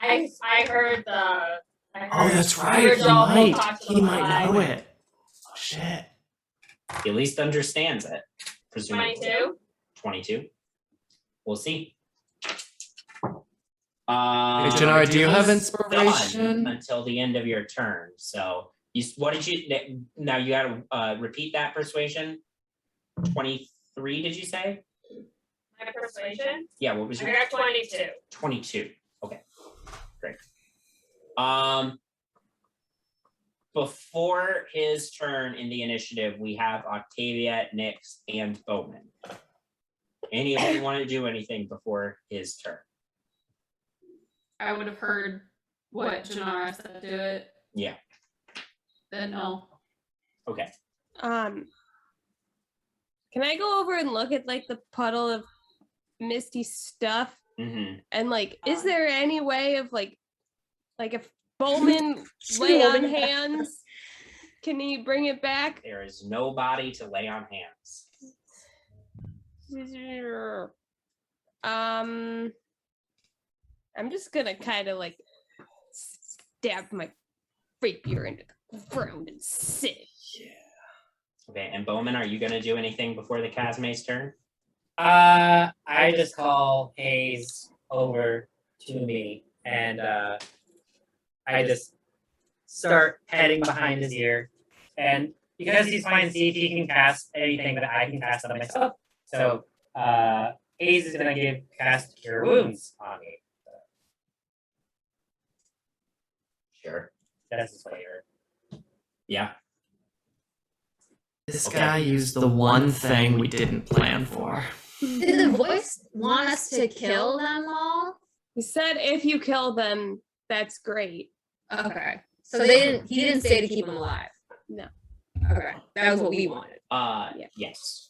I heard the. I heard,
Oh, that's
I
right.
heard
He
y'all
might.
talk to
He
the
might
fly.
know it. Oh, shit.
He at least understands it, presumably.
22.
22. We'll see.
Hey, Janara, do you have
done
inspiration?
until the end of your turn? So, what did you? Now you got to repeat that persuasion. 23, did you say?
My persuasion.
Yeah. What was
I
your?
got 22.
22. Okay. Great. Before his turn in the initiative, we have Octavia, Nyx, and Bowman. Any of you want to do anything before his turn?
I would have heard what Janara said to it.
Yeah.
Then no.
Okay.
Can I go over and look at like the puddle of misty stuff
Mm-hmm.
and like, is there any way of like if Bowman lay on hands, can he bring it back?
There is no body to lay on hands.
I'm just gonna kind of like stab my rapier into the ground and sit.
Okay, and Bowman, are you going to do anything before the Casma's turn?
I just call Hayes over to me, and I just start heading behind his ear. And because he's fine, see if he can cast anything that I can cast on myself. So Hayes is gonna cast Cure Wounds on me.
Sure.
That's his flavor.
Yeah.
This
Okay.
guy used the one thing we didn't plan for.
Did the voice want us to kill them all?
He said if you kill them, that's great.
Okay. So he didn't say to keep them alive.
No.
Okay. That was what we wanted.
Yeah.
Yes.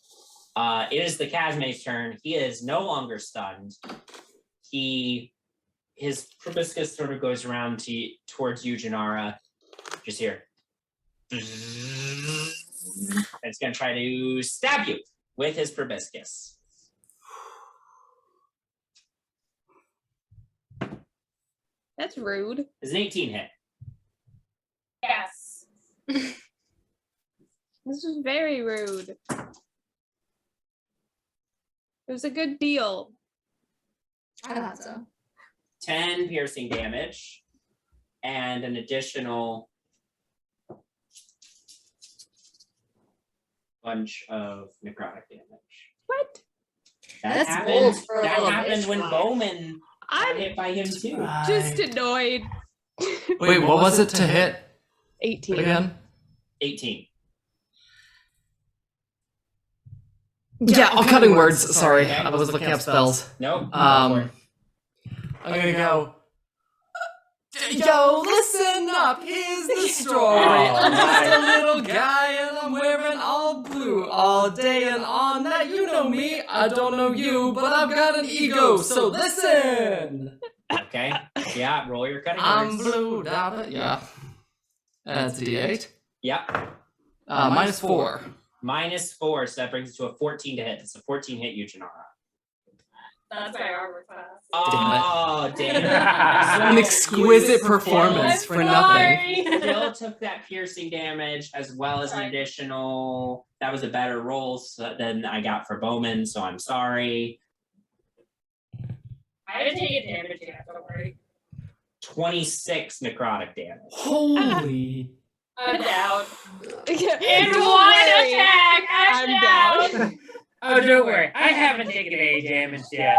It is the Casma's turn. He is no longer stunned. His proboscis sort of goes around towards you, Janara. Just here. It's gonna try to stab you with his proboscis.
That's rude.
Is an 18 hit.
Yes.
This is very rude. It was a good deal.
I thought so.
10 piercing damage and an additional bunch of necrotic damage.
What?
That
That's bold
happened.
for a
That
little
happened
bitch
when
boy.
Bowman got
I'm
hit by him too.
just annoyed.
Wait, what was it to hit
18.
again?
18.
Yeah, I'm cutting words. Sorry, I was looking up spells.
Nope.
I'm gonna go. Yo, listen up. Here's the story. I'm just a little guy and I'm wearing all blue all day and all night. You know me, I don't know you, but I've got an ego. So listen.
Okay. Yeah, roll your cutting
I'm
words.
blue. Yeah. That's a D8.
Yep.
-4.
-4, so that brings it to a 14 to hit. It's a 14 hit you, Janara.
That's my armor class.
Oh, damn.
An exquisite performance for nothing.
Gil took that piercing damage as well as an
Sorry.
additional. That was a better roll than I got for Bowman, so I'm sorry.
I haven't taken damage yet, don't worry.
26 necrotic damage.
Holy.
I'm down.
And
And one attack! I'm down.
Oh, don't worry. I haven't taken any damage yet.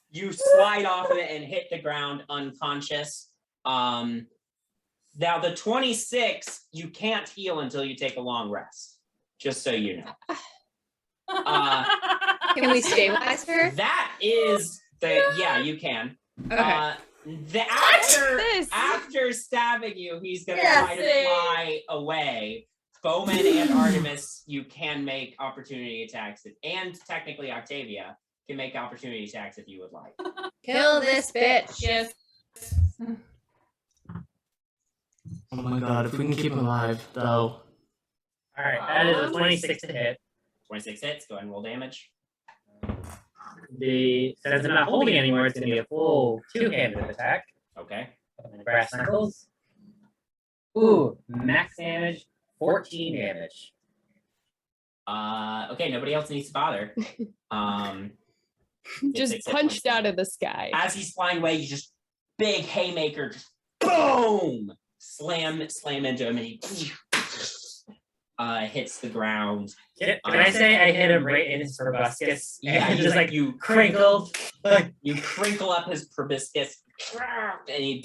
You slide off of it and hit the ground unconscious. Now the 26, you can't heal until you take a long rest. Just so you know.
Can we stabilize her?
That is the yeah, you can.
Okay.
This?
After stabbing you, he's gonna
Yes.
try to fly away. Bowman and Artemis, you can make opportunity attacks, and technically Octavia can make opportunity attacks if you would like.
Kill this bitch.
Yes.
Oh my god, if we can keep him alive, though.
All right, that is a 26 to hit.
26 hits. Go ahead and roll damage.
Since I'm not holding anymore, it's gonna be a full two-handed attack.
Okay.
Brass knuckles. Ooh, max damage, 14 damage.
Okay. Nobody else needs to bother.
Just
6 hit
punched
points.
out of the sky.
As he's flying away, you just big haymaker, just boom, slam into him, and he hits the ground.
Can I say I hit him right in his proboscis?
Yeah,
And
you
just
like
like
you
crinkled. Like,
you crinkle up his proboscis, and he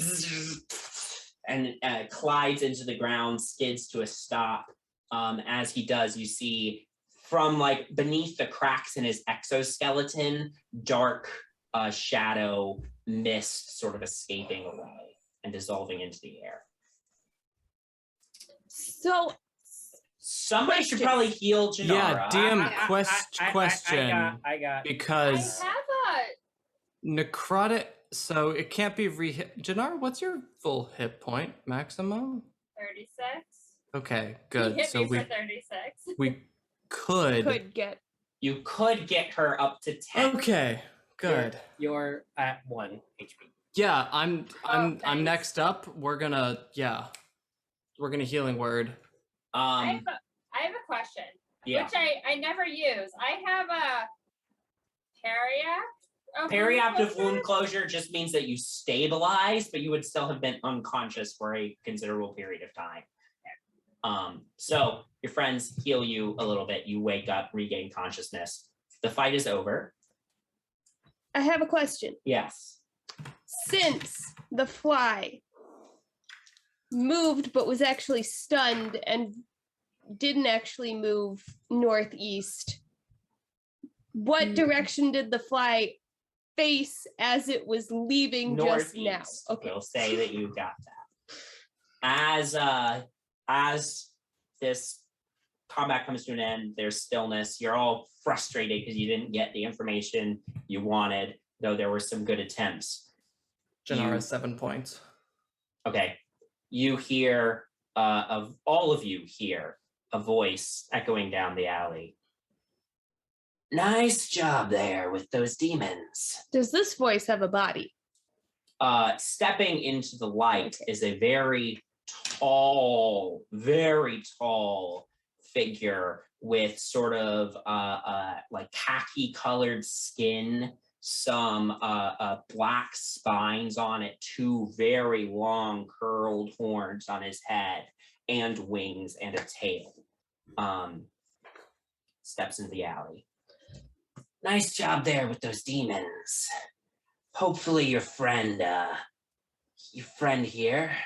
collides into the ground, skids to a stop. As he does, you see from like beneath the cracks in his exoskeleton, dark shadow mist sort of escaping away and dissolving into the air.
So
Somebody should probably heal
Yeah,
Janara.
DM question.
I got.
Because
I have
necrotic, so it can't be re-hit. Janara, what's your full hit point maximum?
a 36.
Okay,
He
good.
hit
So
me
we
for 36.
could.
get
You could get her up to 10.
Okay, good.
You're at 1 HP.
Yeah, I'm
thanks.
next up. We're gonna healing word.
I have a question,
Yeah.
which I never use. I have a
Periaptive wound closure just means that you stabilize, but you would still have been unconscious for a considerable period of time. So your friends heal you a little bit. You wake up, regain consciousness. The fight is over.
I have a question.
Yes.
Since the fly moved but was actually stunned and didn't actually move northeast, what direction did the fly face as it was leaving just now?
Northeast.
Okay.
We'll say that you got that. As this combat comes to an end, there's stillness. You're all frustrated because you didn't get the information you wanted, though there were some good attempts.
Janara, 7 points.
Okay. You hear, of all of you hear a voice echoing down the alley. Nice job there with those demons.
Does this voice have a body?
Stepping into the light is a very tall figure with sort of like khaki colored skin, some black spines on it, 2 very long curled horns on his head, and wings and a tail. Steps into the alley. Nice job there with those demons. Hopefully your friend here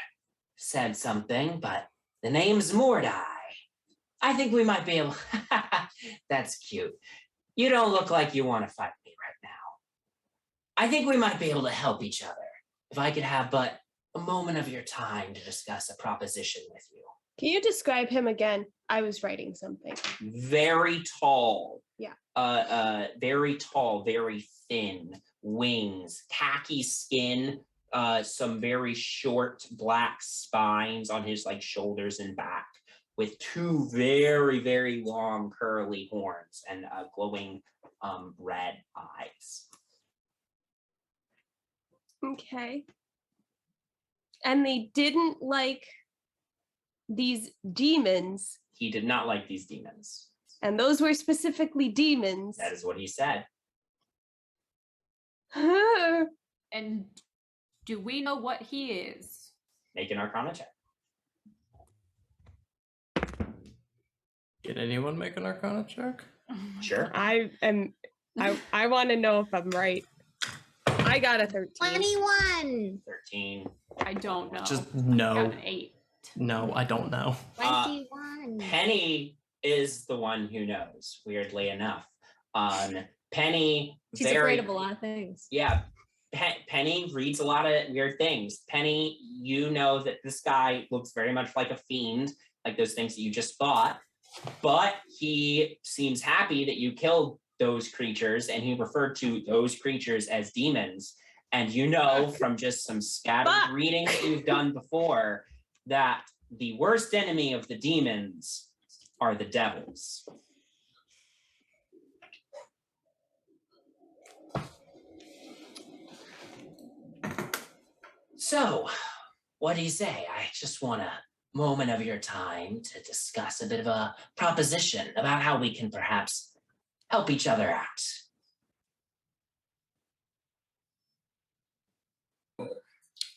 said something, but the name's Mordai. I think we might be able. That's cute. You don't look like you want to fight me right now. I think we might be able to help each other if I could have but a moment of your time to discuss a proposition with you.
Can you describe him again? I was writing something.
Very tall.
Yeah.
Very tall, very thin, wings, khaki skin, some very short black spines on his like shoulders and back, with 2 very, very long curly horns and glowing red eyes.
Okay. And they didn't like these demons,
He did not like these demons.
and those were specifically demons.
That is what he said.
And do we know what he is?
Make an Arcana check.
Can anyone make an Arcana check?
Sure.
I want to know if I'm right. I got a 13.
21.
13.
I don't know.
Just
I got
no.
an 8.
No, I don't know.
21.
Penny is the one who knows, weirdly enough. Penny,
She's afraid of a lot of things.
Yeah, Penny reads a lot of weird things. Penny, you know that this guy looks very much like a fiend, like those things that you just fought, but he seems happy that you killed those creatures, and he referred to those creatures as demons. And you know from just some scattered reading that you've done before that the worst enemy of the demons are the devils. So, what do you say? I just want a moment of your time to discuss a bit of a proposition about how we can perhaps help each other out.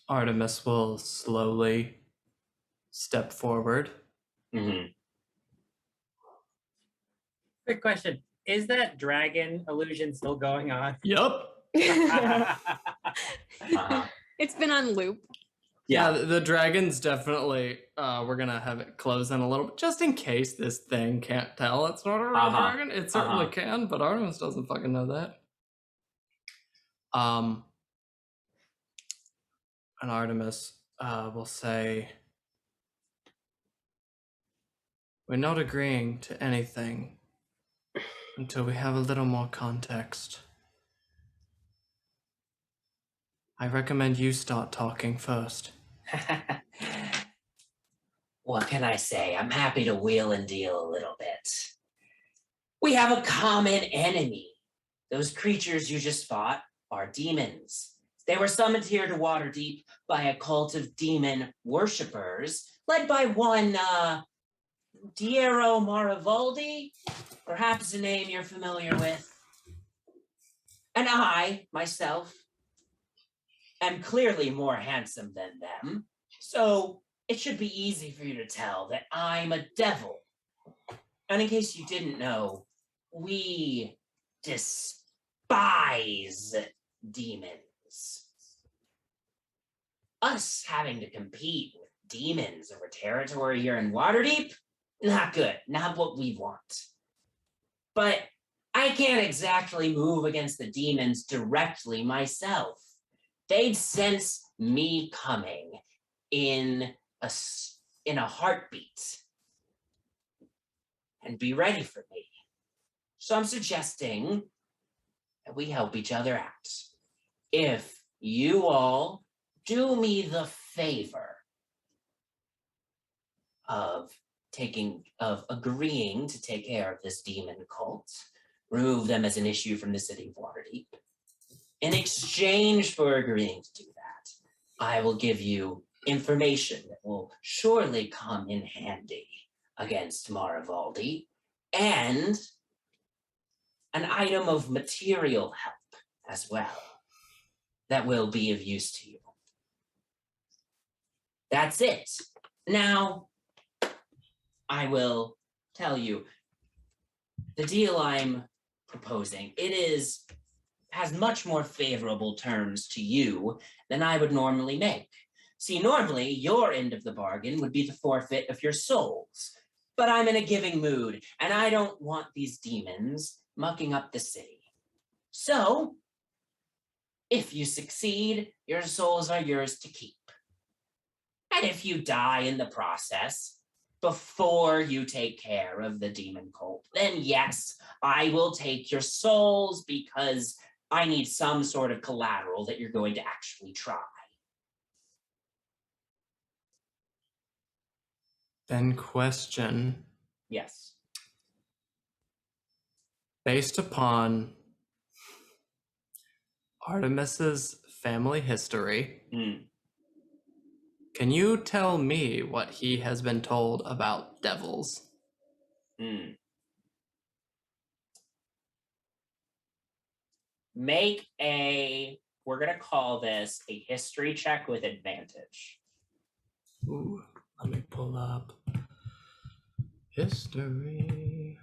Artemis will slowly step forward.
Mm-hmm.
Quick question. Is that dragon illusion still going on?
Yup.
It's been on loop.
Yeah, the dragon's definitely, we're gonna have it close in a little bit, just in case this thing can't tell it's not a real dragon. It certainly can, but Artemis doesn't fucking know that. And Artemis will say, we're not agreeing to anything until we have a little more context. I recommend you start talking first.
What can I say? I'm happy to wheel and deal a little bit. We have a common enemy. Those creatures you just fought are demons. They were summoned here to Waterdeep by a cult of demon worshippers, led by one Marivaldi, perhaps a name you're familiar with. And I, myself, am clearly more handsome than them, so it should be easy for you to tell that I'm a devil. And in case you didn't know, we despise demons. Us having to compete with demons over territory here in Waterdeep, not good, not what we want. But I can't exactly move against the demons directly myself. They'd sense me coming in a heartbeat and be ready for me. So I'm suggesting that we help each other out. If you all do me the favor of agreeing to take care of this demon cult, remove them as an issue from the city of Waterdeep, in exchange for agreeing to do that, I will give you information that will surely come in handy against Marivaldi, and an item of material help as well that will be of use to you. That's it. Now, I will tell you the deal I'm proposing. Has much more favorable terms to you than I would normally make. See, normally your end of the bargain would be the forfeit of your souls, but I'm in a giving mood, and I don't want these demons mucking up the city. So, if you succeed, your souls are yours to keep. And if you die in the process, before you take care of the demon cult, then yes, I will take your souls because I need some sort of collateral that you're going to actually try.
Then question,
Yes.
based upon Artemis's family history, can you tell me what he has been told about devils?
We're going to call this a history check with advantage.
Ooh, let me pull up history.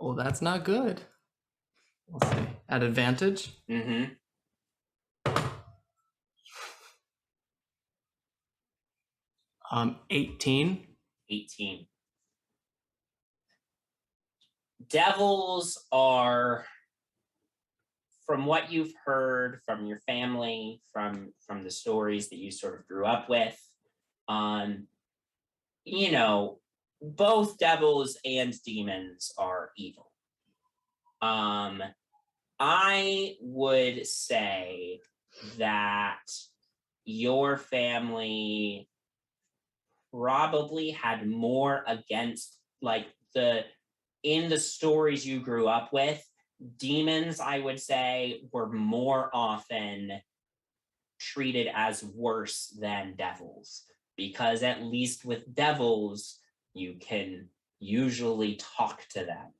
Oh, that's not good. Let's see. At advantage? 18.
18. Devils are, from what you've heard from your family, from the stories that you sort of grew up with, both devils and demons are evil. I would say that your family probably had more against, in the stories you grew up with, demons, I would say, were more often treated as worse than devils, because at least with devils, you can usually talk to them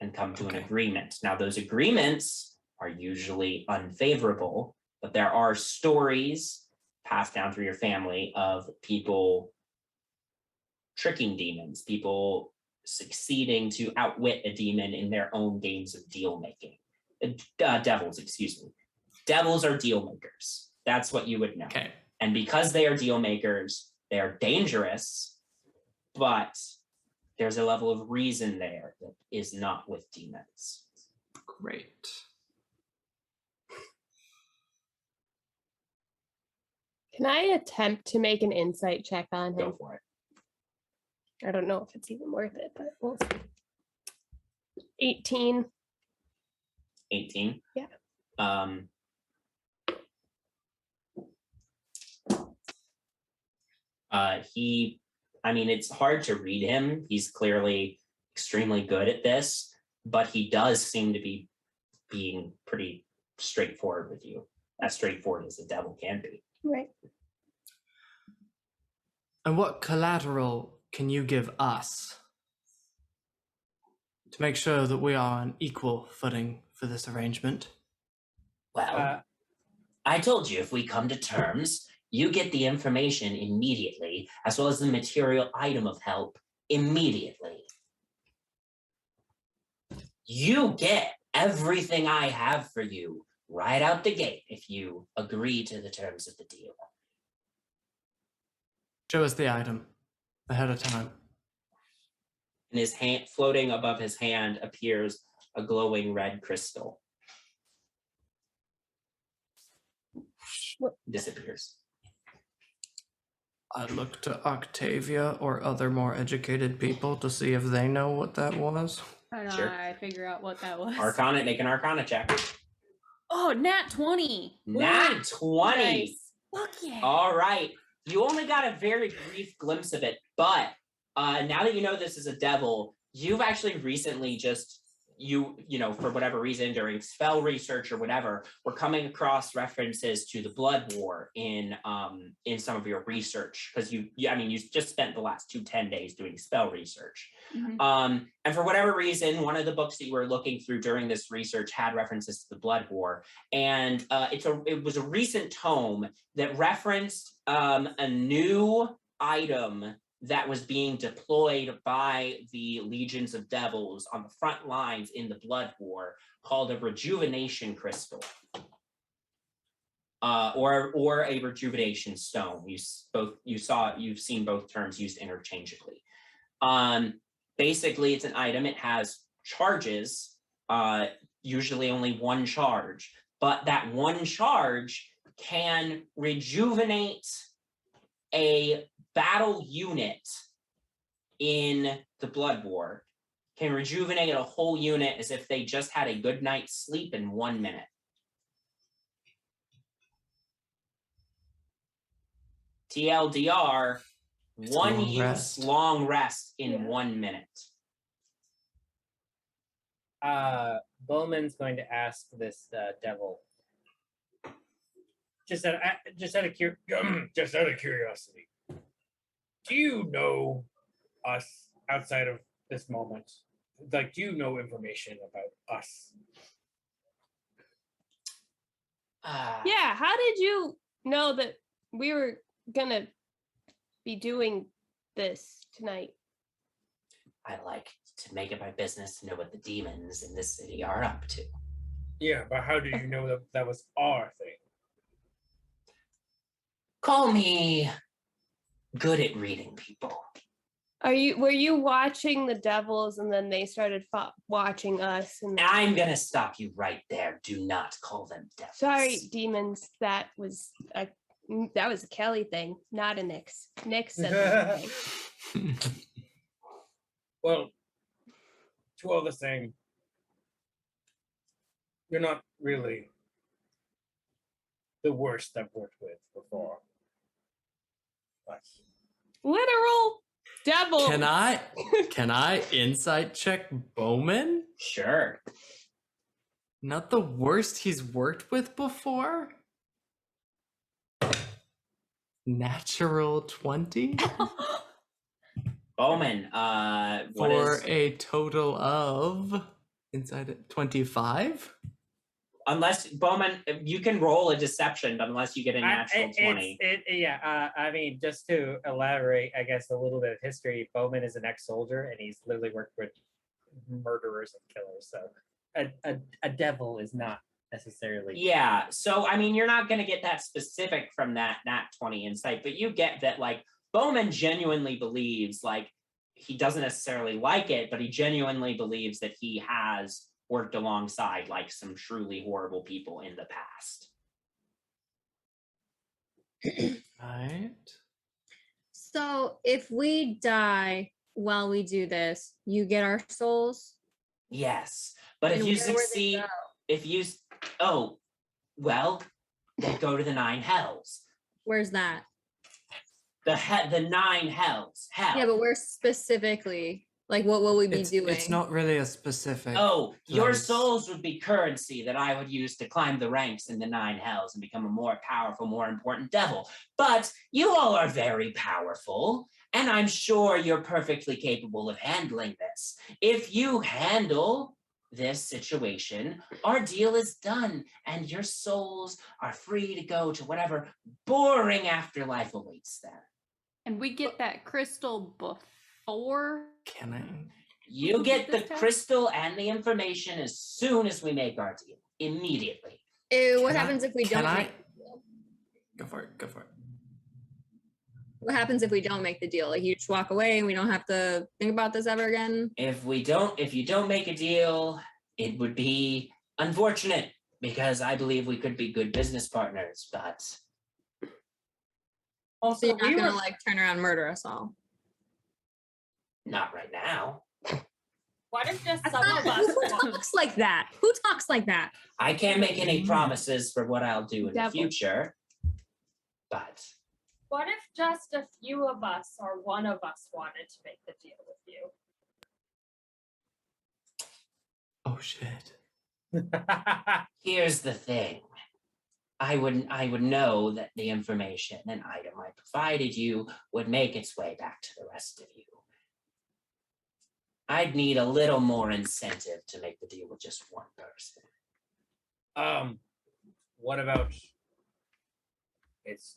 and come to an agreement. Now, those agreements are usually unfavorable, but there are stories passed down through your family of people tricking demons, people succeeding to outwit a demon in their own games of deal making. Devils, excuse me. Devils are deal makers. That's what you would know.
Okay.
And because they are deal makers, they are dangerous, but there's a level of reason there that is not with demons.
Great.
Can I attempt to make an insight check on him?
Go for it.
I don't know if it's even worth it, but we'll see. 18.
18?
Yeah.
It's hard to read him. He's clearly extremely good at this, but he does seem to be being pretty straightforward with you. As straightforward as the devil can be.
Right.
And what collateral can you give us to make sure that we are on equal footing for this arrangement?
Well, I told you if we come to terms, you get the information immediately, as well as the material item of help immediately. You get everything I have for you right out the gate if you agree to the terms of the deal.
Show us the item ahead of time.
In his hand, floating above his hand, appears a glowing red crystal. Disappears.
I look to Octavia or other more educated people to see if they know what that was.
Sure.
I figure out what that was.
Arcana, make an Arcana check.
Oh, nat 20.
Nat 20.
Nice.
Fuck yeah.
All right. You only got a very brief glimpse of it, but now that you know this is a devil, you've actually recently just for whatever reason during spell research or whatever, were coming across references to the Blood War in some of your research, because you just spent the last 10 days doing spell research.
Mhm.
And for whatever reason, one of the books that you were looking through during this research had references to the Blood War, and it was a recent tome that referenced a new item that was being deployed by the legions of devils on the front lines in the Blood War, called a rejuvenation crystal, or a rejuvenation stone. You've seen both terms used interchangeably. Basically, it's an item. It has charges, usually only one charge, but that one charge can rejuvenate a battle unit in the Blood War, can rejuvenate a whole unit as if they just had a good night's sleep in 1 minute. TLDR,
It's
one
long
use
rest.
long rest in
Yeah.
1 minute.
Bowman's going to ask this devil. Just out of curiosity, do you know us outside of this moment? Like, do you know information about us?
Yeah, how did you know that we were gonna be doing this tonight?
I like to make it my business to know what the demons in this city are up to.
Yeah, but how did you know that was our thing?
Call me good at reading people.
Were you watching the devils and then they started watching us? And
I'm gonna stop you right there. Do not call them devils.
sorry, demons. That was a Kelly thing, not a Nyx. Nyx said that thing.
Well, to all the same, you're not really the worst I've worked with before. But
Literal devil.
Can I insight check Bowman?
Sure.
Not the worst he's worked with before? Natural 20?
Bowman,
For a total of inside it 25?
Unless Bowman, you can roll a deception, but unless you get a natural 20.
I mean, just to elaborate, I guess, a little bit of history. Bowman is an ex-soldier, and he's literally worked with murderers and killers. So, a devil is not necessarily.
Yeah. So I mean, you're not going to get that specific from that nat 20 insight, but you get that like Bowman genuinely believes, like, he doesn't necessarily like it, but he genuinely believes that he has worked alongside like some truly horrible people in the past.
Right.
So if we die while we do this, you get our souls.
Yes, but
And
if you
where would they
succeed,
go?
they go to the 9 hells.
Where's that?
The 9 hells. Hell.
Yeah, but where specifically? Like, what will we be doing?
It's not really a specific.
Oh, your
place.
souls would be currency that I would use to climb the ranks in the 9 hells and become a more powerful, more important devil. But you all are very powerful, and I'm sure you're perfectly capable of handling this. If you handle this situation, our deal is done, and your souls are free to go to whatever boring afterlife awaits them.
And we get that crystal before.
Can I?
You get the
This time?
crystal and the information as soon as we make our deal. Immediately.
What
Can I-
happens if we
can
don't
I-
make the deal?
Go for it. Go for it.
What happens if we don't make the deal? Like, you just walk away and we don't have to think about this ever again?
If you don't make a deal, it would be unfortunate because I believe we could be good business partners, but
So
Also,
you're not
we
gonna
were
like turn around and murder us all.
not right now.
What if just
That's
some
not-
of us
who
walk-
talks like that? Who talks like that?
I can't make any promises for what I'll do in the
Devil.
future. But
What if just a few of us or one of us wanted to make the deal with you?
Oh shit.
Here's the thing. I would know that the information and item I provided you would make its way back to the rest of you. I'd need a little more incentive to make the deal with just one person.
What about it's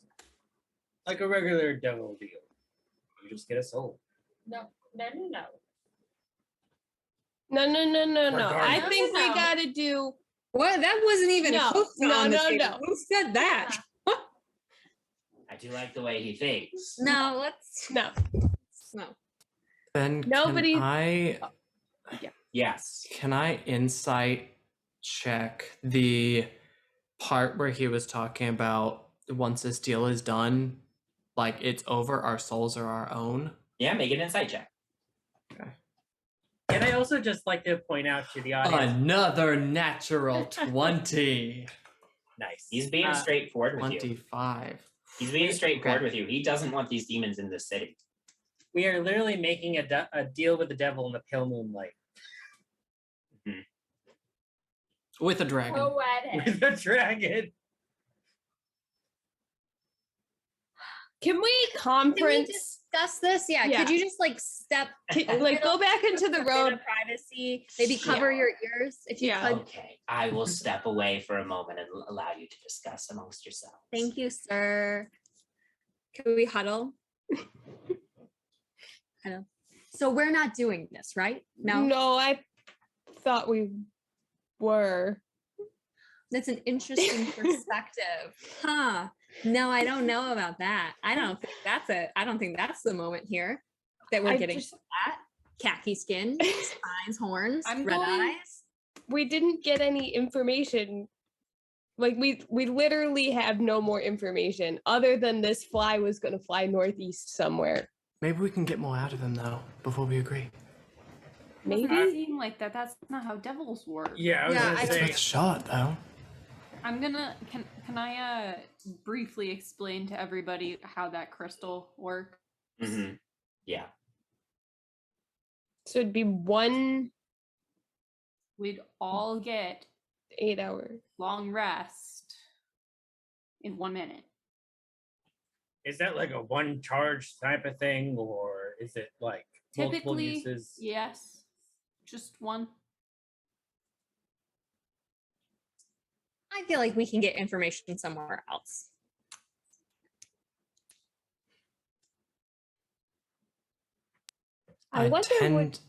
like a regular devil deal? You just get a soul.
No.
No. I
Regardless.
think we
No.
gotta do.
What? That wasn't even
No,
close
no,
on the
no,
table.
no.
Who said that?
I do like the way he thinks.
No, let's
No.
no.
Then
Nobody-
Yes.
can I insight check the part where he was talking about once this deal is done, like it's over, our souls are our own?
Yeah, make an insight check.
And I also just like to point out to the audience.
Another natural 20.
Nice.
He's being straightforward with you.
25.
He's being straightforward
Okay.
with you. He doesn't want these demons in this city.
We are literally making a deal with the devil in the pale moonlight
With a dragon.
Poetic.
with a dragon.
Can we
Can we
conference?
discuss this? Yeah.
Yeah.
Could you just like step
Like go back into the
a bit
road.
of privacy? Maybe cover your ears if you
Yeah.
could.
Okay, I will step away for a moment and allow you to discuss amongst yourselves.
Thank you, sir. Can we huddle? Huddle. So we're not doing this, right? No.
No, I thought we were.
That's an interesting perspective. Huh. No, I don't know about that. I don't think that's it. I don't think that's the moment here that we're
I
getting
just-
to that. Khaki skin, spines, horns,
I'm
red
going-
eyes.
We didn't get any information. Like we literally have no more information other than this fly was going to fly northeast somewhere.
Maybe we can get more out of him though before we agree.
Maybe.
Doesn't seem like that. That's not how devils work.
Yeah, I was
Yeah,
gonna
I
It's
say.
worth a shot though.
I'm gonna can I briefly explain to everybody how that crystal works?
Mhm. Yeah.
So it'd be 1
We'd all get
8-hour.
long rest in 1 minute.
Is that like a one charge type of thing, or is it like multiple
Typically,
uses?
yes, just one.
I feel like we can get information somewhere else.
I wonder what
tend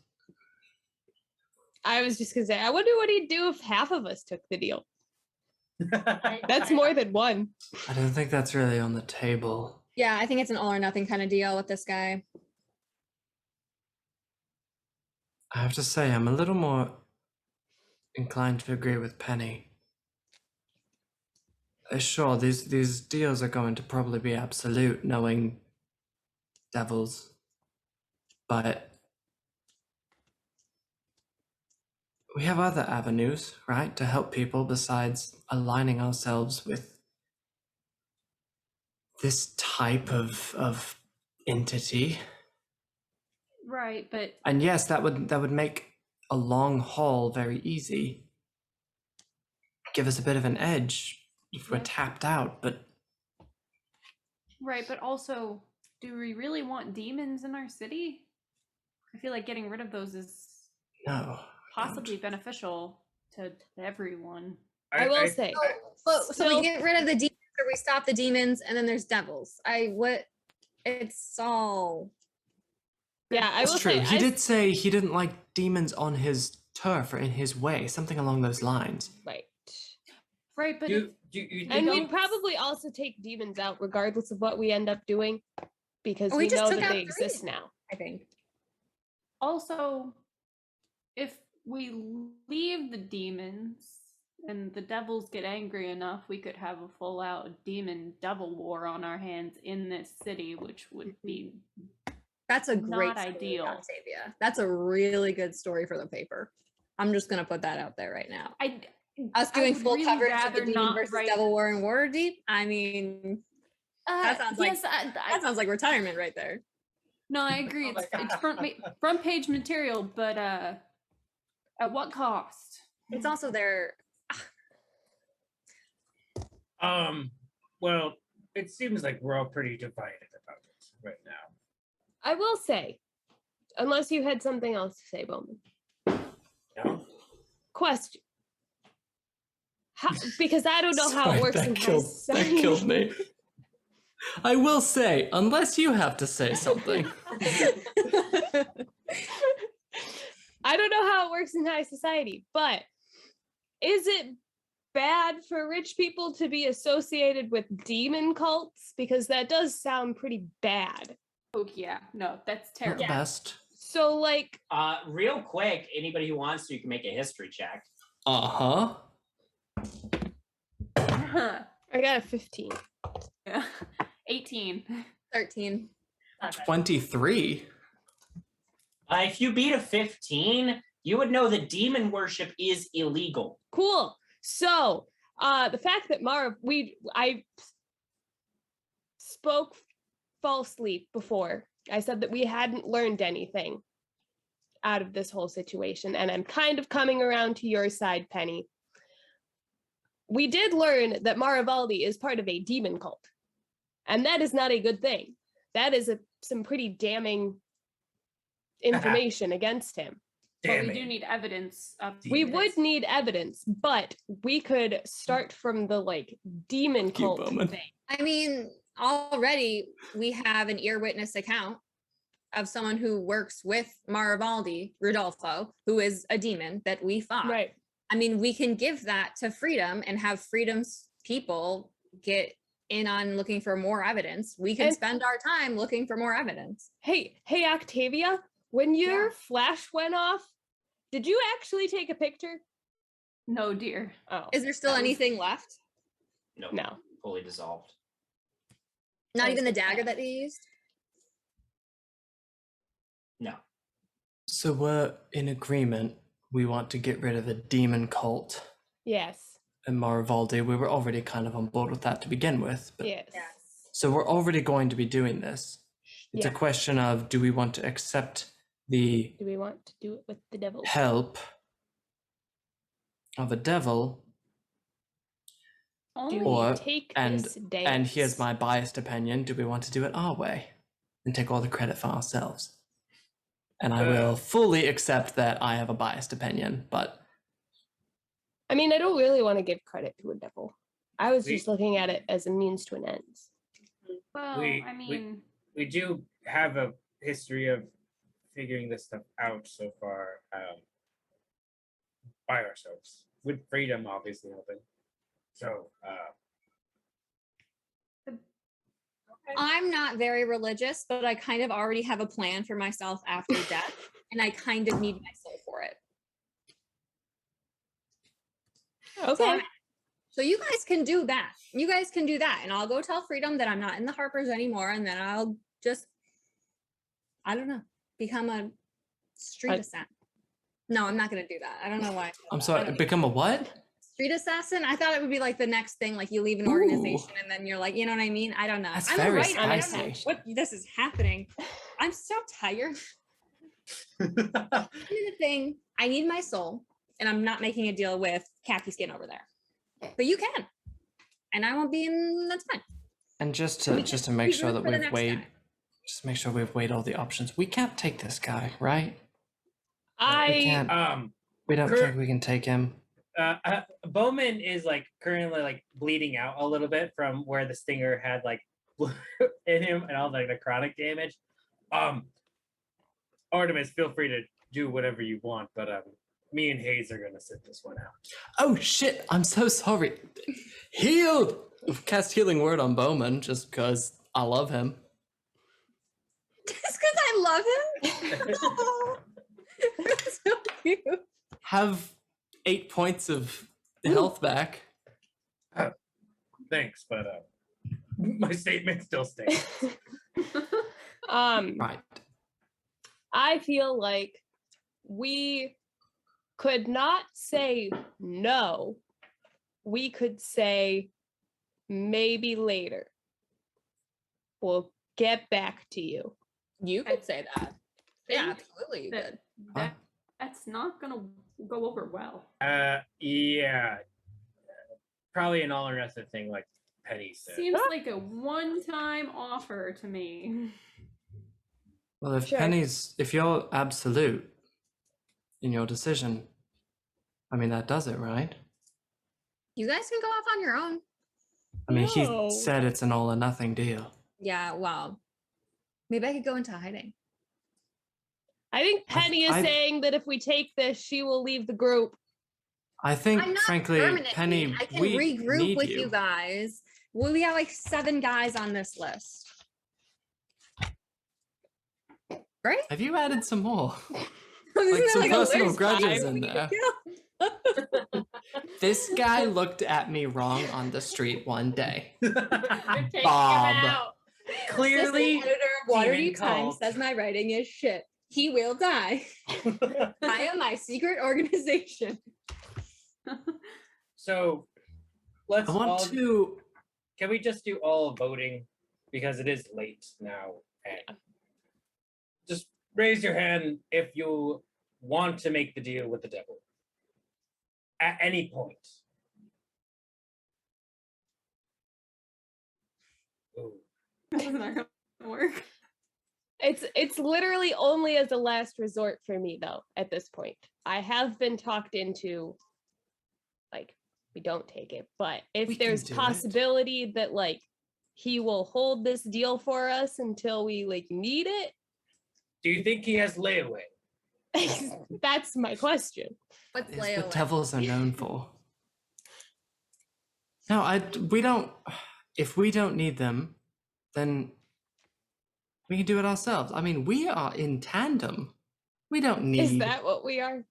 I was just gonna say. I wonder what he'd do if half of us took the deal. That's more than one.
I don't think that's really on the table.
Yeah, I think it's an all or nothing kind of deal with this guy.
I have to say I'm a little more inclined to agree with Penny. Sure, these deals are going to probably be absolute, knowing devils, but we have other avenues, right, to help people besides aligning ourselves with this type of entity.
Right, but
And yes, that would make a long haul very easy. Give us a bit of an edge if we're
Yeah.
tapped out, but
also, do we really want demons in our city? I feel like getting rid of those is
no.
possibly beneficial to everyone.
I will say.
But so
Still-
we get rid of the demons or we stop the demons and then there's devils. It's all
Yeah, I will
It's true.
say.
He did say he didn't like demons on his turf or in his way, something along those lines.
Right.
Right, but
Do you
And
think
we'd probably also take demons out regardless of what we end up doing because
We
we
just
know
took
that
out
they
3.
exist now.
I think.
also, if we leave the demons and the devils get angry enough, we could have a full-out demon devil war on our hands in this city, which would be
That's a great
Not
story,
ideal.
Octavia. That's a really good story for the paper. I'm just gonna put that out there right now. Us
I
doing
would
full
really
coverage of the
rather
Demon
not
versus
write-
Devil War in Waterdeep. I mean, That sounds like-
yes,
that sounds like retirement right there.
no, I agree.
Oh my
It's front page material, but At what cost?
It's also their.
Well, it seems like we're all pretty divided about it right now.
I will say, unless you had something else to say, Bowman.
No?
Question. How, because I don't know how
Sorry,
it works
that
in
killed, that killed me. I will say, unless you have to say something.
I don't know how it works in high society, but is it bad for rich people to be associated with demon cults? Because that does sound pretty bad.
Oh yeah, no, that's
Not
terrible.
the best.
So like,
Real quick, anybody who wants to, you can make a history check.
Uh-huh.
I got a 15.
Yeah. 18.
13.
23.
If you beat a 15, you would know that demon worship is illegal.
Cool. So the fact that I spoke falsely before. I said that we hadn't learned anything out of this whole situation, and I'm kind of coming around to your side, Penny. We did learn that Marivaldi is part of a demon cult, and that is not a good thing. That is some pretty damning information against him.
But we do need evidence of
We
this.
would need evidence, but we could start from the like demon
Thank you,
cult
Bowman.
thing.
I mean, already we have an ear witness account of someone who works with Marivaldi, Rodolfo, who is a demon that we fought.
Right.
I mean, we can give that to Freedom and have Freedom's people get in on looking for more evidence. We can
And-
spend our time looking for more evidence.
Hey, Octavia, when your flash went off, did you actually take a picture?
No, dear.
Oh,
Is there still
That was-
anything left?
no.
Fully dissolved.
Not
Oh,
even the
okay.
dagger that they used?
No.
So we're in agreement. We want to get rid of a demon cult
Yes.
and Marivaldi. We were already kind of on board with that to begin with. But
Yes.
So we're already going to be doing this. It's
Yeah.
a question of, do we want to accept the
Do we want to do it with the devil?
help of a devil?
Only
Do
Or-
we take
and-
this dance?
And here's my biased opinion. Do we want to do it our way and take all the credit for ourselves? And I will fully accept that I have a biased opinion, but
I mean, I don't really want to give credit to a devil. I was
We-
just looking at it as a means to an end.
well,
We-
I
we-
mean,
We do have a history of figuring this stuff out so far by ourselves, with Freedom obviously helping. So,
I'm not very religious, but I kind of already have a plan for myself after death, and I kind of need my soul for it.
Okay.
So you guys can do that. You guys can do that. And I'll go tell Freedom that I'm not in the Harpers anymore. And then I'll just, I don't know, become a street
I-
assassin. No, I'm not going to do that. I don't know why. I said
I'm
that.
sorry, become a what?
Street assassin? I thought it would be like the next thing. Like you leave an
Ooh.
organization and then you're like, you know what I mean? I don't know.
That's
I'm a
very
writer. I don't know
spicy.
what this is happening. I'm so tired. Here's the thing. I need my soul. And I'm not making a deal with Khaki Skin over there. But you can. And I won't be in, that's fine.
And just
We
to
can-
make
we
sure
root
that
for the
we've
next
weighed,
guy.
just make sure we've weighed all the options. We can't take this guy, right? We
I
can't. We don't
Kurt-
think we can take him.
Bowman is like currently like bleeding out a little bit from where the stinger had like in him and all the necrotic damage. Artemis, feel free to do whatever you want, but me and Hayes are gonna sit this one out.
Oh shit! I'm so sorry. Healed. Cast healing word on Bowman just because I love him.
Just because I love him. So cute.
Have 8 points of health back.
Thanks, but my statement still stands.
Right.
I feel like we could not say no. We could say maybe later. We'll get back to you.
You could say that. Yeah,
think
absolutely. You
that,
could.
that that's not gonna go over well.
Yeah. Probably an all-or-nothing thing, like Penny said.
Seems like a one-time offer to me.
Well, if
Sure.
if you're absolute in your decision, I mean, that does it, right?
You guys can go off on your own.
I mean,
No.
he said it's an all or nothing deal.
Yeah, well, maybe I could go into hiding.
I think Penny is
I-
saying that if we take this, she will leave the group.
I think,
I'm not
frankly,
permanently.
Penny,
I can
we
regroup
need
with you guys. Well, we got like 7 guys on this list. Right?
Have you added some more?
Isn't
Like
there
some
a
personal
list?
grudges
Five
in
we
there.
could kill?
This guy looked at me wrong on the street one day.
You're taking
Bob.
him out.
Clearly,
Assistant editor of
demon
Waterdeep Times
cult.
says my writing is shit. He will die. I am my secret organization.
So let's
I want
all,
to.
can we just do all voting because it is late now, and just raise your hand if you want to make the deal with the devil at any point. Ooh.
This is not gonna work.
It's literally only as a last resort for me though, at this point. I have been talked into like we don't take it, but if
We can
there's
do it.
possibility that like he will hold this deal for us until we like need it,
Do you think he has layaway?
that's my question.
What's
Is the
layaway?
devils are known for. No, we don't. If we don't need them, then we can do it ourselves. I mean, we are in tandem. We don't need.
Is that what we are?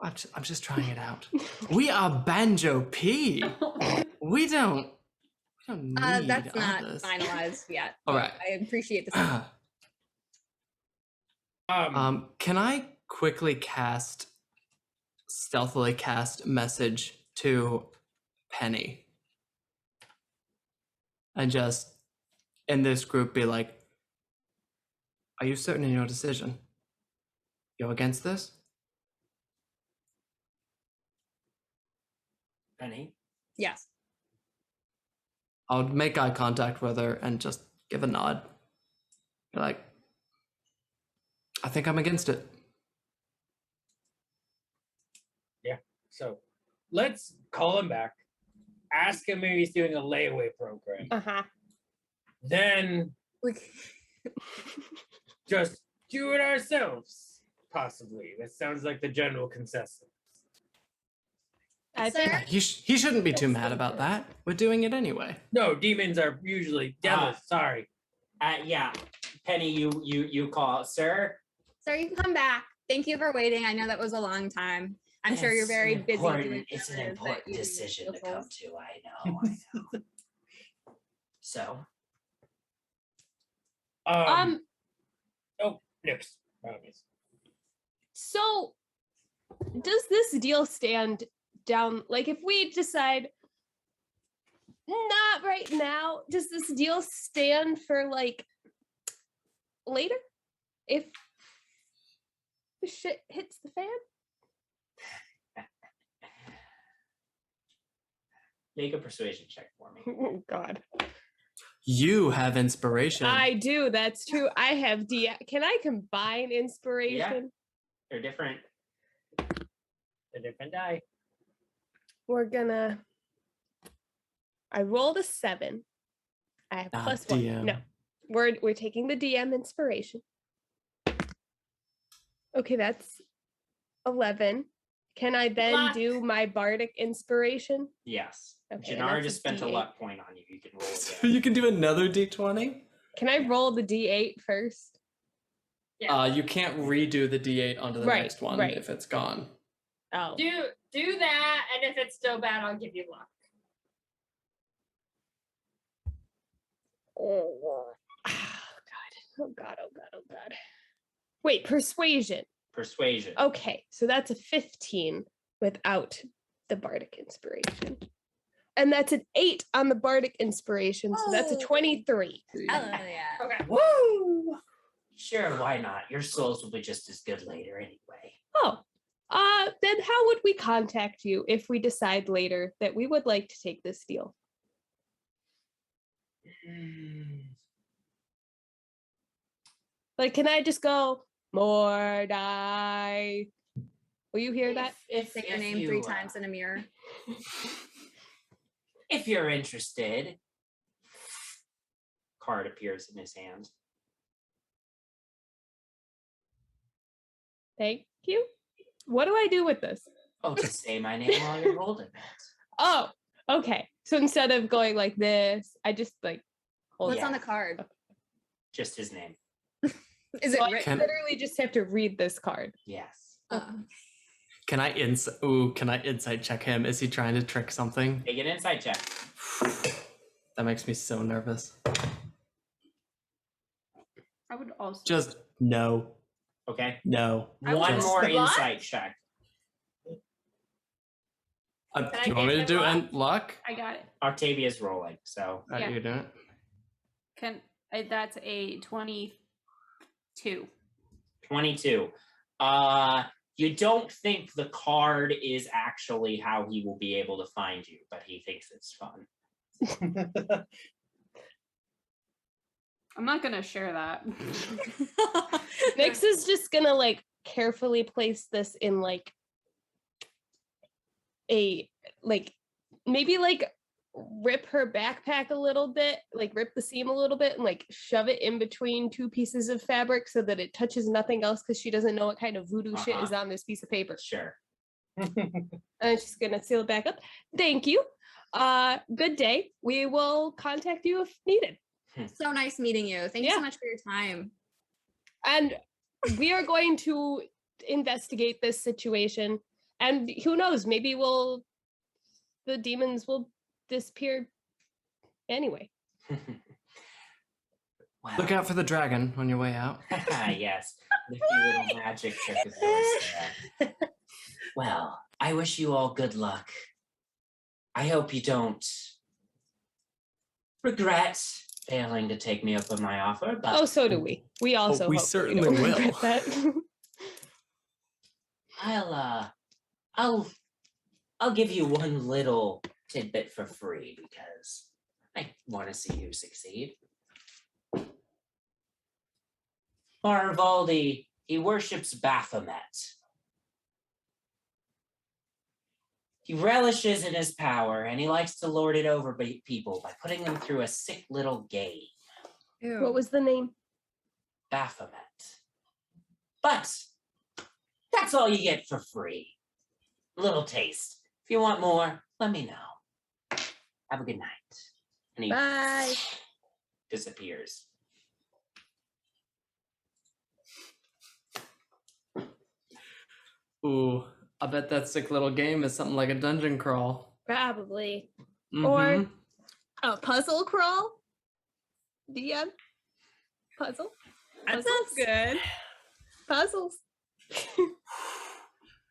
I'm just trying it out. We are Banjo P. We don't need
That's not
others.
finalized yet.
All
but
right.
I appreciate the
Can I quickly stealthily cast message to Penny? And just in this group be like, are you certain in your decision? You're against this?
Penny?
Yes.
I'll make eye contact with her and just give a nod. Be like, I think I'm against it.
So let's call him back, ask him if he's doing a layaway program,
Uh-huh.
then just do it ourselves, possibly. That sounds like the general consensus.
I think
Sir?
He shouldn't be too mad about that. We're doing it anyway.
No, demons are usually devils. Sorry.
Yeah. Penny, you call, sir.
Sir, you can come back. Thank you for waiting. I know that was a long time. I'm sure you're
It's
very
an
busy
important-
doing
It's an
what it is that
important
you do,
decision to
Phil.
come to. I know. So,
Oh, next. Promise.
so. Does this deal stand down? Like, if we decide not right now, does this deal stand for like later? If the shit hits the fan?
make a persuasion check for me.
Oh, God.
You have inspiration.
I do. That's true. I have Can I combine inspiration?
They're different.
A different die.
We're gonna. I rolled a 7. I have
Not
+1.
DM.
No, we're taking the DM inspiration. Okay, that's 11. Can I then
Luck.
do my bardic inspiration?
Yes.
Okay,
Jannar
that's
just
a
spent a
D8.
luck point on you. You can roll
So
again.
you can do another d20?
Can I roll the D8 first?
Yeah.
You can't redo the d8 onto the
Right,
next one
right.
if it's gone.
Oh,
Do that, and if it's still bad, I'll give you luck.
oh God! Oh God! Oh God! Oh God! Wait, persuasion.
Persuasion.
Okay, so that's a 15 without the bardic inspiration. And that's an 8 on the bardic inspiration, so that's a
Oh.
23.
Hell yeah.
Okay.
Woo! Sure, why not? Your souls will be just as good later anyway.
Oh, Then how would we contact you if we decide later that we would like to take this deal? Like, can I just go, Mordai? Will you hear that?
Say your name 3 times in a mirror.
If you're interested, card appears in his hand.
Thank you. What do I do with this?
Oh, just say my name while you're holding it.
Oh, okay. So instead of going like this, I just like hold
What's
it.
on the card?
Just his name.
Is it
So I
written?
literally just have to read this card.
Yes.
Can I insight check him? Is he trying to trick something?
Make an insight check.
That makes me so nervous.
I would also
Just no.
Okay.
No.
One more
What?
insight check.
Do
I
you want me to
get
do
luck?
luck?
I got it.
Octavia's rolling, so
Yeah.
You're doing it.
That's a 22.
22. You don't think the card is actually how he will be able to find you, but he thinks it's fun.
I'm not gonna share that.
Nyx is just gonna like carefully place this in like a maybe like rip her backpack a little bit, like rip the seam a little bit and like shove it in between 2 pieces of fabric so that it touches nothing else because she doesn't know what kind of voodoo shit is on this piece of paper.
Sure.
And she's gonna seal it back up. Thank you. Good day. We will contact you if needed.
So nice meeting you. Thank you
Yeah.
so much for your time.
And we are going to investigate this situation. And who knows, maybe the demons will disappear anyway.
Wow.
Look out for the dragon on your way out.
Yes. The few little magic trick of yours there. Well, I wish you all good luck. I hope you don't regret failing to take me up on my offer, but
Oh, so do we. We also
we
hope that
certainly
don't
will.
regret that.
I'll give you one little tidbit for free because I want to see you succeed. Marivaldi, he worships Baphomet. He relishes in his power and he likes to lord it over people by putting them through a sick little game.
Ew.
What was the name?
Baphomet. But that's all you get for free. A little taste. If you want more, let me know. Have a good night. And he
Bye.
disappears.
Ooh, I bet that sick little game is something like a dungeon crawl.
Probably.
Mhm.
A puzzle crawl? DM? Puzzle?
That
Puzzles?
sounds good.
Puzzles.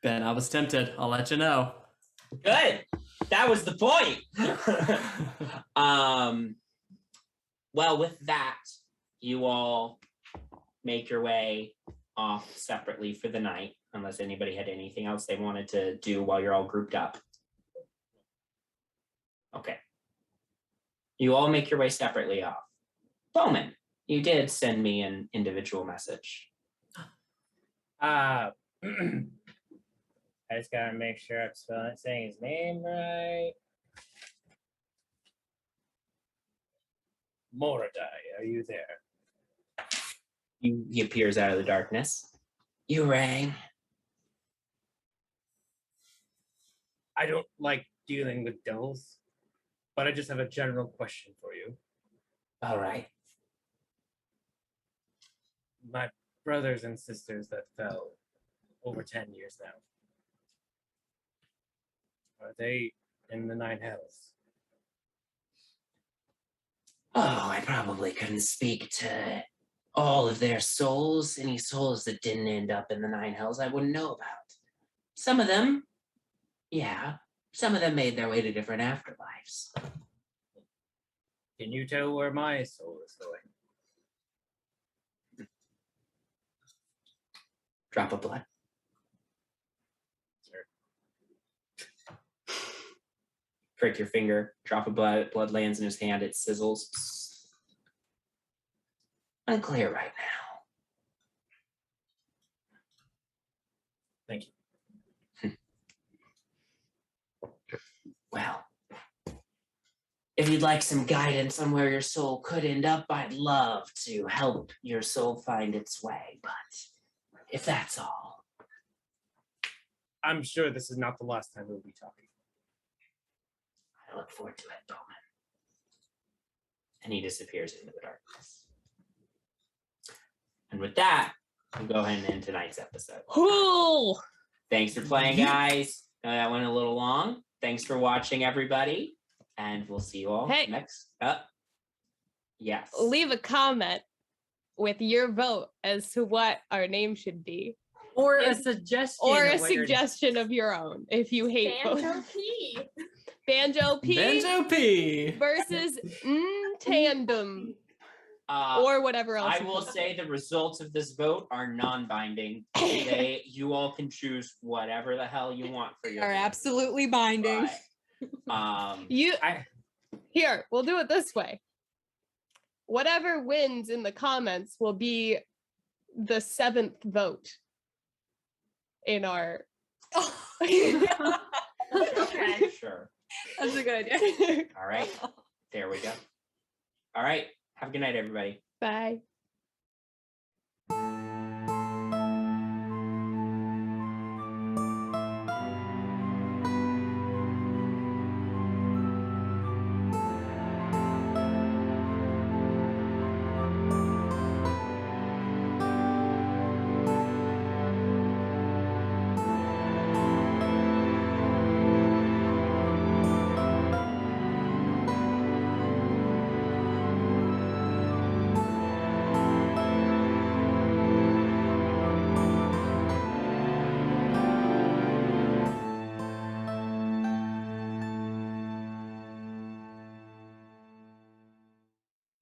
Ben, I was tempted. I'll let you know.
Good. That was the point. Well, with that, you all make your way off separately for the night, unless anybody had anything else they wanted to do while you're all grouped up. Okay. You all make your way separately off. Bowman, you did send me an individual message.
I just gotta make sure I'm saying his name right. Moradai, are you there?
He appears out of the darkness. You rang.
I don't like dealing with devils, but I just have a general question for you.
All right.
My brothers and sisters that fell over 10 years now, are they in the 9 hells?
Oh, I probably couldn't speak to all of their souls. Any souls that didn't end up in the 9 hells, I wouldn't know about. Some of them, yeah. Some of them made their way to different afterlives.
Can you tell where my soul is going?
Drop of blood. prick your finger, drop of blood lands in his hand, it sizzles. Unclear right now.
Thank you.
Well, if you'd like some guidance on where your soul could end up, I'd love to help your soul find its way. But if that's all,
I'm sure this is not the last time we'll be talking.
I look forward to it, Bowman. And he disappears into the darkness. And with that, we'll go ahead and end tonight's episode.
Ooh.
Thanks for playing, guys. That went a little long. Thanks for watching, everybody. And we'll see you all next. Yes.
Leave a comment with your vote as to what our name should be.
Or a suggestion.
Or a
of what your-
suggestion of your own if you hate
Banjo
both.
P.
Banjo P
Banjo P.
versus Tandem
Uh,
or whatever else.
I will say the results of this vote are non-binding. You all can choose whatever the hell you want for your
Are
name.
absolutely binding.
But,
Here, we'll do it this way. Whatever wins in the comments will be the 7th vote in our.
Okay.
sure.
That's a good idea.
All right. There we go. All right. Have a good night, everybody.
Bye.